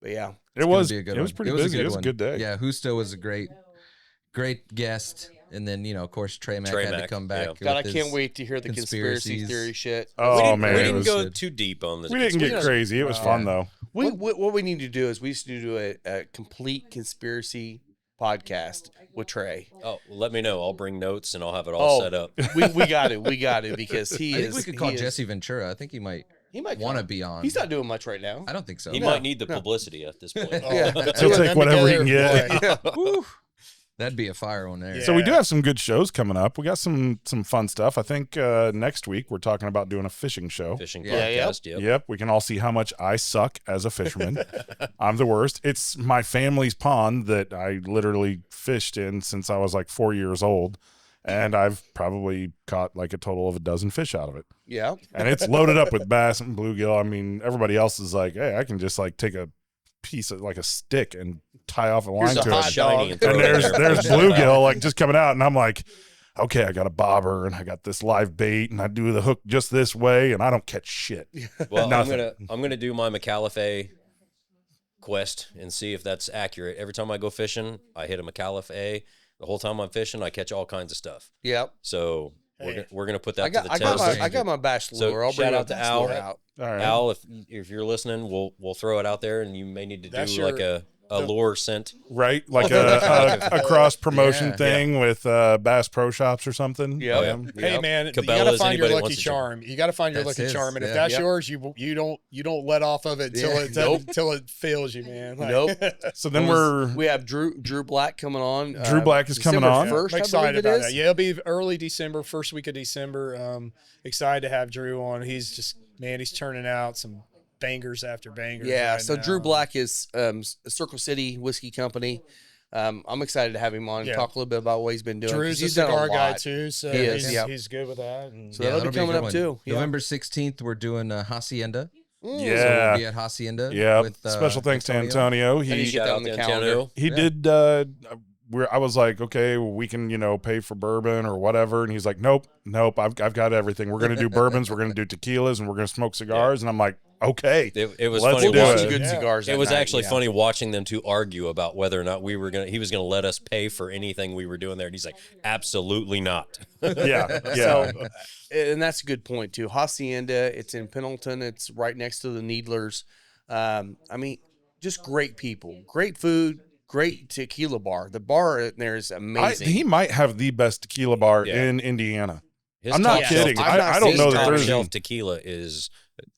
But yeah, It was. Be a good It was one. pretty It was busy. a It good was a one. good day. Yeah, Husto was a great guest, and then of course Trey Mack had to Mack, come back. yeah. God, I with can't his- wait to hear the conspiracy conspiracies. theory shit. Oh we man, it didn't was, go too deep on this. we didn't get crazy. It was fun though. What we need to do is we used to do a complete conspiracy podcast with Trey. Oh, well, let me know. I'll bring notes and I'll have it all set up. we got it because he I is. think we could call he is- Jesse Ventura. I think he might He might want to come. be on. He's not doing much right now. I don't think so. He No, might need the no. publicity at this point. Yeah. The He'll two of take them whatever he can together, get. boy. That'd be a fire one there. Yeah. So we do have some good shows coming up. We got some fun stuff. I think next week we're talking about doing a fishing show. Fishing Yeah, podcast. Yep. Yep, we can all see how much I suck as a fisherman. I'm the worst. It's my family's pond that I literally fished in since I was like 4 years old, and I've probably caught like a total of a dozen fish out of it. Yeah. And it's loaded up with bass and bluegill. I mean, everybody else is like, hey, I can just like take a piece of like a stick and tie off a line Here's a to hot it. Shiny dog. throw And it in there's there. bluegill like just coming out, and I'm like, okay, I got a bobber and I got this live bait, and I do the hook just this way, and I don't catch shit. Well, Nothing. I'm gonna do my McAuliffe quest and see if that's accurate. Every time I go fishing, I hit a McAuliffe. The whole time I'm fishing, I catch all kinds of stuff. Yep. So Hey. we're gonna put that I got to the I got test. my I got my bass So, lure. I'll shout bring my out to bass Al. lure out. All right. Al, if you're listening, we'll throw it out there, and you may need to That's do like a lure scent. Right? Like a cross promotion Yeah. thing with Bass Pro Shops or something. Yep. Yeah. Hey Yep. man, you Cabela's, gotta find your anybody lucky wants to jump. charm. You gotta find your That's lucky his, charm, and if yeah. that's Yep. yours, you don't let off of it until Yeah. until it fails you, man. Like, Nope. So then We have Drew Black coming on. Drew Black is coming December on. 1st, I'm I excited believe it about is. that. Yeah, it'll be early December, first week of December. Excited to have Drew on. He's just he's turning out some bangers after bangers. Yeah, right so now. Drew Black is Circle City Whiskey Company. I'm excited to have him on, Yeah. talk a little bit about what he's been doing. 'cause Drew's a he's done cigar guy lot. too, so He is, he's, yep. he's good with that. And So that'll be a coming good up one. too. Yeah. November 16th, we're doing Hacienda. Mm. So Yeah. we'll be at Hacienda. Yeah. With, Special thanks to Antonio. I need to He get Shout that out on the to calendar. Antonio. he Yeah. did I was like, okay, we can, pay for bourbon or whatever. And he's like, nope, I've got everything. We're going to do bourbons. We're going to do tequilas, and we're going to smoke cigars. And I'm like, okay. It was Let's funny do We'll it. do some good Yeah. cigars. It that was night, actually yeah. funny watching them two argue about whether or not he was gonna let us pay for anything we were doing there, and he's like, absolutely not. Yeah. Yeah. So, and that's a good point too. Hacienda, it's in Pendleton. It's right next to the Needlers. I mean, just great people, great food, great tequila bar. The bar in there is amazing. He might have the best tequila bar Yeah. in Indiana. His I'm not top kidding. shelf- I've not I don't seen know his that top there's. shelf tequila is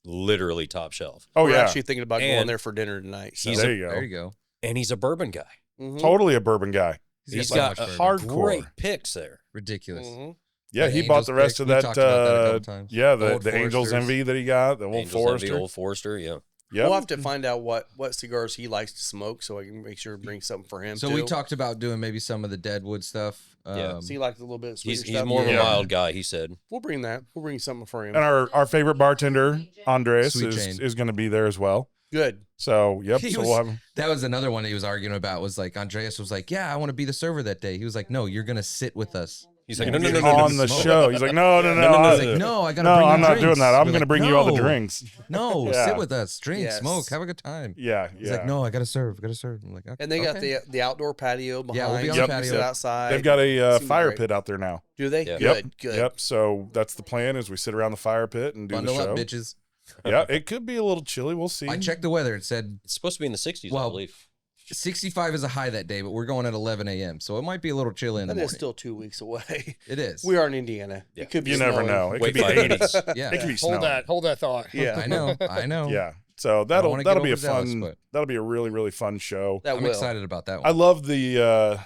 literally top shelf, Oh, We're yeah. actually thinking about going And there for dinner tonight. So. he's There you go. There you go. and he's a bourbon guy. Mhm. Totally a bourbon guy. He's so got much a bourbon. hardcore. great picks there. Ridiculous. Mhm. Yeah, The he Angels bought the rest pick, of we that. talked about that a couple times. Yeah, The the Old Angels Foresters. Envy that he got, the Old Angels Envy, Forester. Old Forester, yeah. Yep. We'll have to find out what cigars he likes to smoke, so I can make sure to bring something for him. So too. we talked about doing maybe some of the Deadwood stuff. Yeah. So he likes a little bit of sweeter He's stuff. more of a Yeah. mild guy, he said. We'll bring that. We'll bring something for him. And our favorite bartender, Andres, Sweet is Jane. going to be there as well. Good. So, yep. He So was- we'll have him. That was another one he was arguing about. Was like Andreas was like, "Yeah, I want to be the server that day." He was like, "No, you're gonna sit with us." He's like, Like, no, no, get no, no, no, on the smoke. show. He's like, no. no, I no. was like, "No, I gotta No, bring you I'm not drinks." doing that. I'm We're going to like, bring you all the "No, drinks. No, Yeah. sit with us, drink, Yes. smoke, have a good time. Yeah. He's Yeah. like, "No, I gotta serve. I'm like, okay. And they got okay. the outdoor patio behind. Yeah, we'll be on so the you can patio. sit outside. They've got a Seems fire great. pit out there now. Do they? Yeah. Good. Yep. Good. Yep. So that's the plan is we sit around the fire pit and do Bundle the show. up, bitches." Yeah, it could be a little chilly. We'll see. I checked the weather. It said It's supposed to be in the 60s, I Well, believe. 65 is a high that day, but we're going at 11 a.m. So it might be a little chilly in the That morning. is still 2 weeks away. It is. We are in Indiana. Yeah. It could be You never snowing. know. It Wait could be 5 80s. minutes. Yeah, It could be hold snowing. hold that thought. Yeah. I know. Yeah. So wanna that'll get be a overzealous, fun. but- That'll be a really really fun show. That I'm will. excited about that I one. love the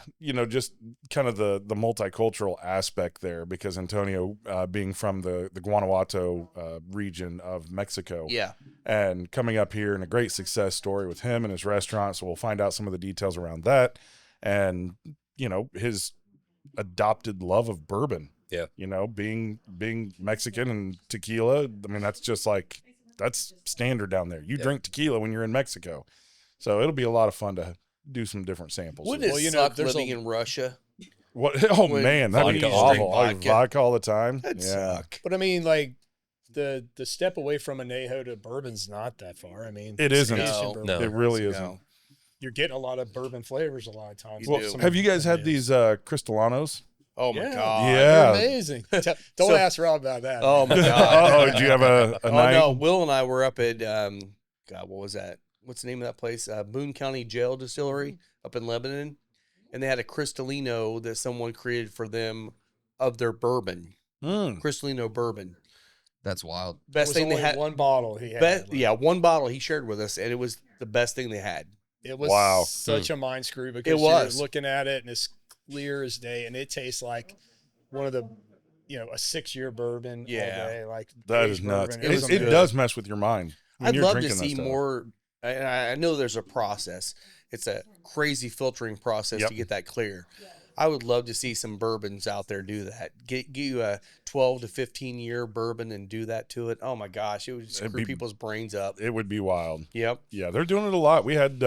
just kind of the multicultural aspect there because Antonio being from the Guanajuato region of Mexico Yeah. and coming up here and a great success story with him and his restaurant. So we'll find out some of the details around that and his adopted love of bourbon. Yeah. Being Mexican and tequila. I mean, that's just like that's standard down there. You drink tequila when you're in Mexico. So it'll be a lot of fun to do some different samples. Wouldn't it Well, you know, suck there's living a- in Russia? What? Oh When man, that'd be vodka awful. drink Oh, vodka. vodka all the time. That'd Yeah. suck. But I mean, like the step away from añejo to bourbon's not that far. I mean, It isn't. Scotch and No. bourbon. No. It really No. isn't. You're getting a lot of bourbon flavors a lot of times. You Well, do. have you guys had these Cristalanos? Oh my Yeah. god. Yeah. They're amazing. Don't So- ask Rob about that. Oh my god. Oh, did you have a Oh night? no, Will and I were up at God, what was that? What's the name of that place? Boone County Jail Distillery up in Lebanon, and they had a Cristalino that someone created for them of their bourbon, Mm. Cristalino bourbon. That's wild. It Best was thing they only had. one bottle he had. Best, like, yeah, one bottle he shared with us, and it was the best thing they had. It was Wow. such a mind screw because It was. you're looking at it and it's clear as day, and it tastes like one of the, a 6-year bourbon all Yeah. day. Like That aged is nuts. bourbon. was It amazing. does mess with your mind. when I'd you're love to drinking that see stuff. more. I know there's a process. It's a crazy filtering process Yep. to get that clear. I would love to see some bourbons out there do that. Get you a 12 to 15-year bourbon and do that to it. Oh my gosh, it would screw people's brains up. It would be wild. Yep. Yeah, they're doing it a lot. We had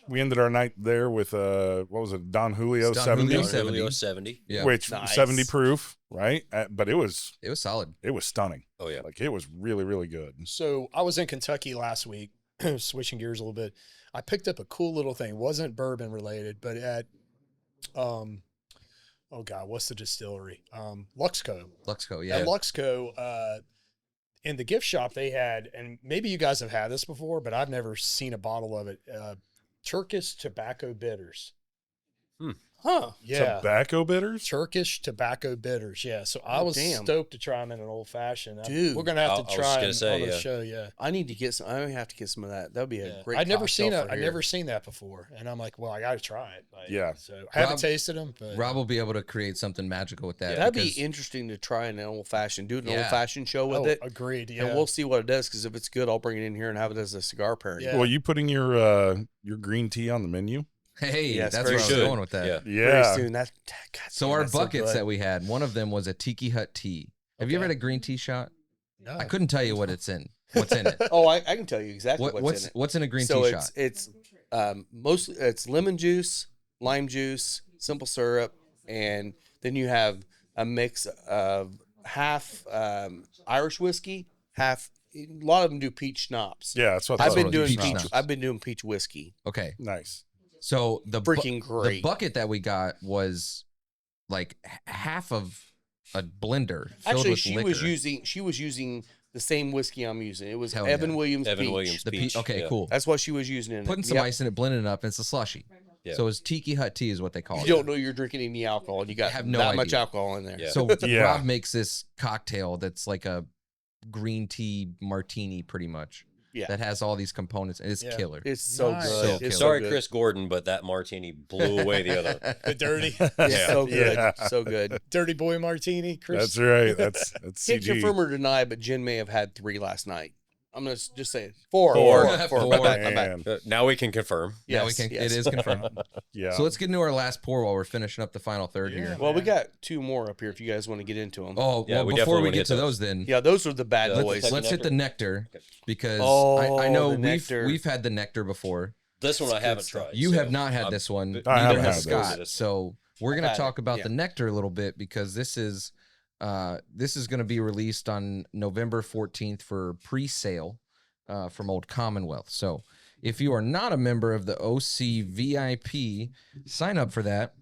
we ended our night there with what was it, Don Julio Don 70, Julio Don 70. Julio 70. Yeah. which Nice. 70 proof, right? But it was solid. stunning. Oh yeah. Like it was really, really good. So I was in Kentucky last week, switching gears a little bit. I picked up a cool little thing. It wasn't bourbon related, but at, oh God, what's the distillery? Luxco. Luxco, yeah. At Luxco, in the gift shop they had, and maybe you guys have had this before, but I've never seen a bottle of it. Turkish tobacco bitters. Huh. Yeah. Tobacco bitters? Turkish tobacco bitters. Yeah. So I Oh, was damn. stoked to try them in an old fashioned. Dude. We're going to have I to was try gonna them say, on the yeah. show. Yeah. I need to get some. I have to get some of that. That would be a great. I'd never seen cocktail it. for I'd here. never seen that before. And I'm like, well, I got to try it. Like, Yeah. So I haven't Rob- tasted them, but Rob will be able to create something magical with that. Yeah. That'd be because- interesting to try in an old fashioned. Do an Yeah. old fashioned show with it, agreed. Yeah. and we'll see what it does. Because if it's good, I'll bring it in here and have it as a cigar pairing. Yeah. Well, you putting your green tea on the menu? Hey, Yes, that's very where I was good. going with that. Yeah. Very Yeah. soon. That. God So damn, our that's buckets good. that we had, one of them was a Tiki Hut tea. Have you ever Okay. had a green tea shot? No. I couldn't tell you what it's in. What's in it? Oh, I can tell you exactly what's in it. What's in a green So tea it's shot? it's mostly it's lemon juice, lime juice, simple syrup, and then you have a mix of half Irish whiskey, half. A lot of them do peach schnapps. Yeah, that's what I I've thought. been what doing peach peach. schnapps. I've been doing peach whiskey. Okay. Nice. So the Freaking the great. bucket that we got was like half of a blender filled Actually, with she liquor. was using the same whiskey I'm using. It was Hell Evan yeah. Williams. Evan peach. Williams the peach. okay, yeah. cool. That's what she was using in Putting it. some Yep. ice in it, blending it up, and it's a slushy. Yeah. So it's Tiki Hut tea is what they call it. You don't know you're drinking any alcohol, and you got have no that much idea. alcohol in there. Yeah. So Yeah. Rob makes this cocktail that's like a green tea martini, pretty much. Yeah. That has all these components, and it's Yeah. killer. It's so Nice. good. So it's killer. so Sorry, good. Chris Gordon, but that martini blew away the other. The dirty, It's so good. Yeah. So good. dirty boy martini. Chris. That's right. That's Can't CG. confirm or deny, but Jen may have had 3 last night. I'm gonna just say it. 4. Four. My bad. My bad. Man. Now we can confirm. Now we Yes, can. yes. It is confirmed. Yeah. So let's get into our last pour while we're finishing up the final third Yeah. here. Well, we got 2 more up here if you guys want to get into them. Oh, Yeah, well, we before definitely we wanna get hit to those. those, then Yeah, those are the bad Yeah, boys. let's hit the nectar because Oh, I know the nectar. we've had the nectar before. This one I haven't stuff. tried. You so have not had I'm- this one. I Neither haven't has had this. Scott. So we're I've going to had talk it, about yeah. the nectar a little bit because this is going to be released on November 14th for pre-sale from Old Commonwealth. So if you are not a member of the OC VIP, sign up for that.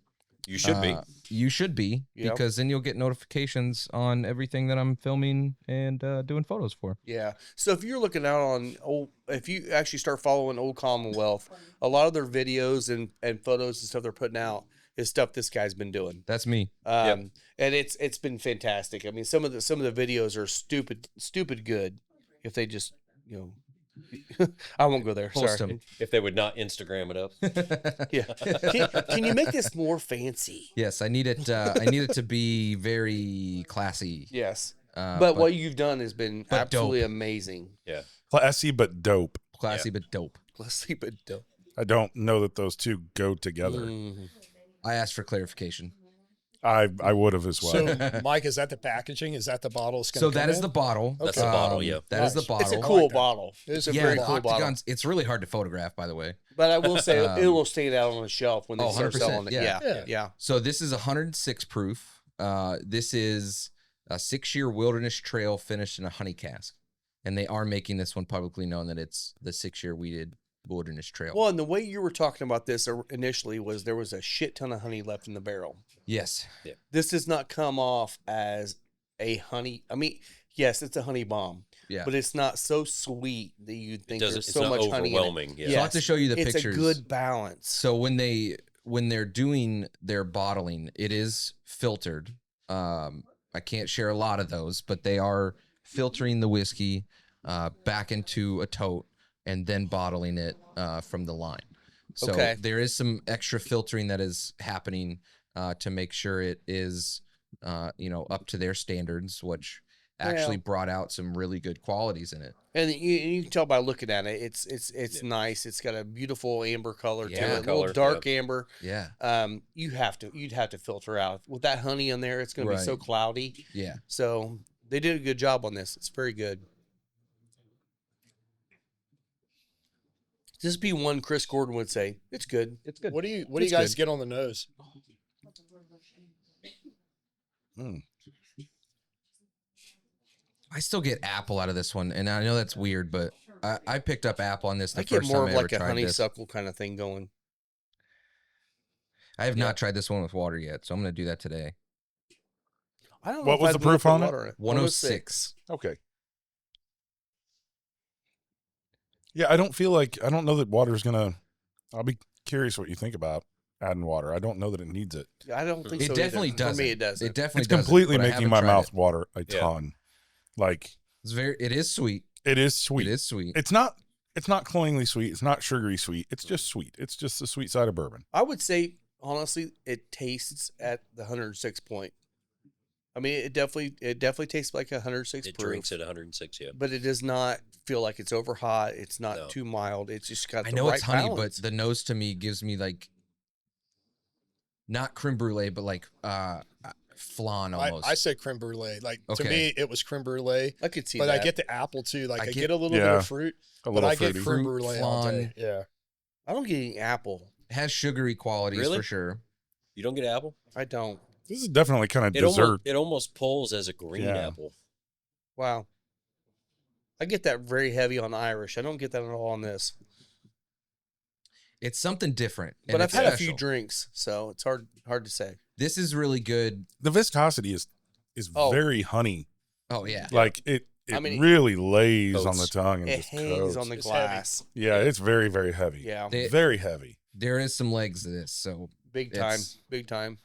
You should be. You should be Yep. because then you'll get notifications on everything that I'm filming and doing photos for. Yeah. So if you're looking out on if you actually start following Old Commonwealth, a lot of their videos and photos and stuff they're putting out is stuff this guy's been doing. That's me. And it's been fantastic. I mean, some of the videos are stupid good. If they just I won't go there. Post Sorry. them. If they would not Instagram it up. Yeah. Can you make this more fancy? Yes, I need it. I need it to be very classy. Yes. Uh, But what you've done has been but absolutely dope. amazing. Yeah. Classy but dope. classy but dope. Let's see, but dope. I don't know that those two go together. Mm. I asked for clarification. I would have as well. So, Mike, is that the packaging? Is that the bottle? It's gonna So come that is in? the bottle. That's the bottle, yeah. That is the Nice. bottle. It's a I cool like that. bottle. It's It's a a Yeah, very the cool bottle. octagons. It's really hard to photograph, by the way. But I will say it Um, will stand out on the shelf when they oh, start 100%, selling it. yeah. Yeah. Yeah. So this is 106 proof. This is a 6-year wilderness trail finished in a honey cask, and they are making this one publicly known that it's the 6-year weeded wilderness trail. Well, and the way you were talking about this initially was there was a shit ton of honey left in the barrel. Yes. This does not come off as a honey. I mean, yes, it's a honey bomb, Yeah. but it's not so sweet that you think there's It's so not much honey in it. overwhelming. Yeah. So I'll have to show you the It's pictures. a good balance. So when they're doing their bottling, it is filtered. I can't share a lot of those, but they are filtering the whiskey back into a tote and then bottling it from the line. So Okay. there is some extra filtering that is happening to make sure it is, up to their standards, which actually brought out some really good qualities in it. And you can tell by looking at it, it's nice. It's got a beautiful amber color to it, a little dark amber. Yeah. You'd have to filter out with that honey in there. It's going to be so cloudy. Yeah. So they did a good job on this. It's very good. This be one Chris Gordon would say. It's good. It's good. What do you guys get on the nose? I still get apple out of this one, and I know that's weird, but I picked up apple on this the I get first more time of I ever like a tried honeysuckle kind of thing going. I have not tried this one with water yet, so I'm going to do that today. I don't know What if was I'd the proof put on it? water in 106. Okay. Yeah, I don't know that water's gonna. I'll be curious what you think about adding water. I don't know that it needs it. I don't think It so. definitely either. doesn't. For me, it doesn't. It definitely It's doesn't, completely but I making haven't my tried mouth it. water a ton. Like It is sweet. it is sweet. It is sweet. It's not cloyingly sweet. It's not sugary sweet. It's just sweet. It's just the sweet side of bourbon. I would say honestly, it tastes at the 106 point. I mean, it definitely tastes like 106 It proof. drinks at 106, yeah. But it does not feel like it's over hot. It's not No. too mild. It's just got. I The know right it's honey, balance. but the nose to me gives me like not creme brulee, but like flan almost. I say creme brulee. Like to Okay. me, it was creme brulee. I could see But that. I get the apple too. Like I I get- get a little bit Yeah. of fruit, A but little I get fruity. creme Fruit, brulee all flan. day. Yeah. I don't get any apple. It has sugary qualities Really? for sure. You don't get apple? I don't. This is definitely kind of It dessert. almost pulls as a green Yeah. apple. Wow. I get that very heavy on Irish. I don't get that at all on this. It's something different. But and I've it's had a few special. drinks, so it's hard to say. This is really good. The viscosity is Oh. very honey. Oh yeah. Like it I mean, really lays on Coats. the tongue and It just hangs coats. on the It's heavy. glass. Yeah, it's very, very heavy. Yeah, They- Very heavy. There is some legs to this, so big time, it's- big time.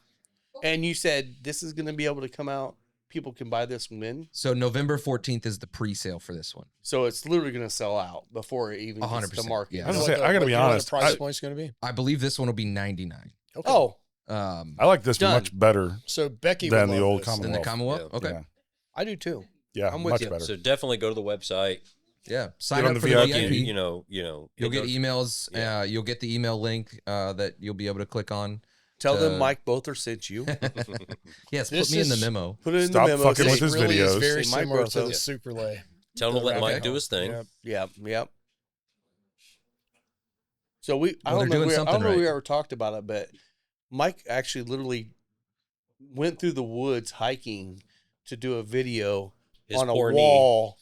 And you said this is going to be able to come out. People can buy this when, so November 14th is the pre-sale for this one. so it's literally going to sell out before it even gets to 100%, market. yeah. I was You know gonna say, what I gotta what be you know what honest, The price I- point's going to be. I believe this one will be 99. Okay. Oh, I like this Done. much better. So Becky Than would the love old this. Commonwealth. Then the Commonwealth. Yeah. Okay. Yeah, I do too. yeah, I'm with much you. better. So definitely go to the website. Yeah. Sign on up the for the VIP. VIP. You'll You'll it get goes- emails. Yeah. You'll get the email link that you'll be able to click on. Tell them Uh, Mike Bother sent you. Yes, This put me in the is- memo. Put it in Stop the memo. fucking Say- with his really is videos. very Say Mike similar to Brotho. the Super Lay. Tell them to let The Mike rabbit do hole. his thing. Yep. Yep. So I Well, don't they're know. doing I don't something know if we right. ever talked about it, but Mike actually literally went through the woods hiking to do a video His on a poor knee. wall.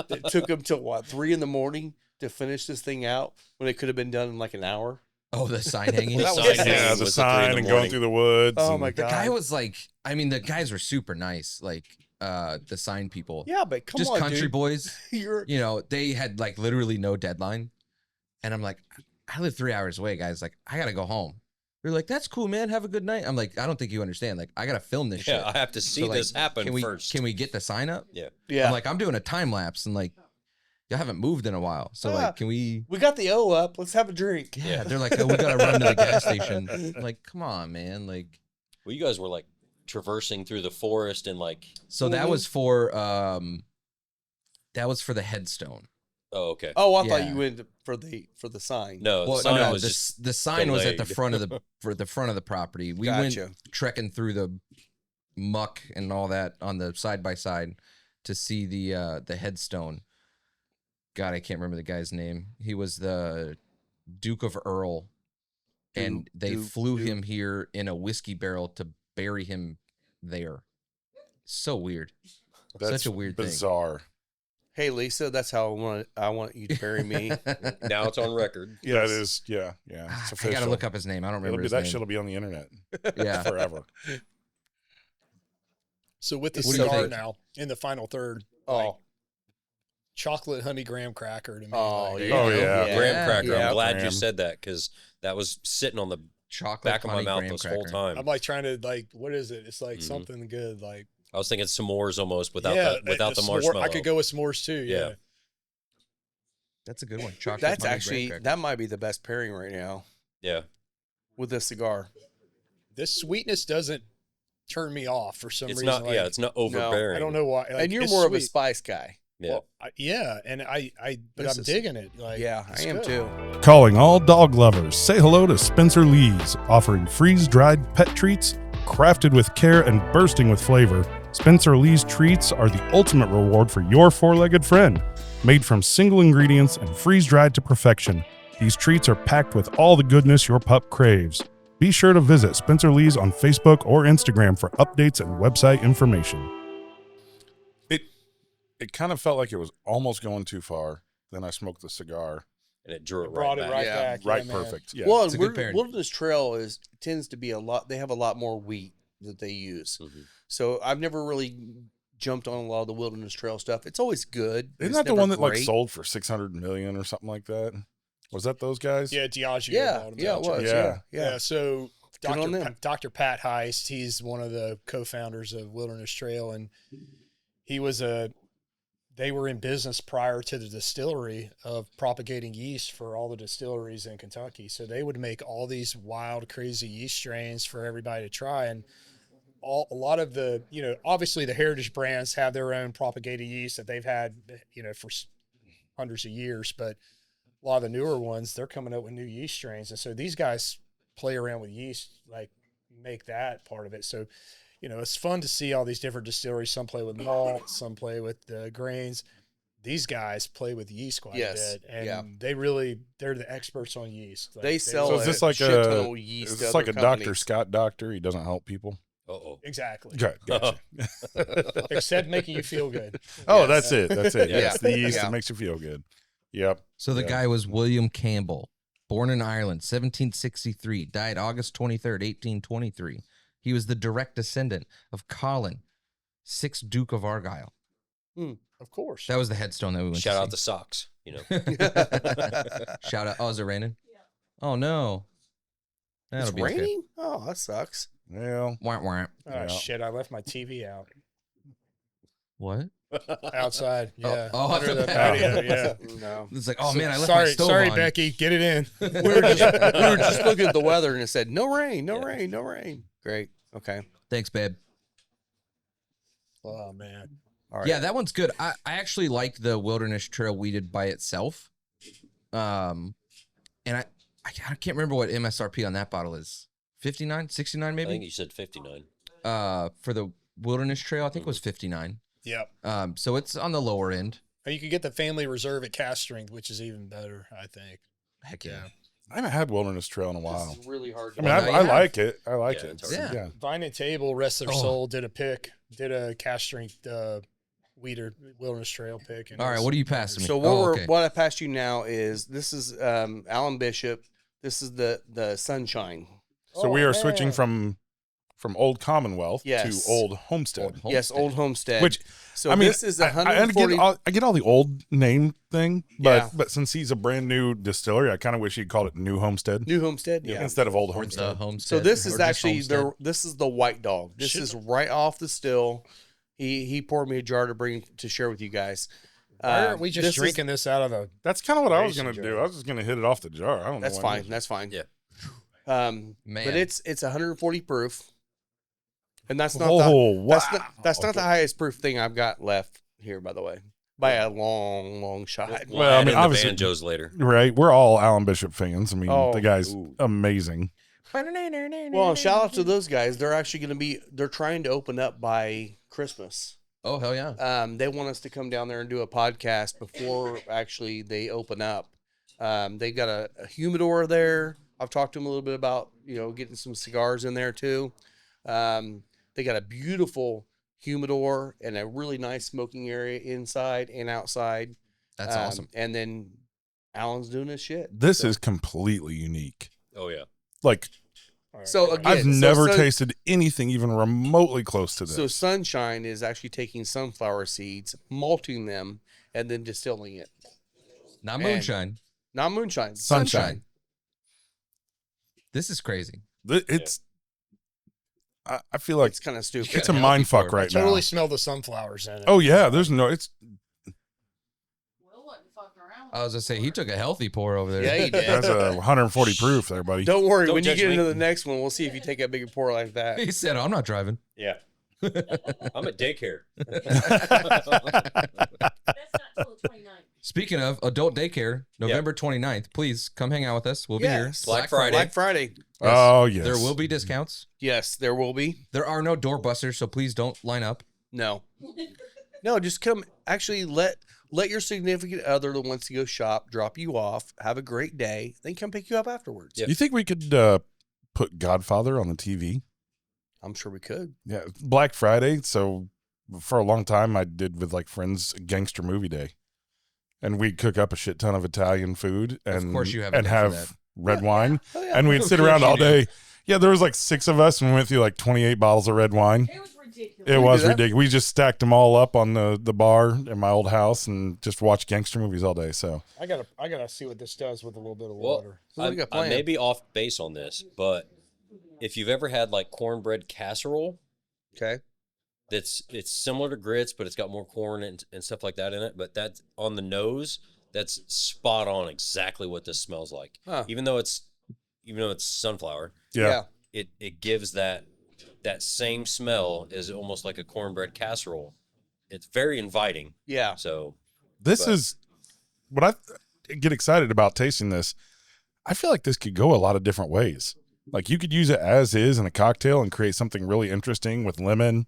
It took him till what 3 a.m. to finish this thing out when it could have been done in like an hour. Oh, the sign hanging. The That was- sign Yeah, hanging Yeah, was the at 3 in sign the and going morning. through the woods. Oh and- my The god! guy was like, I mean, the guys were super nice, like the sign people. Yeah, but come Just on, country dude. boys. You're You know, they had like literally no deadline. And I'm like, I live 3 hours away, guys. Like, I gotta go home. They're like, that's cool, man. Have a good night. I'm like, I don't think you understand. Like, I gotta film this Yeah, shit. I have to see So, like, this happen can we, first. Can we get the sign up? Yeah. yeah. I'm like, I'm doing a time lapse and like, y'all haven't moved in a while. So Yeah. like, can we? We got the O up. Let's have a drink. Yeah, they're like, oh, we gotta run to the gas station. I'm like, come on, man. Like, Well, you guys were like traversing through the forest and like, so that Mhm. was for the headstone. oh, okay. Oh, I thought Yeah. you went for the sign. No, Well, the sign no, was the, just the sign was at the delayed. front of the property. We Gotcha. went trekking through the muck and all that on the side by side to see the headstone. God, I can't remember the guy's name. He was the Duke of Earl, and they flew him here in a whiskey barrel to bury him there. So weird. That's Such a weird thing. bizarre. Hey Lisa, that's how I want you to bury me. now it's on record. Yeah, it is. Yeah, yeah. It's I official. gotta look up his name. I don't remember his That name. shit'll be on the internet Yeah. forever. So with the What do you cigar think? now in the final third, Oh, chocolate honey graham cracker to me. oh like, yeah, Oh, yeah. Graham cracker. Yeah. I'm glad Graham. you said that because that was sitting on the Chocolate back of my honey mouth graham this whole cracker. time. I'm like trying to like, what is it? It's like Mhm. something good. Like I was thinking s'mores almost without yeah, without the s'more- marshmallow. I could go with s'mores too. Yeah. Yeah. That's a good one. Chocolate that's honey actually graham cracker. that might be the best pairing right now Yeah. with this cigar. this sweetness doesn't turn me off for some It's reason. not. Like, yeah, it's not overbearing. I don't know why. Like, and you're it's more of a sweet. spice guy. Yeah. Well, yeah, and but This I'm is- digging it. Like, Yeah, it's I am good. too. Calling all dog lovers, say hello to Spencer Lee's, offering freeze-dried pet treats, crafted with care and bursting with flavor. Spencer Lee's treats are the ultimate reward for your four-legged friend. Made from single ingredients and freeze-dried to perfection, these treats are packed with all the goodness your pup craves. Be sure to visit Spencer Lee's on Facebook or Instagram for updates and website information. It kind of felt like it was almost going too far. Then I smoked the cigar. And it drew it Brought right it back. right Yeah, back. Right, yeah, man. perfect. Yeah. Well, It's a good pairing. Wilderness Trail tends to be a lot. They have a lot more wheat that they use. Mhm. So I've never really jumped on a lot of the Wilderness Trail stuff. It's always good. Isn't It's that the never one that like great. sold for 600 million or something like that? Was that those guys? Yeah, Diageo. Yeah, bought 'em yeah, out. it was. Yeah. Yeah. So Good on them. Dr. Pat Heist, he's one of the co-founders of Wilderness Trail, and they were in business prior to the distillery of propagating yeast for all the distilleries in Kentucky. So they would make all these wild, crazy yeast strains for everybody to try. And a lot of the, obviously the heritage brands have their own propagated yeast that they've had, for hundreds of years. But a lot of the newer ones, they're coming up with new yeast strains. And so these guys play around with yeast, like make that part of it. So, it's fun to see all these different distilleries. Some play with malt, some play with the grains. These guys play with yeast quite Yes, a bit, and yeah. they're the experts on yeast. Like, They sell So is this a like shit a- ton of yeast Is to this like other a Dr. companies. Scott doctor? He doesn't help people. Uh-oh. exactly, Okay, gotcha. except making you feel good. Oh, Yes. that's it. That's it. Yeah. Yes, the yeast Yeah. that makes you feel good. Yep. So the Yeah. guy was William Campbell, born in Ireland, 1763, died August 23rd, 1823. He was the direct descendant of Colin, 6th Duke of Argyll. Of course. That was the headstone that we went Shout to out see. the socks. Shout out. Oh, is it raining? Oh, no. That'll It's be okay. raining? Oh, that sucks. Well, Wah, wah. Oh Yeah. shit! I left my TV out What? outside. Yeah, oh, under the okay. patio. Yeah. No. It's like, oh, man, I left my stove sorry, on. Becky. Get it in. We were just looking at the weather and it said, no rain, no rain, no rain. Great. Okay. Thanks, babe. Oh man. All right. Yeah, that one's good. I actually like the Wilderness Trail weeded by itself. And I can't remember what MSRP on that bottle is. 59, 69 I maybe? think you said 59. For the Wilderness Trail, I think it was 59. Yep. So it's on the lower end. And you can get the family reserve at cast strength, which is even better, I think. Heck yeah. I haven't had Wilderness Trail in a while. This is really hard to I mean, Well, now I you have. like it. I like Yeah, it. it's hard. Yeah. Vine and Table, Rest of Their Oh. Soul, did a cast strength Weeder Wilderness Trail pick. And All right, what are you passing me? So Oh, what I passed you now is this is Alan Bishop. This is the Sunshine. So we are switching from Old Commonwealth Yes. to Old Homestead. Yes, Old Homestead. Which, so I mean, this is I 140. get all the old name thing, but Yeah. but since he's a brand new distillery, I kind of wish he'd called it New Homestead New Homestead. Yeah. instead of Old Or the Homestead. Homestead. So this or is just actually Homestead. this is the White Dog. This Should- is right off the still. He poured me a jar to share with you guys. Why aren't we just this is- drinking this out of a? That's kind of what I was Mason gonna do. jar. I was just gonna hit it off the jar. I don't know. That's why fine. That's fine. Yeah. Man. But it's 140 proof, and that's not Oh, the, wow. that's not the highest proof thing I've got left here, by the way, by a long shot. We'll Well, I add mean, in the obviously- banjos later. Right, we're all Alan Bishop fans. I mean, Oh, the guy's ooh. amazing. Well, shout out to those guys. They're actually going to be. They're trying to open up by Christmas. Oh, hell yeah. They want us to come down there and do a podcast before actually they open up. They got a humidor there. I've talked to them a little bit about getting some cigars in there too. They got a beautiful humidor and a really nice smoking area inside and outside. That's awesome. And then Alan's doing his shit. This is completely unique. Oh, yeah. Like, All right, So all right. again, I've never Sun- tasted anything even remotely close to this. So Sunshine is actually taking sunflower seeds, malting them, and then distilling it. Not and- moonshine. Not moonshine, Sunshine. This is crazy. It's. I feel like It's kind of stupid. it's a healthy mind fuck for it. right Totally now. smell the sunflowers in it. Oh yeah, there's no. It's Will wasn't fucking around I was gonna say he took a healthy pour over there. Yeah, he did. That's a 140 proof there, buddy. Don't worry. Don't When you judge get me. into the next one, we'll see if you take a bigger pour like that. He said, "I'm not driving." Yeah. I'm at daycare. That's not till the 29th. Speaking of adult daycare, November 29th, please come hang out with us. We'll be here. Yes. Black Friday. Black Friday. Oh, yes. There will be discounts. Yes, there will be. There are no doorbusters, so please don't line up. No. No, just come. Actually, let your significant other that wants to go shop drop you off. Have a great day. Then come pick you up afterwards. Yeah. You think we could put Godfather on the TV? I'm sure we could. Yeah, Black Friday. So for a long time, I did with like friends a gangster movie day, and we'd cook up a shit ton of Italian food, and course you have a and day for have that. red wine, Oh, yeah. and we'd Of sit course around you all do. day. Yeah, there was like 6 of us, and we went through like 28 bottles of red wine. It was ridiculous. It We was do that? ridiculous. We just stacked them all up on the bar in my old house and just watched gangster movies all day. So I gotta see what this does with a little bit of Well, water. So what we got I planned? may be off base on this, but if you've ever had like cornbread casserole, Okay. it's similar to grits, but it's got more corn and stuff like that in it. But that's on the nose. That's spot on, exactly what this smells like. Huh. Even though it's sunflower, yeah. it gives that same smell as almost like a cornbread casserole. It's very inviting. Yeah. So This But- is what I get excited about tasting this. I feel like this could go a lot of different ways. Like you could use it as is in a cocktail and create something really interesting with lemon.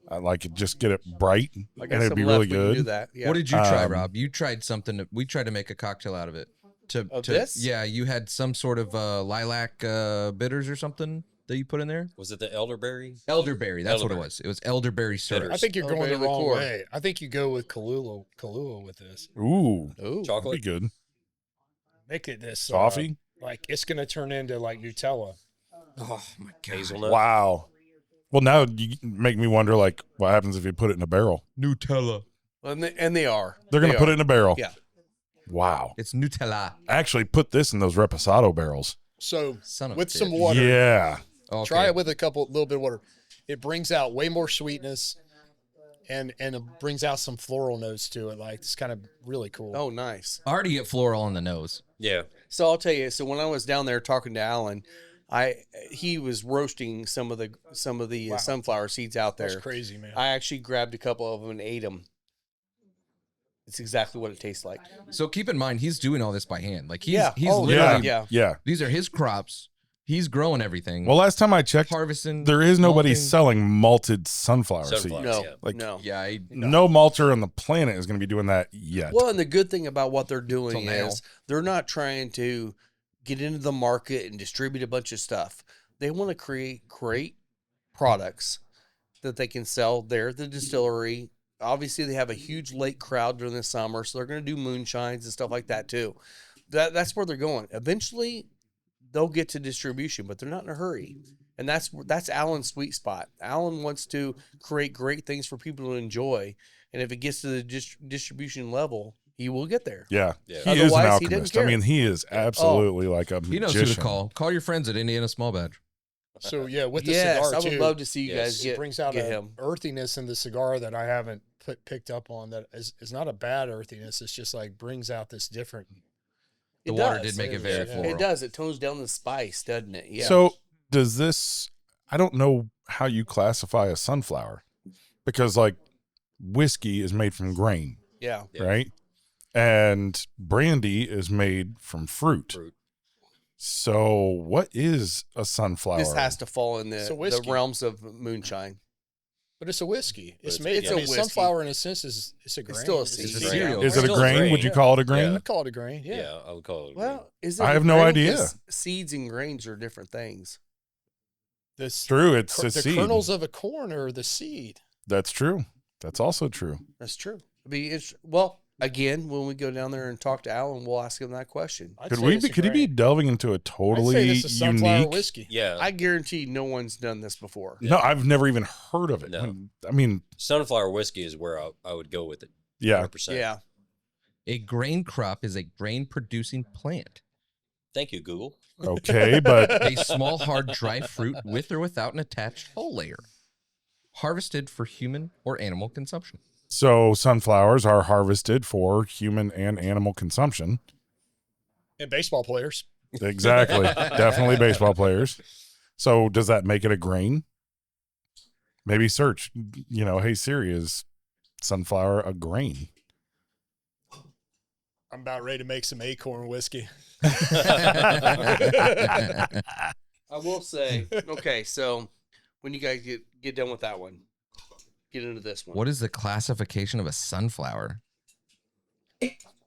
Like just get it bright I and it'd be really we can do good. that. Yeah. What did you try, Um, Rob? You tried something. We tried to make a cocktail out of it. Of this? Yeah, you had some sort of lilac bitters or something that you put in there. was it the elderberry? Elderberry. That's what it Elderberry. was. It was elderberry syrup. Bitters. I think you're going Elderberry the wrong liqueur. way. I think you go with Kahlua with this. Ooh, Ooh. that'd be Chocolate. good. Make it this Coffee. like it's gonna turn into like Nutella. Oh my god! Hazelnut. Wow. Well, now you make me wonder, like, what happens if you put it in a barrel? Nutella. And they are. They're going They to put are. it in a barrel. Yeah. Wow. It's Nutella. Actually, put this in those Reposado barrels. So Son of a with some bitch. water, Yeah. Okay. try it with a little bit of water. It brings out way more sweetness, and it brings out some floral notes to it. Like it's kind of really cool. Oh, nice. I already get floral on the nose. Yeah. So I'll tell you. So when I was down there talking to Alan, he was roasting some of the Wow. sunflower seeds out That's there. crazy, man. I actually grabbed a couple of them and ate them. It's exactly what it tastes like. So keep in mind, he's doing all this by hand. Like he's Yeah. he's Oh, literally. yeah. Yeah. These are his crops. He's growing everything. Well, last time I checked, harvesting. there is nobody malting. selling malted sunflower Sunflower. seeds. No, Yeah. Like- no. Yeah, No malter on the planet is going to be doing that yet. Well, and the good thing about what they're doing Till now. is they're not trying to get into the market and distribute a bunch of stuff. They want to create great products that they can sell there at the distillery. Obviously, they have a huge lake crowd during the summer, so they're going to do moonshines and stuff like that too. That's where they're going. Eventually, they'll get to distribution, but they're not in a hurry. And that's Alan's sweet spot. Alan wants to create great things for people to enjoy, and if it gets to the distribution level, he will get there. yeah. Yeah. He is an Otherwise, he doesn't alchemist. I care. mean, he is absolutely like a he knows magician. who to call. Call your friends at Indiana Small Batch. So yeah, with the Yes, cigar I would too, love to see you Yes. guys it get brings out get a him. earthiness in the cigar that I haven't picked up on. That is not a bad earthiness. It's just like brings out this different. The It water does. did make it very Yeah. floral. It does. It tones down the spice, doesn't it? Yeah. So does this? I don't know how you classify a sunflower, because like whiskey is made from grain, yeah. Yeah. right? And brandy is made from fruit. Fruit. So what is a sunflower? This has to fall in It's a the whiskey. realms of moonshine. But it's a whiskey. But It's it's- made. it's I a mean, whiskey. sunflower in a sense is it's a grain. still a It's seed. It's a Yeah. cereal. Is it a Still a grain? grain. Would you call it a grain? Yeah. I call it a grain. Yeah. Yeah, I would call it. Well, is it I a have no grain? idea. 'Cause seeds and grains are different things. This True, it's a the seed. kernels of a corn or the seed. That's true. That's also true. That's true. Well, again, when we go down there and talk to Alan, we'll ask him that question. I'd Could say we it's be? a Could he be grain. delving into a I'd say totally this is sunflower unique? whiskey. Yeah, I guarantee no one's done this before. No, I've never even heard of it. No. I mean, sunflower whiskey is where I would go with it. yeah. 100%. Yeah. A grain crop is a grain producing plant. Thank you, Google. Okay, but A small, hard, dry fruit with or without an attached hull layer. Harvested for human or animal consumption. So sunflowers are harvested for human and animal consumption. And baseball players. Exactly. Definitely baseball players. So does that make it a grain? Maybe search, hey Siri, is sunflower a grain? I'm about ready to make some acorn whiskey. I will say, okay, so when you guys get done with that one, get into this one. What is the classification of a sunflower?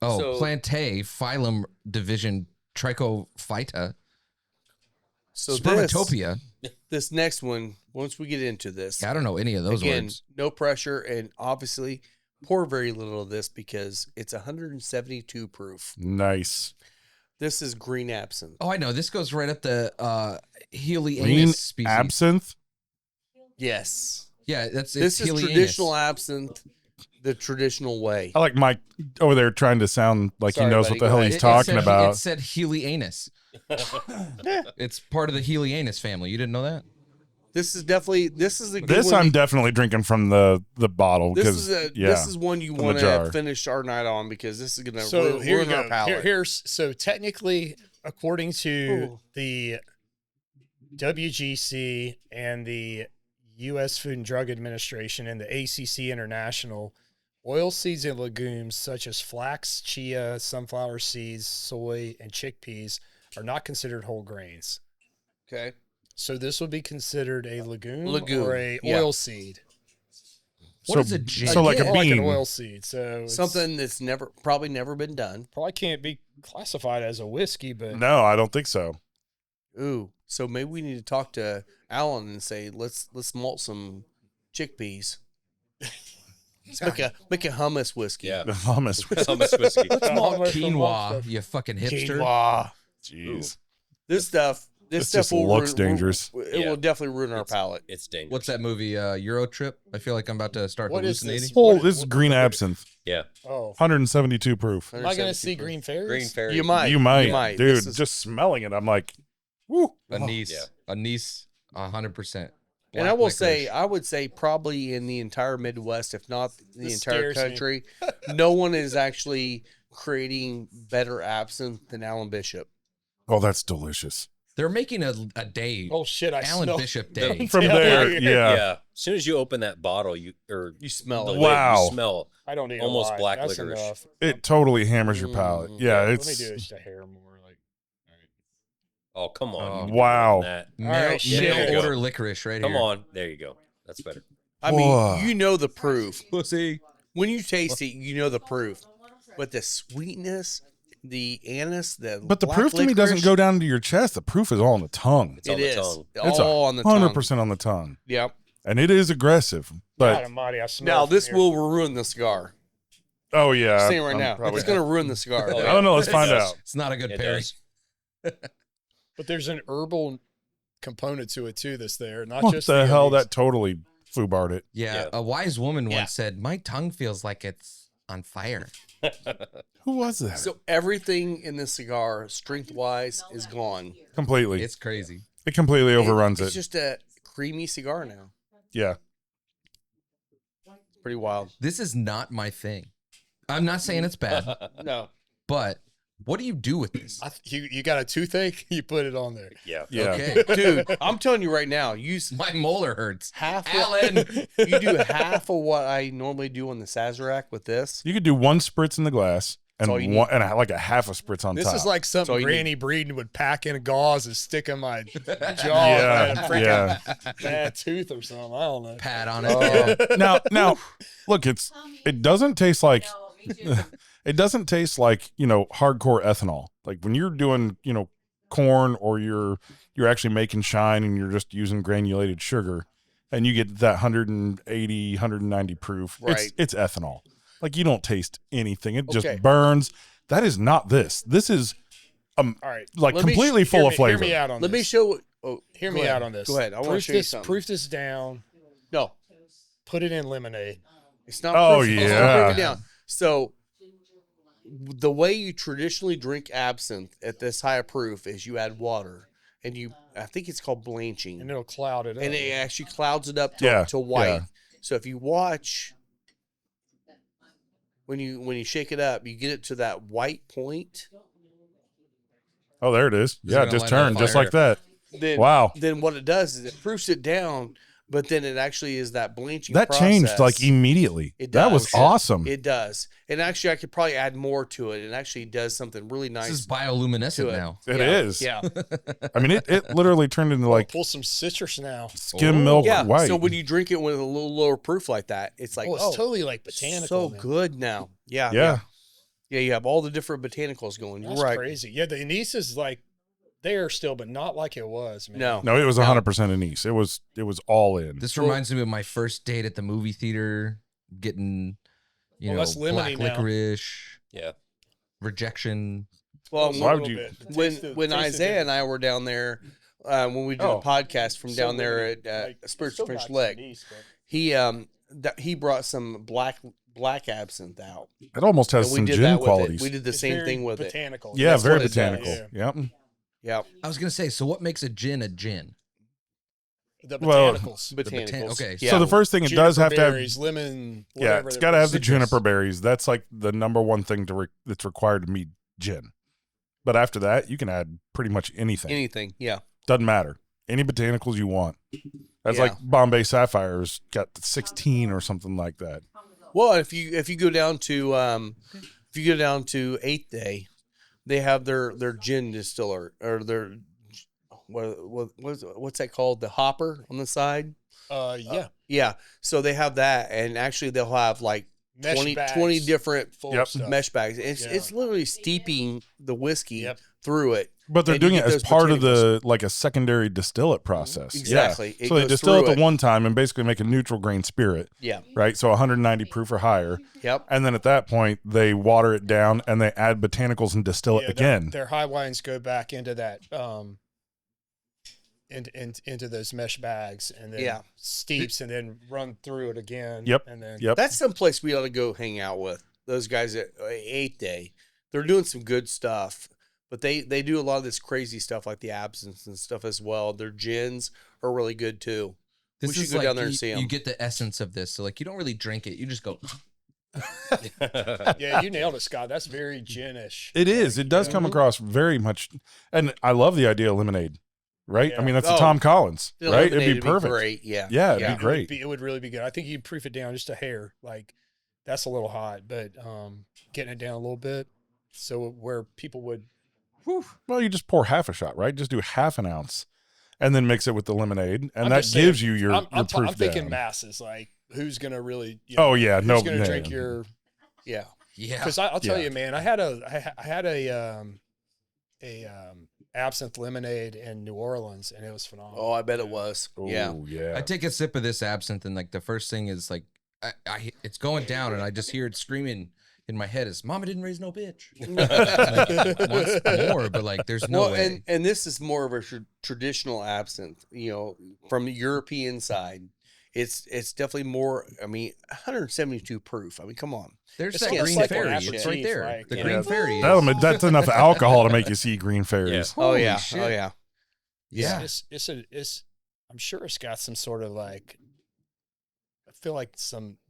Oh, So- Plantae, phylum, division, Trichophyta, So Spermatopia. this next one, once we get into this, I don't know any of those again, words. no pressure, and obviously pour very little of this because it's 172 proof. Nice. This is green absinthe. Oh, I know. This goes right up the Helianus Green species. absinthe? Yes. Yeah, this This is Helianus. traditional absinthe, the traditional way. I like Mike over there trying to sound like Sorry, he knows buddy, what the go hell ahead. he's talking It about. said Helianus. It's part of the Helianus family. You didn't know that? This is a good This one. I'm definitely drinking from the bottle This because this is one you from the want jar. to finish our night on because this is going to So here ruin you our go. palate. So technically, according to Ooh. the WGC and the U.S. Food and Drug Administration and the ACC International, oil seeds and legumes such as flax, chia, sunflower seeds, soy, and chickpeas are not considered whole grains. Okay. So this would be considered a legume, Legume, or a yeah. oil seed. What is a jam? So like a Or like an bean. oil seed. So it's Something that's probably never been done. probably can't be classified as a whiskey, but No, I don't think so. Ooh. So maybe we need to talk to Alan and say let's malt some chickpeas. Let's make a hummus whiskey. Yeah. The hummus. Hummus whiskey. Quinoa, you fucking hipster. Quinoa. Jeez. This stuff This stuff just will looks ruin- dangerous. It Yeah. will definitely ruin our palate. It's dangerous. What's that movie, Euro Trip? I feel like I'm about to start What is hallucinating. this? Oh, this is green absinthe. Yeah. oh, 172 proof. am I going to see Green Fairies? Green fairy. You might. You might. Dude, This is- just smelling it, I'm like, woo. Anise. Yeah. Anise, 100%. And I Black will say, licorice. I would say probably in the entire Midwest, if not the This entire scares me. country, no one is actually creating better absinthe than Alan Bishop. Oh, that's delicious. They're making a day, Oh shit! I Alan smell. Bishop Day. From Yeah. there, Yeah. yeah. Yeah. As soon as you open that bottle, you smell the it. lid, Wow. you smell. I don't need Almost a lot. black That's licorice. enough. It totally hammers your palate. Yeah, Let me it's do just a hair more. Like, Oh, come on. Oh. you can do Wow. more than that. Mail, All right, shit. mail There you order go. licorice right Come here. on. There you go. That's better. I Whoa. mean, you know the proof. Pussy. When you taste it, you know the proof. But the sweetness, the anise, but the proof to me doesn't go down to your chest. The proof is all on the tongue. It's on It the is tongue. It's all on the tongue. 100% on the tongue. Yep. And it is aggressive. God But almighty, I smell. Now it from this here. will ruin the cigar. oh yeah. I'm saying right I'm now, probably- it's going to ruin the cigar. Oh, I don't know, let's It find does. out. It's not a good It pair. does. But there's an herbal component to it too. That's there, not What just the hell? anise. That totally foobarred it. Yeah, Yeah. a wise woman Yeah. once said, "My tongue feels like it's on fire." Who was that? So everything in this cigar, strength wise, is gone. Completely. It's crazy. It completely overruns It's it. just a creamy cigar now. Yeah. Pretty wild. This is not my thing. I'm not saying it's bad, No. but what do you do with this? You got a toothache? You put it on there. Yeah. Yeah. Okay, Dude, I'm telling you right now, use my molar hurts. half Alan. you do half of what I normally do on the Sazerac with this. You could do one spritz in the glass and all you one and like a half a spritz on This top. is like all something you Granny Breeden would pack in gauze and stick in my jaw. Yeah, and freaking yeah. bad tooth or something. I don't know. Pat on it. now look, it doesn't taste like it doesn't taste like, hardcore ethanol. Like when you're doing, corn or you're actually making shine and you're just using granulated sugar and you get that 180, 190 proof. Right. It's ethanol. Like you don't taste anything. It just Okay. burns. That is not this. This is All right. like Let me completely sh- full Hear of me- flavor. Hear me out on Let me this. show Hear go me ahead. out on this. Go ahead. I want to Proof show you this. something. Proof this down. No, Put it in lemonade. it's not. Oh, proof. Let's yeah. break it down. So the way you traditionally drink absinthe at this high proof is you add water and I think it's called blanching, And it'll cloud it up. and it actually clouds it up to, Yeah, to white. yeah. So if you watch when you shake it up, you get it to that white point. Oh, there it is. it Yeah, gonna just light on turned just fire? like that. Then, Wow. Then what it does is it proofs it down, but then it actually is that blanching That process. changed like immediately. It That was does. awesome. It does. And actually, I could probably add more to it. It actually does something really nice. This is bioluminescent to it. now. It Yeah. is. Yeah. I mean, it literally turned into Like like pull some citrus now. skim milk Yeah. white. So when you drink it with a little lower proof like that, it's like, Oh, it's totally like botanical. so man. good now. Yeah. yeah. Yeah. You have all the different botanicals going. You're That's right. crazy. Yeah, the anise is like there still, but not like it was. Man. No. No, it was 100% anise. It was all in. This reminds me of my first date at the movie theater, getting, you Well, know, that's lemony black now. licorice, Yeah. rejection. Well, Just a why little would you- bit. The when taste of- when taste of Isaiah it. and I were down there, when we did Oh. a podcast from So down there lemony. at Like, Spiritual still French got Lick, anise, but- he brought some black absinthe out. It almost has And we some did gin that with qualities. it. We did the It's same very thing with it. botanical. Yeah, That's very what it does. botanical. Yeah. Yep. Yeah, I was gonna say, so what makes a gin a gin? The Well, botanicals. botanicals. okay, Yeah. So the first thing it does have to have, berries, lemon. yeah, whatever it's the- got to have the citrus. juniper berries. That's like the number one thing that's required to meet gin. But after that, you can add pretty much anything. anything. Yeah, Doesn't matter. Any botanicals you want. That's Yeah. like Bombay Sapphires got 16 or something like that. Well, if you go down to Eighth Day, they have their gin distiller or their what's that called? The hopper on the side. Yeah. Yeah. So they have that, and actually they'll have like Mesh 20 bags different full Yep. of stuff. mesh bags. It's Yeah. it's literally steeping the whiskey Yep. through it. But they're And you doing it get as those part of botanicals. the like a secondary distillate process. Exactly. Yeah. It So they goes distill it through the one time and basically make a neutral grain spirit, Yeah. right? So 190 proof or higher. Yep. And then at that point, they water it down and they add botanicals and distill it Yeah, again. Their high wines go back into that, into those mesh bags, and then Yeah. steeps, and then run through it again. Yep. And then Yep. That's some place we ought to go hang out with those guys at Eighth Day. They're doing some good stuff, but they do a lot of this crazy stuff like the absinthe and stuff as well. Their gins are really good too. We should go down there and see 'em. You get the essence of this. So like, you don't really drink it. You just go. yeah, you nailed it, Scott. That's very gin-ish. It is. It does come across very much. And I love the idea of lemonade, right? I Yeah. mean, that's the Oh, Tom Collins, The right? lemonade It'd be would perfect. great. Yeah. Yeah, it'd Yeah. be great. It would really be good. I think you'd proof it down just a hair. Like that's a little hot, but getting it down a little bit, so where people would. Well, you just pour half a shot, right? Just do half an ounce and then mix it with the lemonade. And I'm that just saying, gives you your I'm proof thinking down. masses. Like who's gonna really? Oh, yeah. Who's No, gonna no. drink your? Yeah. Yeah. Because I'll tell Yeah. you, man, I had a absinthe lemonade in New Orleans, and it was phenomenal. Oh, I bet it was. Yeah. Oh, yeah. I take a sip of this absinthe, and like the first thing is like, it's going down, and I just hear it screaming in my head is, "Mama didn't raise no bitch." Like, once more, but like, there's no Well, way. and this is more of a traditional absinthe, from the European side. It's definitely more. I mean, 172 proof. I mean, come on. There's It's that almost green like fairy. an It's right aperitif, there. right? The Yeah. green fairy. That's enough alcohol to make you see green fairies. Oh Holy yeah. shit. Oh yeah. Yeah. It's I'm sure it's got some sort of like. I feel like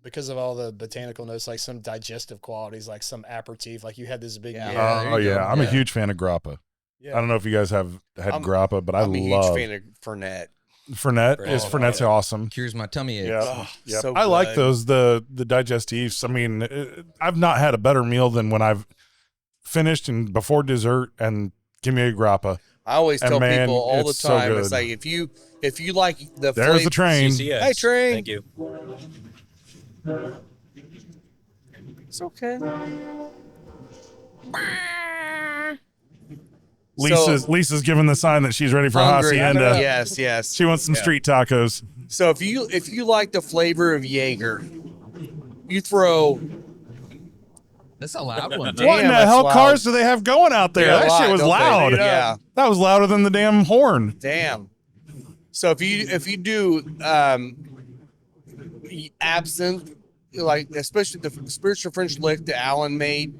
because of all the botanical notes, like some digestive qualities, like some aperitif. Like you had this big. Yeah. Yeah. there Oh, you yeah. go. I'm a Yeah. huge fan of grappa. Yeah. I don't know if you guys have had I'm- grappa, but I'm a huge love fan of Fernet. Fernet. Oh, Fernet's yeah. awesome. Cures my tummy aches. Yeah. Oh, Yep. so I like good. those, the digestives. I mean, I've not had a better meal than when I've finished and before dessert and give me a grappa. I always And tell man, people all the it's so time. It's good. like if you like the There's the train. CCS. Hey, train. Thank you. It's okay. Lisa's giving the sign that she's ready for Hungry. hacienda. Yes, yes. She wants some street tacos. So if you like the flavor of Jaeger, you throw That's a loud one. Damn, What in the that's hell loud. cars do they have going out there? Yeah, a that lot, shit was don't they? loud. Yeah. That was louder than the damn horn. damn. So if you do absinthe, like especially the spiritual French lick that Alan made,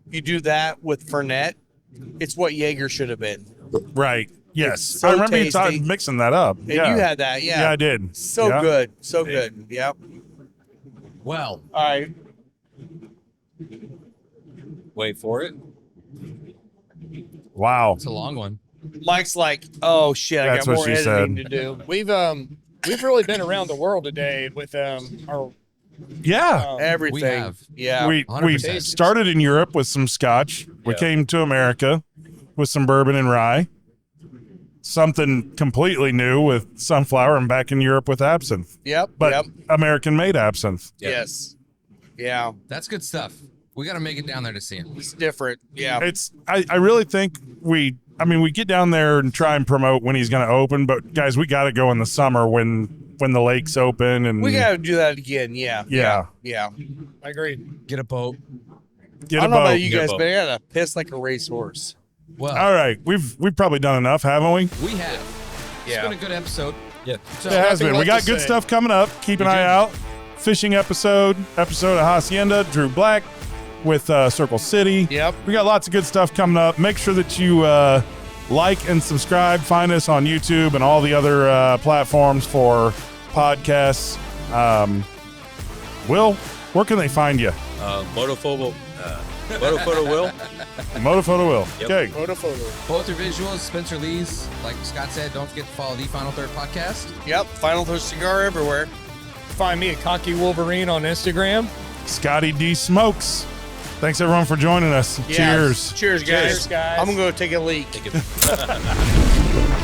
you do that with Fernet. It's what Jaeger should have been. Right. Yes. It's so I remember you tasty. mixing that up. And yeah. you had that, yeah. Yeah, I did. So Yeah. good. So good. Yep. Well, All right. Wait for it. Wow. It's a long one. Mike's like, oh shit, I That's got what more she editing said. to do. We've really been around the world today with our Yeah. Everything. We have. Yeah. we 100%. started in Europe with some scotch. We Yeah. came to America with some bourbon and rye. Something completely new with sunflower, and back in Europe with absinthe. Yep. But yep. American-made absinthe. Yeah. Yes. Yeah. That's good stuff. We got to make it down there to see him. It's different. Yeah. It's I really think we get down there and try and promote when he's going to open, but guys, we got to go in the summer when the lake's open, and We got to do that again. Yeah. Yeah. Yeah. I agree. Get a boat. get I a don't know about boat. you Get a guys, boat. but I got to piss like a racehorse. Well, All right, we've probably done enough, haven't we? we have. It's Yeah. been a good episode. Yeah. So, It has nothing been. We left got to good say. stuff coming up. Keep an We eye do. out. Fishing episode of Hacienda, Drew Black with Circle City. Yep. We got lots of good stuff coming up. Make sure that you like and subscribe. Find us on YouTube and all the other platforms for podcasts. Will, where can they find you? Motophoto Will. Motophoto Will. Yep. Okay. both are visuals. Spencer Lee's, like Scott said, don't forget to follow the Final Third podcast. Yep. Final Third Cigar everywhere. Find me at Cocky Wolverine on Instagram. Scotty D Smokes. Thanks everyone for joining us. Yeah. Cheers. Cheers, guys. Cheers, guys. I'm going to go take a leak. Take it.